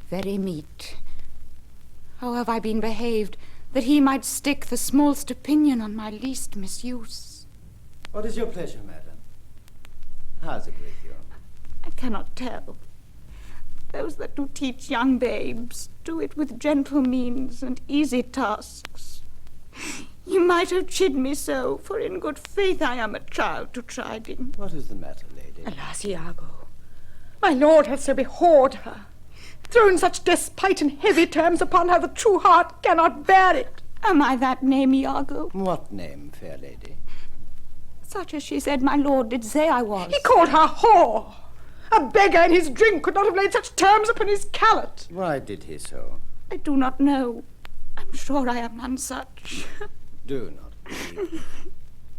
Very meet. How have I been behaved, that he might stick the smallest opinion on my least misuse? What is your pleasure, madam? How's it with you? I cannot tell. Those that do teach young babes do it with gentle means and easy tasks. You might have chid me so, for in good faith I am a child to chiding. What is the matter, lady? Alas, Iago, my lord hath so abhorred her, thrown such despite and heavy terms upon her, the true heart cannot bear it. Am I that name, Iago? What name, fair lady? Such as she said my lord did say I was. He called her whore. A beggar in his drink could not have laid such terms upon his callet. Why did he so? I do not know. I'm sure I am none such. Do not weep.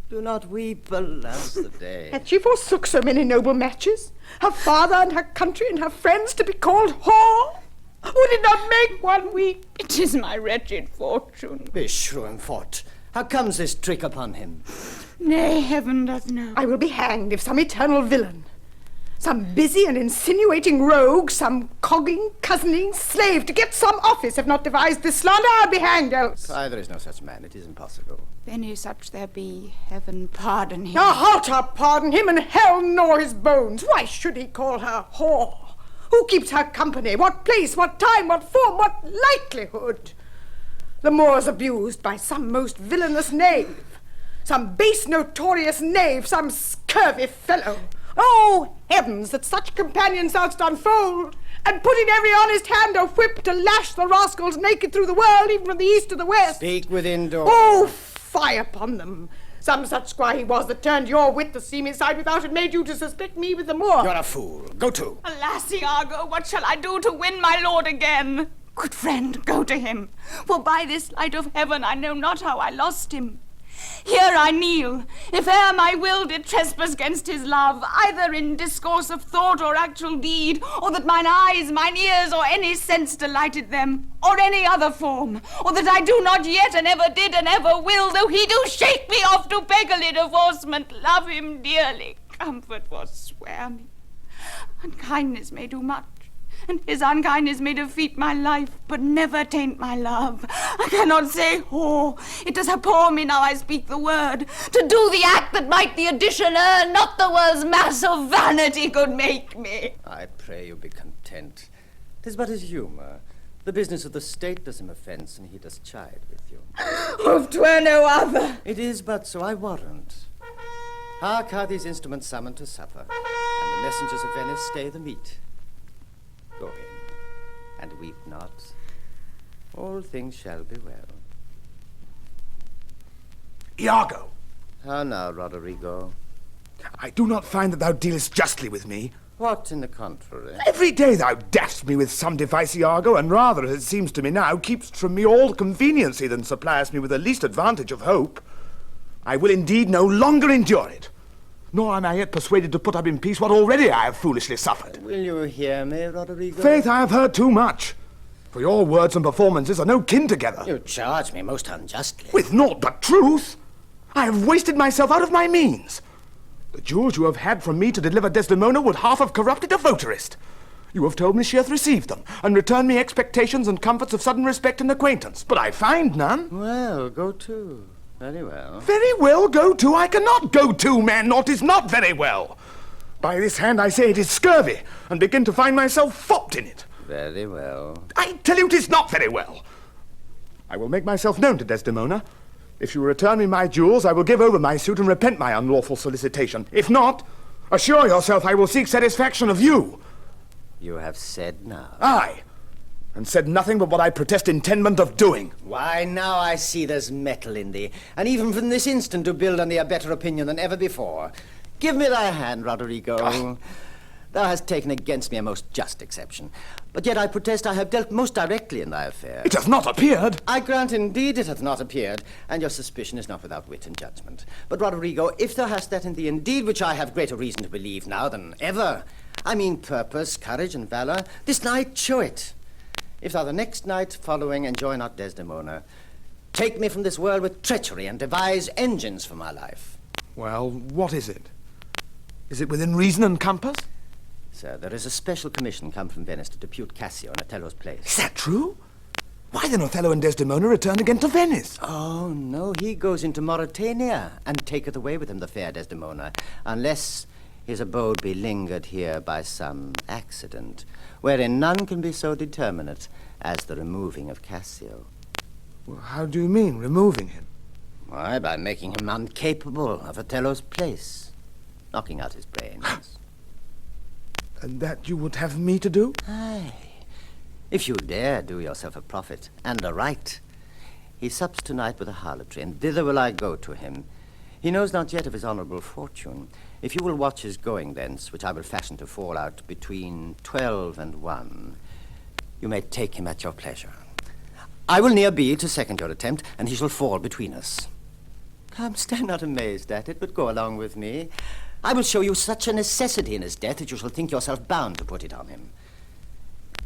Do not weep, alas the day. Hath she forsook so many noble matches? Her father and her country and her friends to be called whore? Would it not make one weep? It is my wretched fortune. Beshrewen fort. How comes this trick upon him? Nay, heaven doth know. I will be hanged if some eternal villain, some busy and insinuating rogue, some cogging, cousining slave to get some office, have not devised this slander, I'll be hanged else. Why, there is no such man. It is impossible. If any such there be, heaven pardon him. Now halter pardon him, and hell gnaw his bones. Why should he call her whore? Who keeps her company? What place, what time, what form, what likelihood? The Moor's abused by some most villainous knave, some base notorious knave, some scurvy fellow. Oh, heavens, that such companions thou'dst unfold, and put in every honest hand a whip to lash the rascals naked through the world, even from the east to the west. Speak within doors. Oh, fie upon them. Some such squire he was that turned your wit the seamy side without it made you to suspect me with the Moor. You're a fool. Go to. Alas, Iago, what shall I do to win my lord again? Good friend, go to him, for by this light of heaven I know not how I lost him. Here I kneel, if e'er my will did trespass against his love, either in discourse of thought or actual deed, or that mine eyes, mine ears, or any sense delighted them, or any other form, or that I do not yet, and ever did, and ever will, though he do shake me off to beg a little divorcement, love him dearly, comfort forswear me. Unkindness may do much, and his unkindness may defeat my life, but never taint my love. I cannot say whore. It does abhor me now I speak the word. To do the act that might the addition earn, not the world's mass of vanity could make me. I pray you be content. 'Tis but his humour. The business of the state does him offence, and he does chide with you. If 'twere no other. It is but so, I warrant. Hark how these instruments summon to supper, and the messengers of Venice stay the meat. Go in, and weep not. All things shall be well. Iago! How now, Roderigo? I do not find that thou dealest justly with me. What in the contrary? Every day thou dashest me with some device, Iago, and rather, as it seems to me now, keepst from me all conveniency than suppliest me with the least advantage of hope. I will indeed no longer endure it. Nor am I yet persuaded to put up in peace what already I have foolishly suffered. Will you hear me, Roderigo? Faith, I have heard too much. For your words and performances are no kin together. You charge me most unjustly. With naught but truth. I have wasted myself out of my means. The jewels you have had from me to deliver Desdemona would half have corrupted a votarist. You have told me she hath received them, and returned me expectations and comforts of sudden respect and acquaintance, but I find none. Well, go to. Very well. Very well, go to. I cannot go to, man, not is not very well. By this hand I say it is scurvy, and begin to find myself fopped in it. Very well. I tell you it is not very well. I will make myself known to Desdemona. If you return me my jewels, I will give over my suit and repent my unlawful solicitation. If not, assure yourself I will seek satisfaction of you. You have said now. Aye, and said nothing but what I protest intendment of doing. Why, now I see there's metal in thee, and even from this instant to build on thee a better opinion than ever before. Give me thy hand, Roderigo. Thou hast taken against me a most just exception. But yet I protest I have dealt most directly in thy affair. It has not appeared. I grant indeed it hath not appeared, and your suspicion is not without wit and judgment. But, Roderigo, if thou hast that in thee indeed which I have greater reason to believe now than ever, I mean purpose, courage, and valour, this night show it. If thou the next night following enjoy not Desdemona, take me from this world with treachery and devise engines for my life. Well, what is it? Is it within reason and compass? Sir, there is a special commission come from Venice to depute Cassio in Othello's place. Is that true? Why then Othello and Desdemona return again to Venice? Oh, no, he goes into Mauritania, and taketh away with him the fair Desdemona, unless his abode be lingered here by some accident, wherein none can be so determinate as the removing of Cassio. Well, how do you mean, removing him? Why, by making him incapable of Othello's place, knocking out his brains. And that you would have me to do? Aye. If you dare do yourself a profit, and a right. He sups tonight with a harlotry, and thither will I go to him. He knows not yet of his honourable fortune. If you will watch his going thence, which I will fashion to fall out between 12 and 1, you may take him at your pleasure. I will near be to second your attempt, and he shall fall between us. Come, stand not amazed at it, but go along with me. I will show you such a necessity in his death that you shall think yourself bound to put it on him.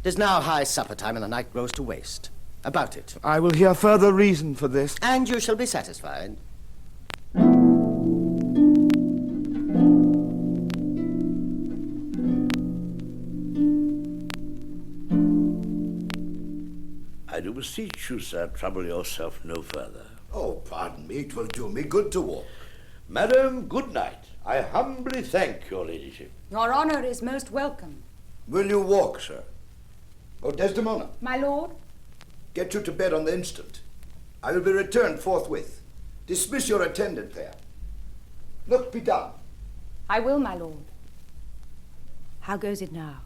It is now high supper time, and the night grows to waste. About it. I will hear further reason for this. And you shall be satisfied. I do beseech you, sir, trouble yourself no further. Oh, pardon me, 'twill do me good to walk. Madam, good night. I humbly thank your ladyship. Your honor is most welcome. Will you walk, sir? Oh, Desdemona, My lord? get you to bed on the instant. I will be returned forthwith. Dismiss your attendant there. Look, be done. I will, my lord. How goes it now?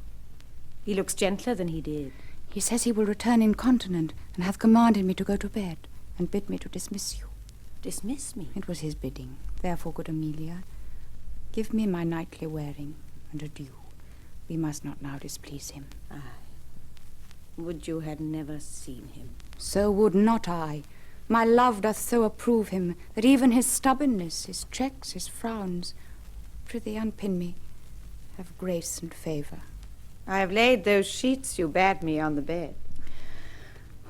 He looks gentler than he did. He says he will return incontinent, and hath commanded me to go to bed, and bid me to dismiss you. Dismiss me? It was his bidding. Therefore, good Amelia, give me my nightly wearing, and adieu. We must not now displease him. Aye. Would you had never seen him. So would not I. My love doth so approve him, that even his stubbornness, his checks, his frowns, prithee unpin me, have grace and favour. I have laid those sheets you bade me on the bed.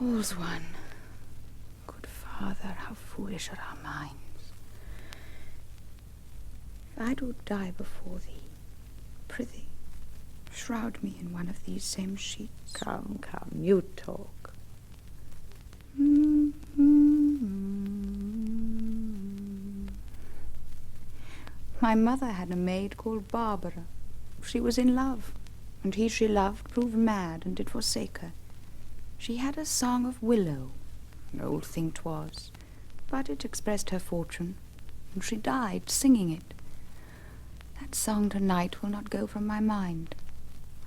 All's one. Good Father, how foolish are our minds. If I do die before thee, prithee, shroud me in one of these same sheets. Come, come, you talk. My mother had a maid called Barbara. She was in love, and he she loved proved mad and did forsake her. She had a song of willow, an old thing 'twas, but it expressed her fortune, and she died singing it. That song tonight will not go from my mind.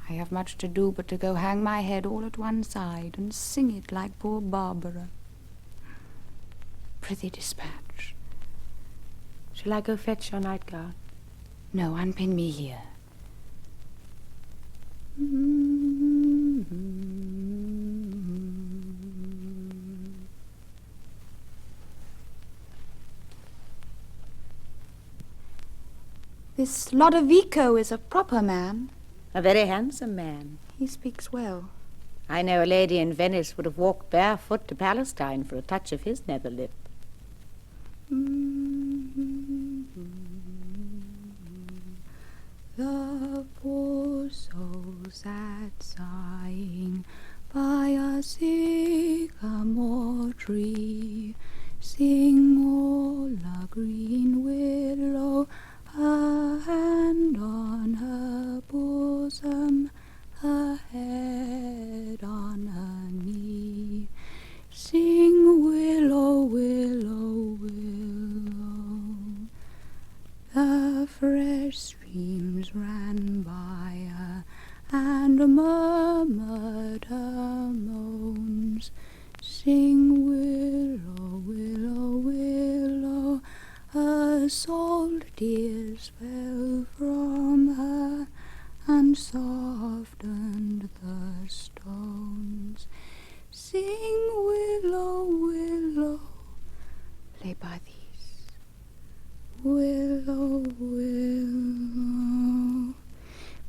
I have much to do but to go hang my head all at one side and sing it like poor Barbara. Prithee dispatch. Shall I go fetch your nightgown? No, unpin me here. This Lodovico is a proper man. A very handsome man. He speaks well. I know a lady in Venice would have walked barefoot to Palestine for a touch of his nether lip. The poor soul sat sighing by a sycamore tree. Sing, ran by her and murmured her moans. Sing, willow, willow, willow, her salt tears fell from her and softened the stones. Sing, willow, willow, play by these. Willow, willow,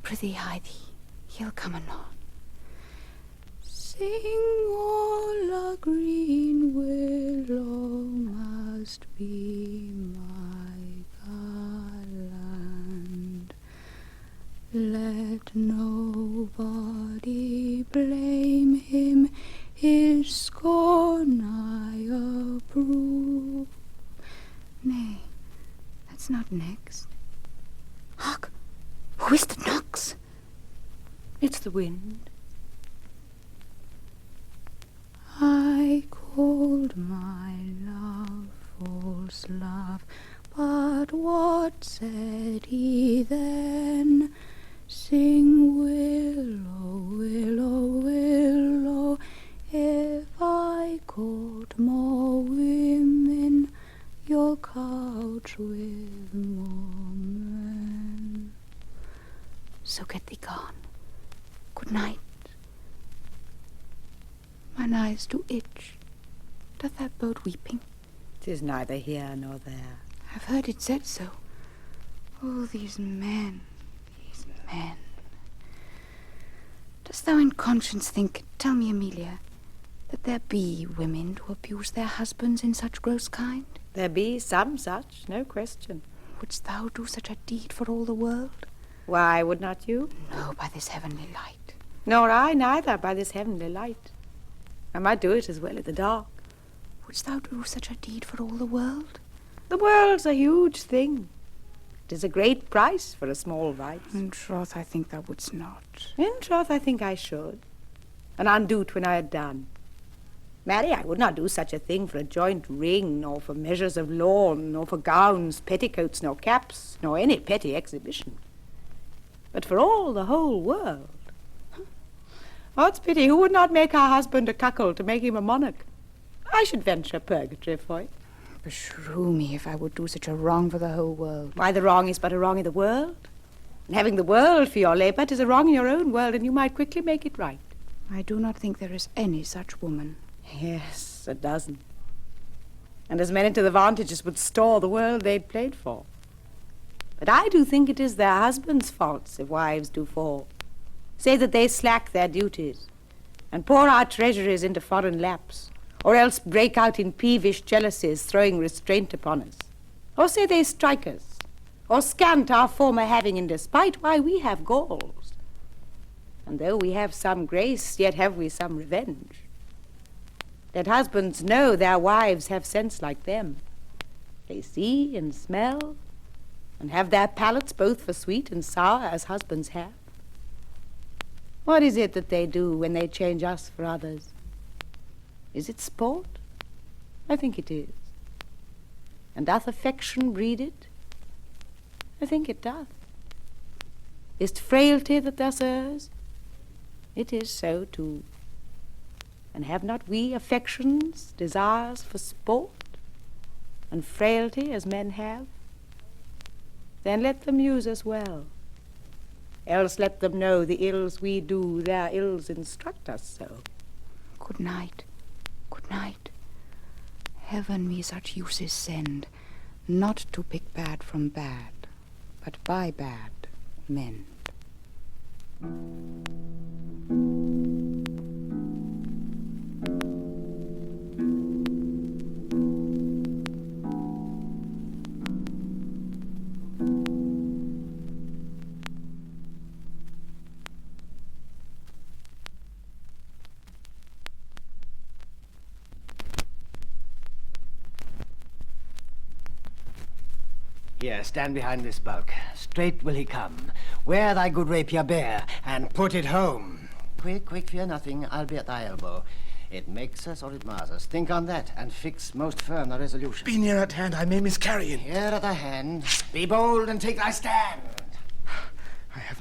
prithee hide thee, he'll come anon. Sing, all a green willow must be my garland. Let nobody blame him, his scorn I approve. Nay, that's not next. Hark! Who is that knocks? It's the wind. I called my love false love, but what said he then? Sing, willow, willow, willow, if I court more women, you'll couch with more men. So get thee gone. Good night. Mine eyes do itch. Doth that bode weeping? 'Tis neither here nor there. I've heard it said so. Oh, these men, these men. Dost thou in conscience think, tell me, Amelia, that there be women to abuse their husbands in such gross kind? There be some such, no question. Wouldst thou do such a deed for all the world? Why, would not you? No, by this heavenly light. Nor I neither, by this heavenly light. I might do it as well in the dark. Wouldst thou do such a deed for all the world? The world's a huge thing. It is a great price for a small vice. In troth, I think thou wouldst not. In troth, I think I should, and undo't when I had done. Marry, I would not do such a thing for a joint ring, nor for measures of lawn, nor for gowns, petticoats, nor caps, nor any petty exhibition. But for all the whole world. Odds pity, who would not make her husband a cuckold to make him a monarch? I should venture purgatory for it. Beshrew me if I would do such a wrong for the whole world. Why, the wrong is but a wrong in the world. And having the world for your labour, 'tis a wrong in your own world, and you might quickly make it right. I do not think there is any such woman. Yes, a dozen. And as many to the vantage as would store the world they'd played for. But I do think it is their husbands' faults if wives do fall. Say that they slack their duties, and pour our treasuries into foreign laps, or else break out in peevish jealousies, throwing restraint upon us. Or say they strike us, or scant our former having in despite, why we have galls. And though we have some grace, yet have we some revenge. Let husbands know their wives have sense like them. They see and smell, and have their palates both for sweet and sour as husbands have. What is it that they do when they change us for others? Is it sport? I think it is. And doth affection breed it? I think it doth. Is't frailty that thus errs? It is so too. And have not we affections, desires for sport, and frailty as men have? Then let them use us well. Else let them know the ills we do, their ills instruct us so. Good night, good night. Heaven me such uses send, not to pick bad from bad, but by bad mend. Here, stand behind this bulk. Straight will he come. Wear thy good rapier bare, and put it home. Quick, quick, fear nothing. I'll be at thy elbow. It makes us or it mars us. Think on that, and fix most firm the resolution. Be near at hand, I may miscarry it. Here at thy hand. Be bold and take thy stand.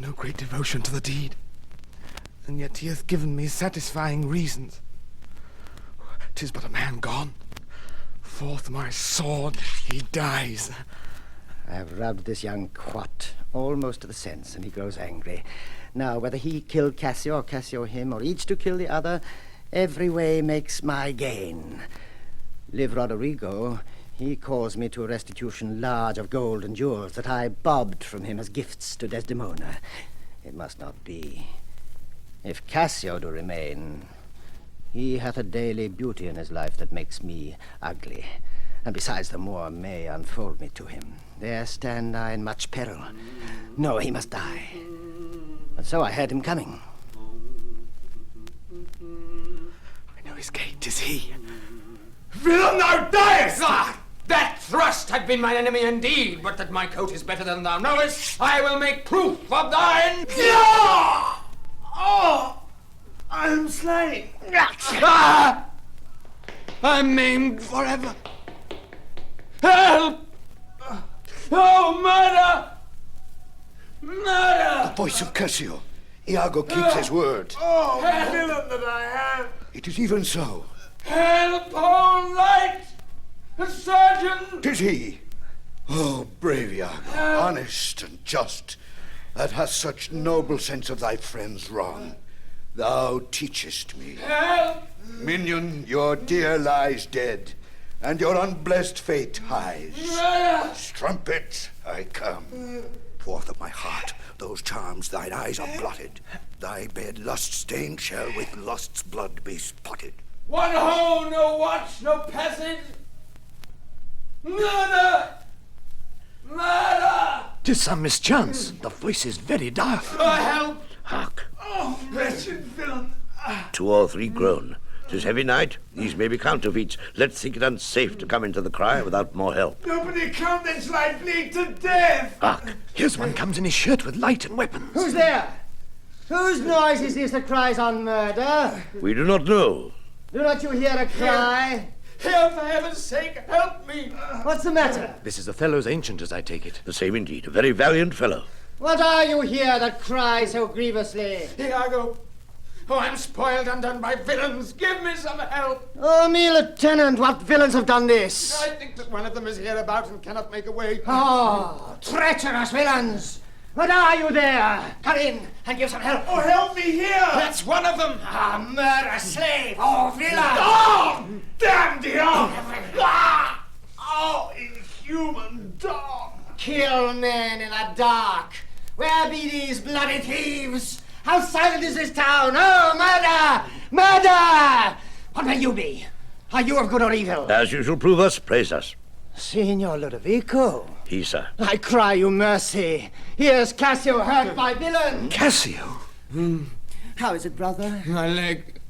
have no great devotion to the deed, and yet he hath given me satisfying reasons. 'Tis but a man gone. Forth my sword, he dies. I have rubbed this young quat almost to the sense, and he grows angry. Now, whether he killed Cassio or Cassio him, or each to kill the other, every way makes my gain. Live Roderigo, he calls me to a restitution large of gold and jewels that I bobbed from him as gifts to Desdemona. It must not be. If Cassio do remain, he hath a daily beauty in his life that makes me ugly. And besides, the Moor may unfold me to him. There stand I in much peril. No, he must die. And so I heard him coming. I know his gait, 'tis he. Villain, thou diest! Ah, that thrust had been mine enemy indeed, but that my coat is better than thou knowest, I will make proof of thine. Yeah! Oh, I am slain. Ah! I'm maimed forever. Help! Oh, murder! Murder! The voice of Cassio. Iago keeps his word. Oh, villain that I am! It is even so. Help, all right! The surgeon! 'Tis he. Oh, brave Iago, honest and just, that hast such noble sense of thy friend's wrong. Thou teachest me. Help! Minion, your dear lies dead, and your unblessed fate hies. Murder! Strumpet, I come. Forth of my heart, those charms thine eyes are blotted. Thy bed lust-stained shall with lust's blood be spotted. One hole, no watch, no passage. Murder! Murder! 'Tis some mischance. The voice is very dire. Help! Hark, Oh, wretched villain. 2 or 3 groan. 'Tis heavy night. These may be counterfeits. Let's think it unsafe to come into the cry without more help. Nobody come, then shall I bleed to death. Hark, Here's one comes in his shirt with light and weapons. Who's there? Whose noise is this that cries on murder? we do not know. Do not you hear a cry? Here, for heaven's sake, help me! What's the matter? This is Othello's ancient, as I take it. The same indeed. A very valiant fellow. What are you here that cry so grievously? Iago! Oh, I'm spoiled and done by villains. Give me some help. Oh, me lieutenant, what villains have done this? I think that one of them is hereabout and cannot make away. Oh, treacherous villains! What are you there? Come in and give some help. Oh, help me here! That's one of them. Ah, murder slave! Oh, villain! Oh, damn the ah! Oh, inhuman dog! Kill men in the dark. Where be these bloody thieves? How silent is this town? Oh, murder! Murder! What may you be? Are you of good or evil? As you shall prove us, praise us. Signor Ludovico, He, sir. I cry you mercy. Here's Cassio hurt by villain. Cassio? How is it, brother? My leg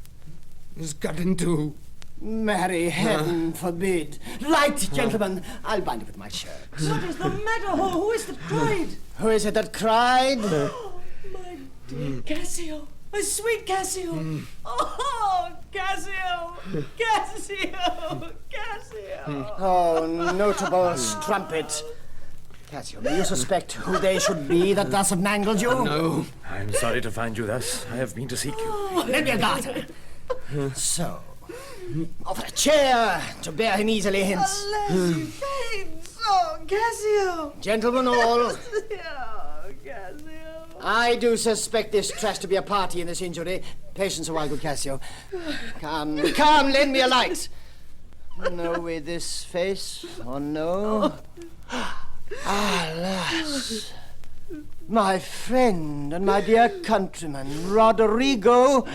is cut in two. Merry heaven forbid. Light, gentlemen. I'll bind it with my shirt. What is the matter? Who is that cried? Who is it that cried? My dear Cassio. My sweet Cassio. Oh, Cassio. Cassio. Cassio. Oh, notable strumpet. Cassio, do you suspect who they should be that thus have mangled you? No. I'm sorry to find you thus. I have been to seek you. Let me a garter. So, offer a chair to bear him easily hence. Unless he faints. Oh, Cassio. Gentlemen all, Oh, Cassio. I do suspect this trash to be a party in this injury. Patience a while, good Cassio. Come, lend me a light. Know we this face, or no? Alas, my friend and my dear countryman, Roderigo.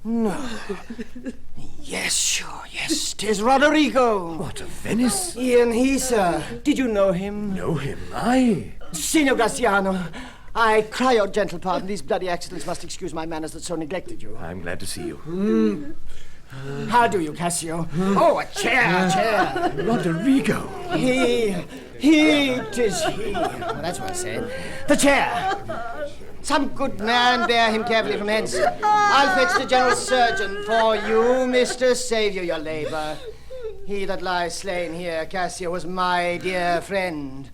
No. Yes, sure, yes, 'tis Roderigo. What, of Venice? Ian he, sir. Did you know him? Know him? Aye. Signor Graziano, I cry your gentle pardon. These bloody accidents must excuse my manners that so neglected you. I'm glad to see you. How do you, Cassio? Oh, a chair. Roderigo. He, 'tis he. Well, that's what I said. The chair. Some good man bear him carefully from hence. I'll fetch the general surgeon for you, Mr. Save you your labor. He that lies slain here, Cassio, was my dear friend.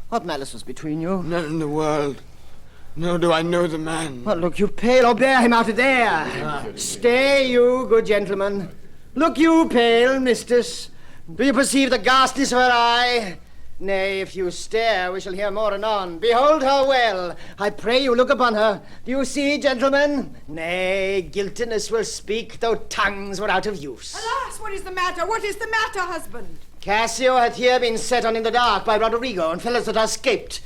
What malice was between you? None in the world. Nor do I know the man. Well, look you pale, or bear him out of there. Stay you, good gentleman. Look you pale, mistress. Do you perceive the ghastness of her eye? Nay, if you stare, we shall hear more anon. Behold her well. I pray you look upon her. Do you see, gentlemen? Nay, guiltiness will speak, though tongues were out of use. Alas, what is the matter? What is the matter, husband? Cassio hath here been set on in the dark by Roderigo and fellows that are escaped.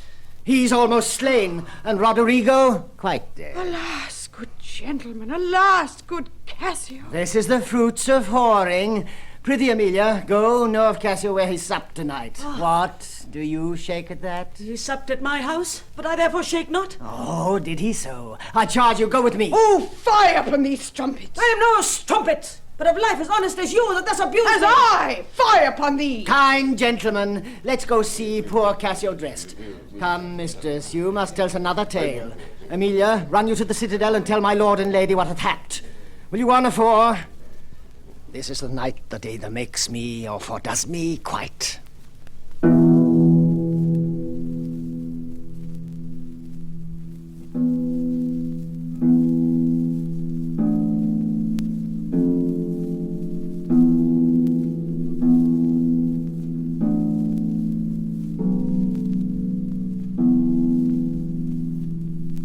He's almost slain, and Roderigo quite dead. Alas, good gentleman, alas, good Cassio. This is the fruits of whoring. Prithee, Amelia, go know of Cassio where he supped tonight. What? Do you shake at that? He supped at my house, but I therefore shake not. Oh, did he so? I charge you, go with me. Oh, fire upon these strumpets. I am no strumpet, but of life as honest as you that thus abuse As me. I, fire upon thee. Kind gentlemen, let's go see poor Cassio dressed. Come, mistress, you must tell us another tale. Amelia, run you to the citadel and tell my lord and lady what hath happed. Will you honor for? This is the night that either makes me or fordoes me quite.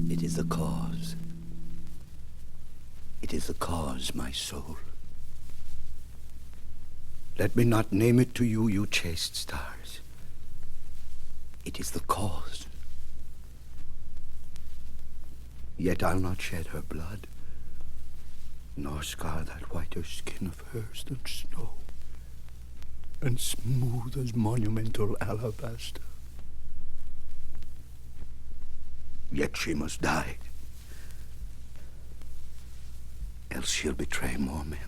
It is the cause. It is the cause, my soul. Let me not name it to you, you chaste stars. It is the cause. Yet I'll not shed her blood, nor scar that whiter skin of hers than snow, and smooth as monumental alabaster. Yet she must die, else she'll betray more men.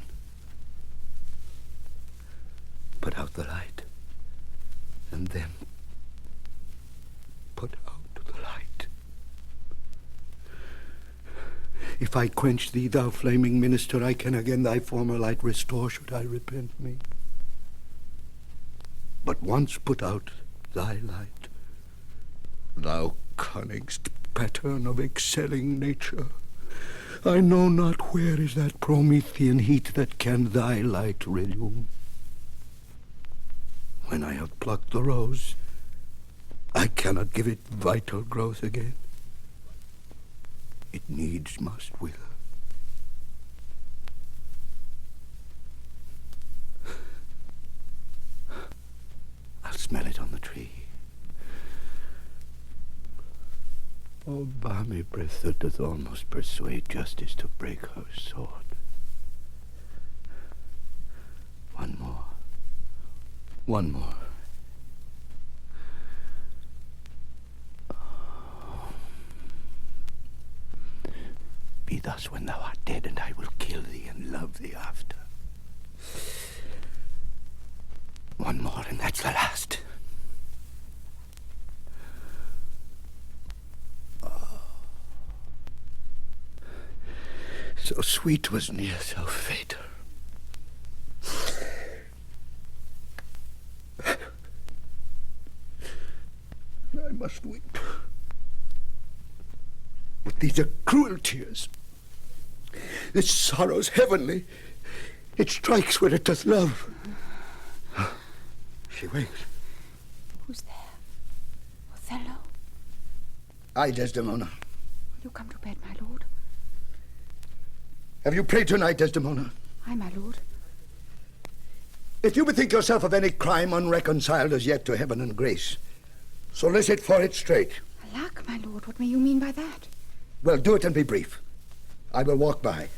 Put out the light, and then put out the light. If I quench thee, thou flaming minister, I can again thy former light restore, should I repent me. But once put out thy light, thou cunningst pattern of excelling nature, I know not where is that Promethean heat that can thy light relume. When I have plucked the rose, I cannot give it vital growth again. It needs must wither. I'll smell it on the tree. Oh, balmy breath that doth almost persuade justice to break her sword. One more. One more. Be thus when thou art dead, and I will kill thee and love thee after. One more, and that's the last. Oh. So sweet was near, so fatal. I must weep. But these are cruel tears. This sorrow's heavenly. It strikes where it doth love. She wakes. Who's there? Othello? Aye, Desdemona. Will you come to bed, my lord? Have you prayed tonight, Desdemona? Aye, my lord. If you bethink yourself of any crime unreconciled as yet to heaven and grace, solicit for it straight. Alack, my lord, what may you mean by that? Well, do it and be brief. I will walk by.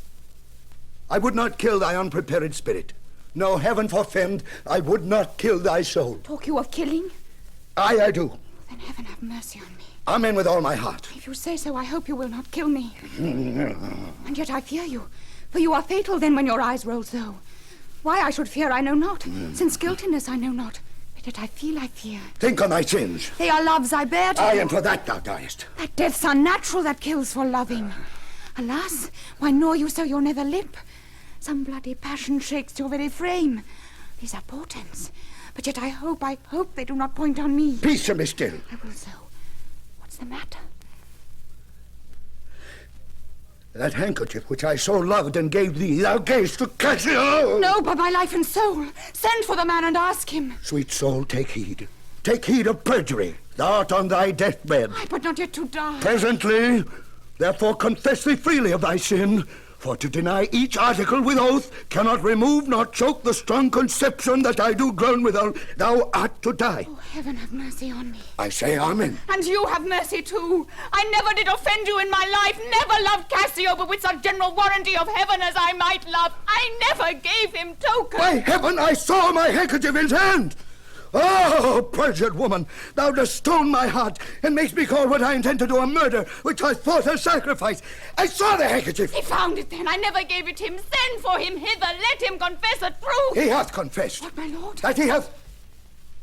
I would not kill thy unprepared spirit. No, heaven forfend, I would not kill thy soul. Talk you of killing? Aye, I do. Then heaven have mercy on me. Amen with all my heart. If you say so, I hope you will not kill me. And yet I fear you, for you are fatal then when your eyes roll so. Why I should fear I know not, since guiltiness I know not. But yet I fear. Think on thy sins. They are loves I bear to Aye, you. and for that thou diest. That death's unnatural that kills for loving. Alas, why gnaw you so your nether lip? Some bloody passion shakes your very frame. These are portents. But yet I hope they do not point on me. Peaceably still. I will so. What's the matter? That handkerchief which I so loved and gave thee, thou gavest to Cassio! No, by my life and soul. Send for the man and ask him. Sweet soul, take heed. Take heed of perjury. Thou art on thy deathbed. Ay, but not yet to die. Presently, therefore confess thee freely of thy sin, for to deny each article with oath cannot remove nor choke the strong conception that I do groan withal. Thou art to die. Oh, heaven have mercy on me. I say amen. And you have mercy too. I never did offend you in my life, never loved Cassio, but with such general warranty of heaven as I might love. I never gave him token. By heaven, I saw my handkerchief in his hand. Oh, perjured woman, thou dost stone my heart and makes me call what I intend to do a murder, which I thought a sacrifice. I saw the handkerchief. He found it then. I never gave it him. Send for him hither. Let him confess the truth. He hath confessed. What, my lord? That he hath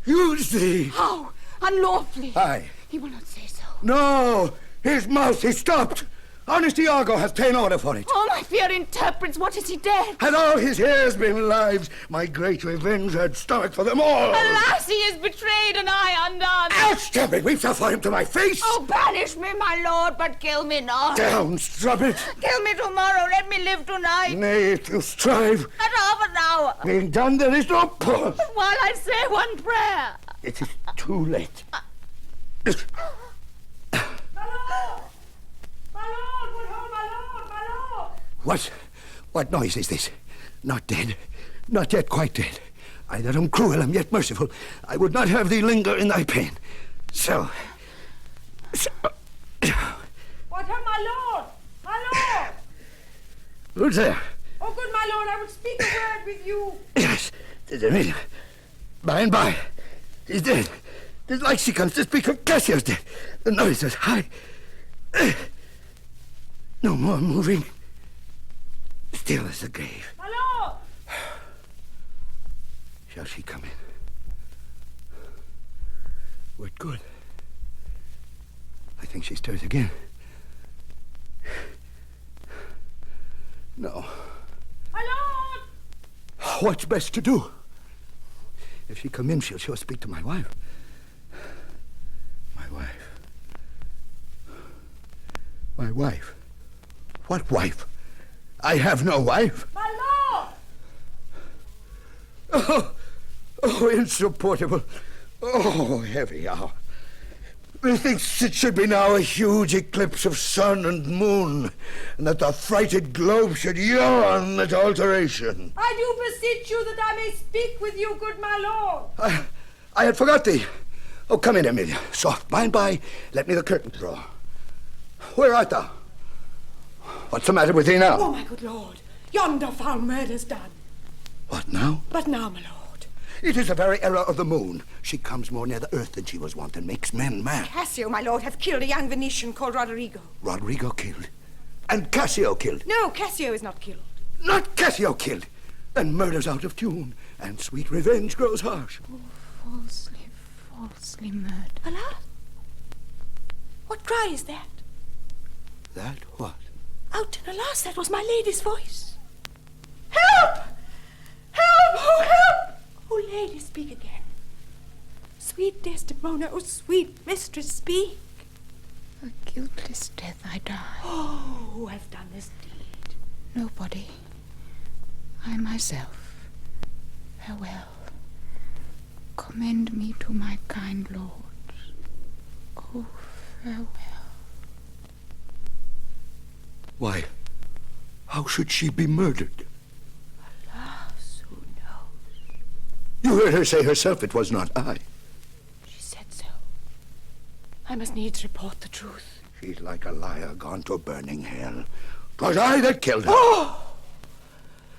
used thee. How? Unlawfully. Aye. He will not say so. No, his mouth he stopped. Honest Iago hath ta'en order for it. Oh, my fear interprets. What is he dead? Had all his years been lives, my great revenge had stomach for them all. Alas, he is betrayed and I undone. Outstep weep thou for him to my face. Oh, banish me, my lord, but kill me not. Down, strumpet. Kill me tomorrow. Let me live tonight. Nay, if you strive. At half an hour. Being done, there is no pause. While I say one prayer. It is too late. What noise is this? Not dead. Not yet quite dead. I that am cruel am yet merciful. I would not have thee linger in thy pain. So. What of my lord? My lord! Who's there? Oh, good my lord, I would speak a word with you. Yes, tis Emilia. By and by. He's dead. Tis like she comes to speak of Cassio's death. The noise is high. No more moving. Still as the grave. My lord! Shall she come in? What good? I think she stirs again. No. My lord! What's best to do? If she come in, she'll sure speak to my wife. My wife. My wife. What wife? I have no wife. My lord! Oh, insupportable. Oh, heavy hour. Methinks it should be now a huge eclipse of sun and moon, and that the frighted globe should yawn at alteration. I do beseech you that I may speak with you, good my lord. I had forgot thee. Oh, come in, Emilia. Soft, by and by, let me the curtain draw. Where art thou? What's the matter with thee now? Oh, my good lord, yonder foul murder's done. What now? But now, my lord. It is the very error of the moon. She comes more near the earth than she was wont and makes men mad. Cassio, my lord, hath killed a young Venetian called Roderigo. Roderigo killed? And Cassio killed? No, Cassio is not killed. Not Cassio killed? Then murder's out of tune, and sweet revenge grows harsh. Oh, falsely murdered. Alas! What cry is that? That what? Out and alas, that was my lady's voice. Help! Help! Oh, help! Oh, lady, speak again. Sweet Desdemona, oh, sweet mistress, speak. A guiltless death I die. Oh, who hath done this deed? Nobody. I myself. Farewell. Commend me to my kind lord. Oh, farewell. Why, how should she be murdered? Alas, who knows? You heard her say herself it was not I. She said so. I must needs report the truth. She's like a liar gone to burning hell. 'Twas I that killed her. Oh!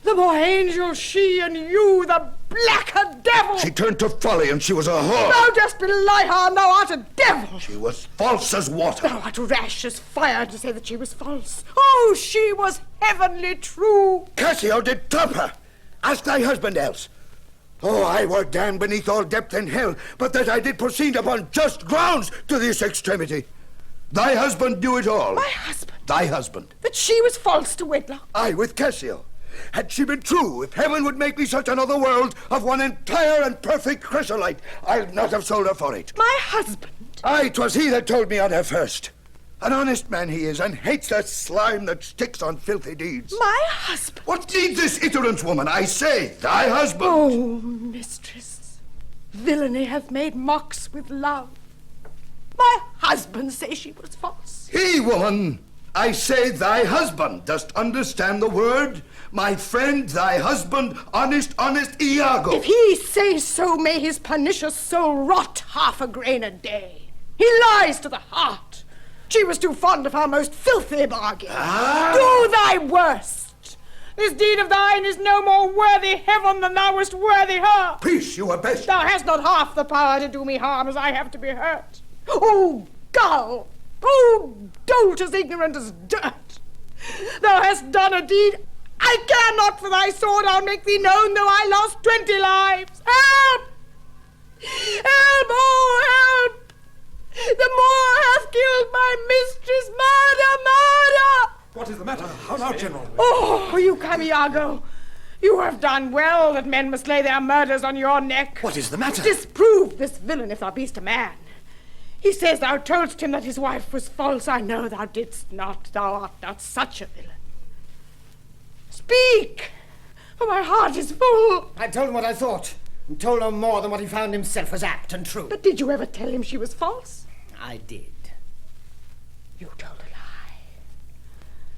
The more angel she and you, the blacker devil! She turned to folly and she was a whore. Thou dost belie her, and thou art a devil! She was false as water. Thou art rash as fire to say that she was false. Oh, she was heavenly true! Cassio did top her. Ask thy husband else. Oh, I were damned beneath all depth in hell, but that I did proceed upon just grounds to this extremity. Thy husband knew it all. My husband? Thy husband. That she was false to wedlock? I with Cassio. Had she been true, if heaven would make me such another world of one entire and perfect chrysolite, I'd not have sold her for it. My husband? Aye, 'twas he that told me on her first. An honest man he is, and hates that slime that sticks on filthy deeds. My husband? What needs this ignorance, woman? I say, thy husband. Oh, mistress, villainy hath made mocks with love. My husband say she was false. He, woman, I say thy husband. Dost understand the word? My friend, thy husband, honest Iago. If he say so, may his pernicious soul rot half a grain a day. He lies to the heart. She was too fond of her most filthy bargain. Do thy worst. This deed of thine is no more worthy heaven than thou wast worthy her. Peace, you are best. Thou hast not half the power to do me harm as I have to be hurt. Oh, gull! Oh, dolt as ignorant as dirt! Thou hast done a deed I care not for thy sword. I'll make thee known though I lost 20 lives. Help! Help! Oh, help! The Moor hath killed my mistress. Murder! What is the matter? How now, General? Oh, you come, Iago. You have done well that men must lay their murders on your neck. What is the matter? Disprove this villain if thou be'st a man. He says thou toldst him that his wife was false. I know thou didst not. Thou art not such a villain. Speak, for my heart is full. I told him what I thought, and told no more than what he found himself was apt and true. But did you ever tell him she was false? I did. You told a lie.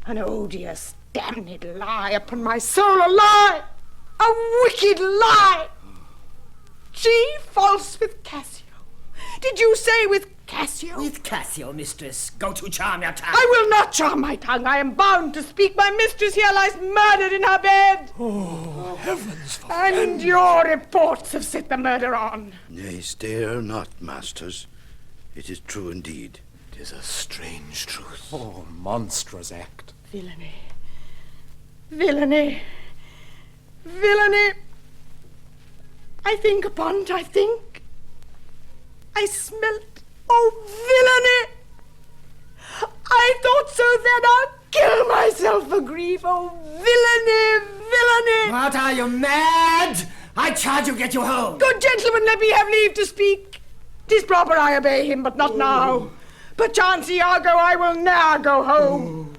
An odious, damned lie, upon my soul, a lie! A wicked lie! She false with Cassio. Did you say with Cassio? With Cassio, mistress. Go to charm your tongue. I will not charm my tongue. I am bound to speak. My mistress here lies murdered in her bed. Oh, heavens! And your reports have set the murder on. Nay, stare not, masters. It is true indeed. 'Tis a strange truth. Oh, monstrous act. Villainy. Villainy. Villainy. I think upon't, I think. I smelt. Oh, villainy! I thought so then. I'll kill myself for grief. Oh, villainy, villainy! What, are you mad? I charge you get you home. Good gentlemen, let me have leave to speak. 'Tis proper I obey him, but not now. Perchance, Iago, I will ne'er go home.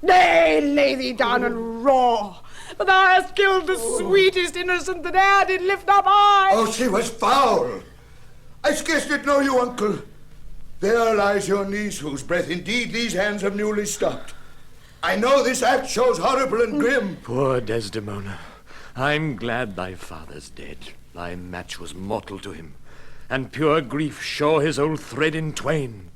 Nay, lay thee down and roar. For thou hast killed the sweetest innocent that e'er did lift up eye. Oh, she was foul. I scarce did know you, uncle. There lies your niece, whose breath indeed these hands have newly stopped. I know this act shows horrible and grim. Poor Desdemona. I'm glad thy father's dead. Thy match was mortal to him, and pure grief shore his old thread in twain.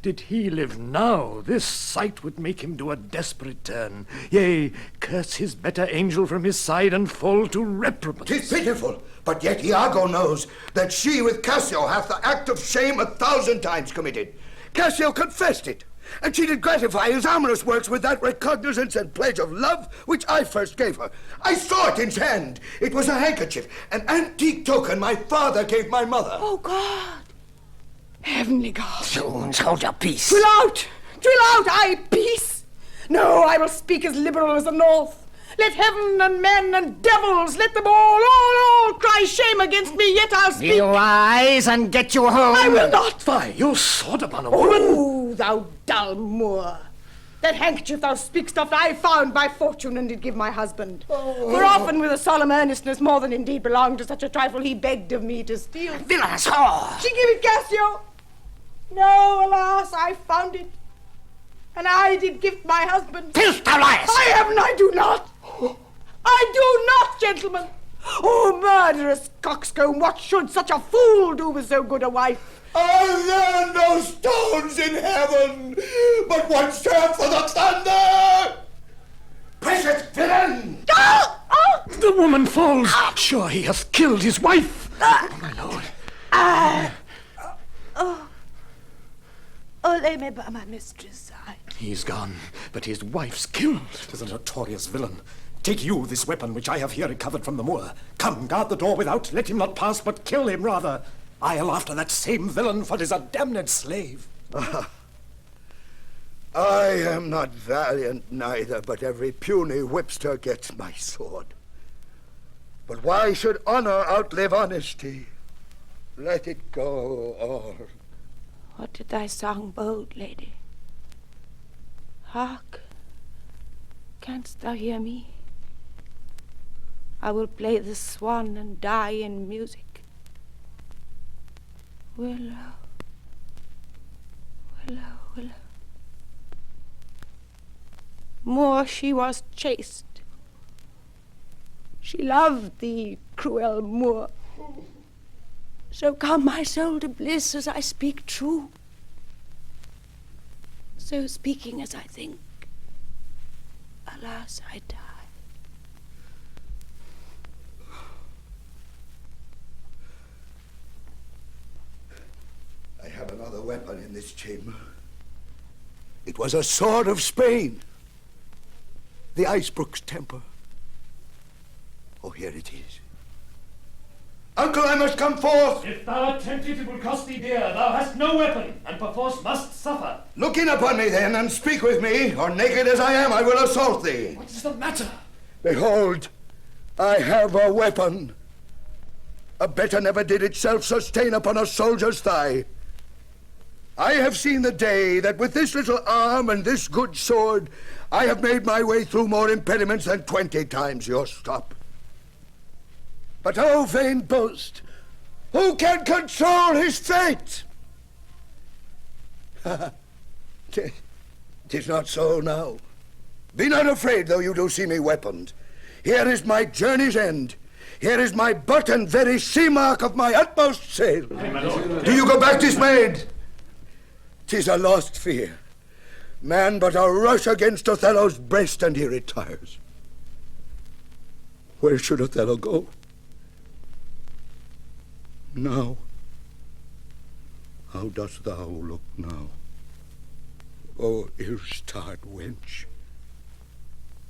Did he live now, this sight would make him do a desperate turn, yea, curse his better angel from his side and fall to reprobate. 'Tis pitiful, but yet Iago knows that she with Cassio hath the act of shame 1,000 times committed. Cassio confessed it, and she did gratify his amorous works with that recognizance and pledge of love which I first gave her. I saw it in his hand. It was a handkerchief, an antique token my father gave my mother. Oh, God! Heavenly God! Jones, hold your peace. Drill out! Drill out! I peace! No, I will speak as liberal as the North. Let heaven and men and devils, let them all cry shame against me, yet I'll speak. Be wise and get you home. I will not. Fie, you sword upon a woman. Oh, thou dull Moor. That handkerchief thou speakst of I found by fortune and did give my husband. For often with a solemn earnestness, more than indeed belonged to such a trifle, he begged of me to steal. Villainous whore! She give it Cassio. No, alas, I found it. And I did give my husband. Filth, thou liest! I haven't, I do not. I do not, gentlemen. Oh, murderous coxcomb, what should such a fool do with so good a wife? Are there no stones in heaven, but one serve for the thunder? Precious villain! The woman falls. Sure he hath killed his wife. My lord. Oh, lay me by my mistress' side. He's gone, but his wife's killed. 'Tis a notorious villain. Take you this weapon which I have here recovered from the Moor. Come, guard the door without. Let him not pass, but kill him rather. I'll after that same villain, for 'tis a damned slave. I am not valiant neither, but every puny whipster gets my sword. But why should honor outlive honesty? Let it go all. What did thy song bode, lady? Hark, canst thou hear me? I will play the swan and die in music. Willow, willow, willow. Moor, she was chaste. She loved thee, cruel Moor. So come my soul to bliss as I speak true. So speaking as I think, alas, I die. I have another weapon in this chamber. It was a sword of Spain. The Icebrook's temper. Oh, here it is. Uncle, I must come forth! If thou attempt it, it will cost thee dear. Thou hast no weapon, and perforce must suffer. Look in upon me, then, and speak with me, or naked as I am, I will assault thee. What is the matter? Behold, I have a weapon. A better never did itself sustain upon a soldier's thigh. I have seen the day that with this little arm and this good sword, I have made my way through more impediments than 20 times your stop. But oh, vain boast, who can control his fate? 'Tis not so now. Be not afraid, though you do see me weaponed. Here is my journey's end. Here is my butt and very sea mark of my utmost sail. Do you go back dismayed? 'Tis a lost fear. Man but a rush against Othello's breast, and he retires. Where should Othello go? Now, how dost thou look now? O ill-starred wench,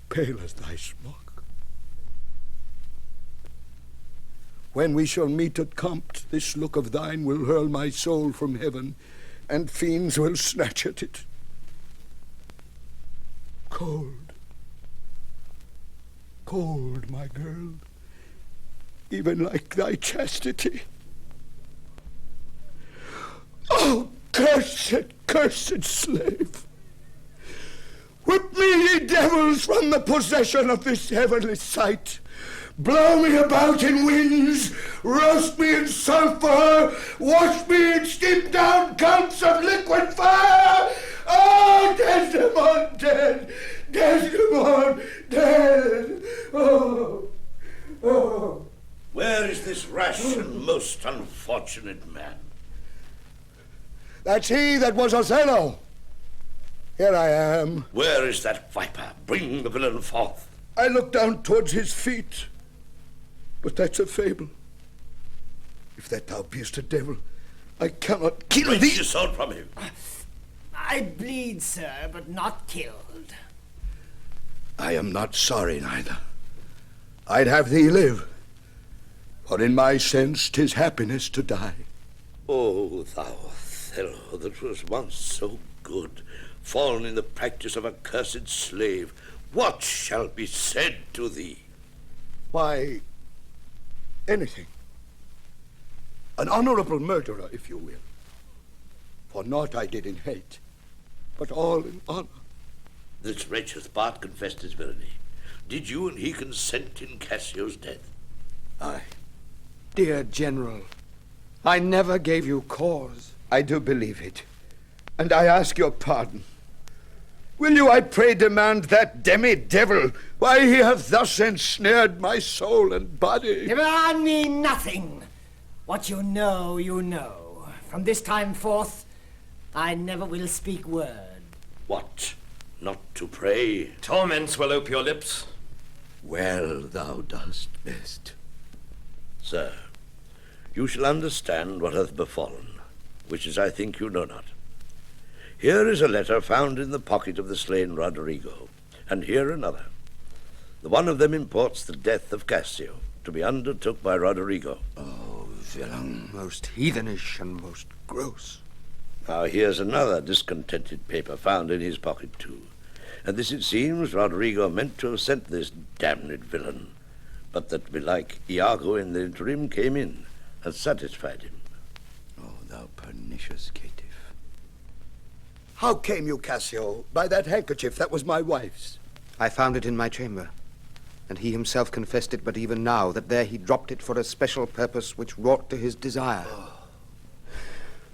pale as thy smock. When we shall meet at Compt, this look of thine will hurl my soul from heaven, and fiends will snatch at it. Cold, cold, my girl, even like thy chastity. Oh, cursed, cursed slave! Whip me, ye devils, from the possession of this heavenly sight. Blow me about in winds, roast me in sulphur, wash me in steep down gulps of liquid fire. Oh, Desdemon dead, Desdemon dead. Oh, oh. Where is this rash and most unfortunate man? That's he that was Othello. Here I am. Where is that viper? Bring the villain forth. I look down towards his feet, but that's a fable. If that thou beest a devil, I cannot kill thee. Wrench your sword from him. I bleed, sir, but not killed. I am not sorry neither. I'd have thee live, for in my sense 'tis happiness to die. Oh, thou Othello, that was once so good, fallen in the practice of a cursed slave, what shall be said to thee? Why, anything. An honorable murderer, if you will. For naught I did in hate, but all in honor. This wretch hath part confessed his villainy. Did you and he consent in Cassio's death? Aye. Dear General, I never gave you cause. I do believe it, and I ask your pardon. Will you, I pray, demand that demi-devil why he hath thus ensnared my soul and body? Demand me nothing. What you know, you know. From this time forth, I never will speak word. What? Not to pray? Torments will ope your lips. Well, thou dost best. Sir, you shall understand what hath befallen, which as I think you know not. Here is a letter found in the pocket of the slain Roderigo, and here another. The one of them imports the death of Cassio, to be undertook by Roderigo. Oh, villain, most heathenish and most gross. Now here's another discontented paper found in his pocket too, and this it seems Roderigo meant to have sent this damned villain, but that belike Iago in the interim came in and satisfied him. Oh, thou pernicious caitiff. How came you, Cassio, by that handkerchief that was my wife's? I found it in my chamber, and he himself confessed it but even now, that there he dropped it for a special purpose which wrought to his desire.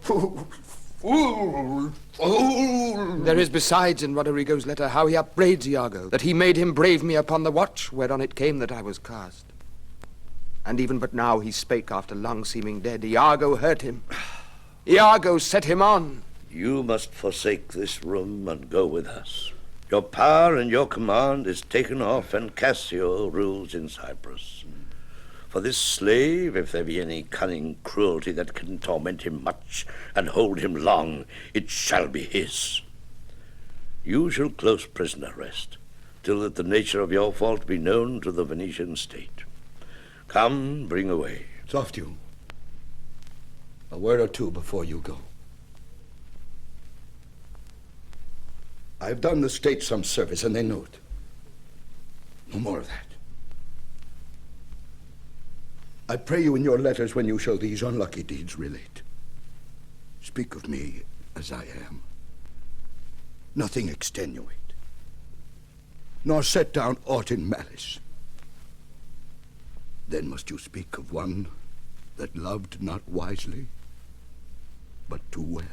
Fool! Fool! Fool! There is besides in Roderigo's letter how he upbraids Iago, that he made him brave me upon the watch, whereon it came that I was cast. And even but now he spake after long seeming dead. Iago hurt him. Iago set him on. You must forsake this room and go with us. Your power and your command is taken off, and Cassio rules in Cyprus. For this slave, if there be any cunning cruelty that can torment him much and hold him long, it shall be his. You shall close prisoner rest, till that the nature of your fault be known to the Venetian state. Come, bring away. Soft you. A word or two before you go. I've done the state some service, and they know it. No more of that. I pray you in your letters, when you shall these unlucky deeds relate, speak of me as I am. Nothing extenuate, nor set down aught in malice. Then must you speak of one that loved not wisely, but too well.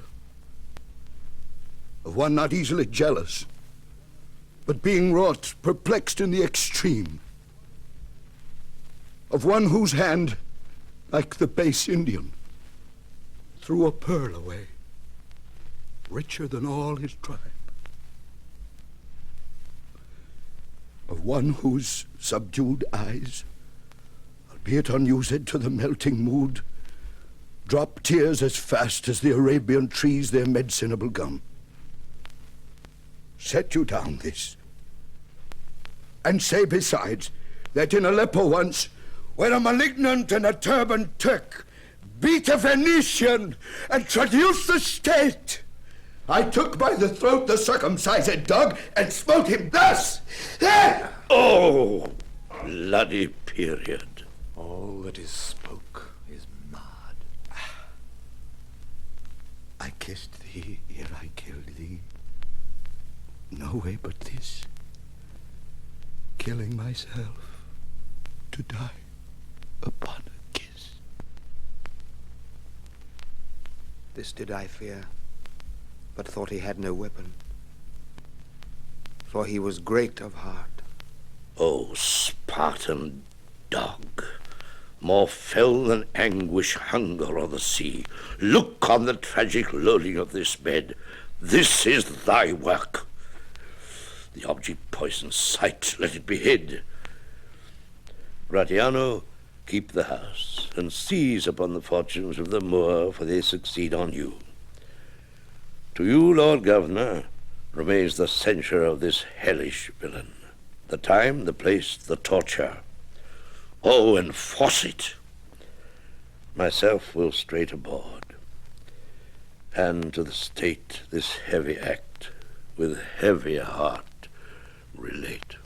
Of one not easily jealous, but being wrought, perplexed in the extreme. Of one whose hand, like the base Indian, threw a pearl away, richer than all his tribe. Of one whose subdued eyes, albeit unused to the melting mood, drop tears as fast as the Arabian trees their medicinable gum. Set you down this, and say besides that in Aleppo once, where a malignant and a turbaned Turk beat a Venetian and traduced the state, I took by the throat the circumcised dog and smote him thus. Oh, bloody period. All that is spoke is mad. I kissed thee ere I killed thee. No way but this, killing myself to die upon a kiss. This did I fear, but thought he had no weapon, for he was great of heart. O Spartan dog, more fell than anguish, hunger, or the sea, look on the tragic loading of this bed. This is thy work. The object poisons sight, let it be hid. Gratiano, keep the house, and seize upon the fortunes of the Moor, for they succeed on you. To you, Lord Governor, remains the censure of this hellish villain. The time, the place, the torture. Oh, enforce it! Myself will straight aboard, and to the state this heavy act, with heavier heart, relate.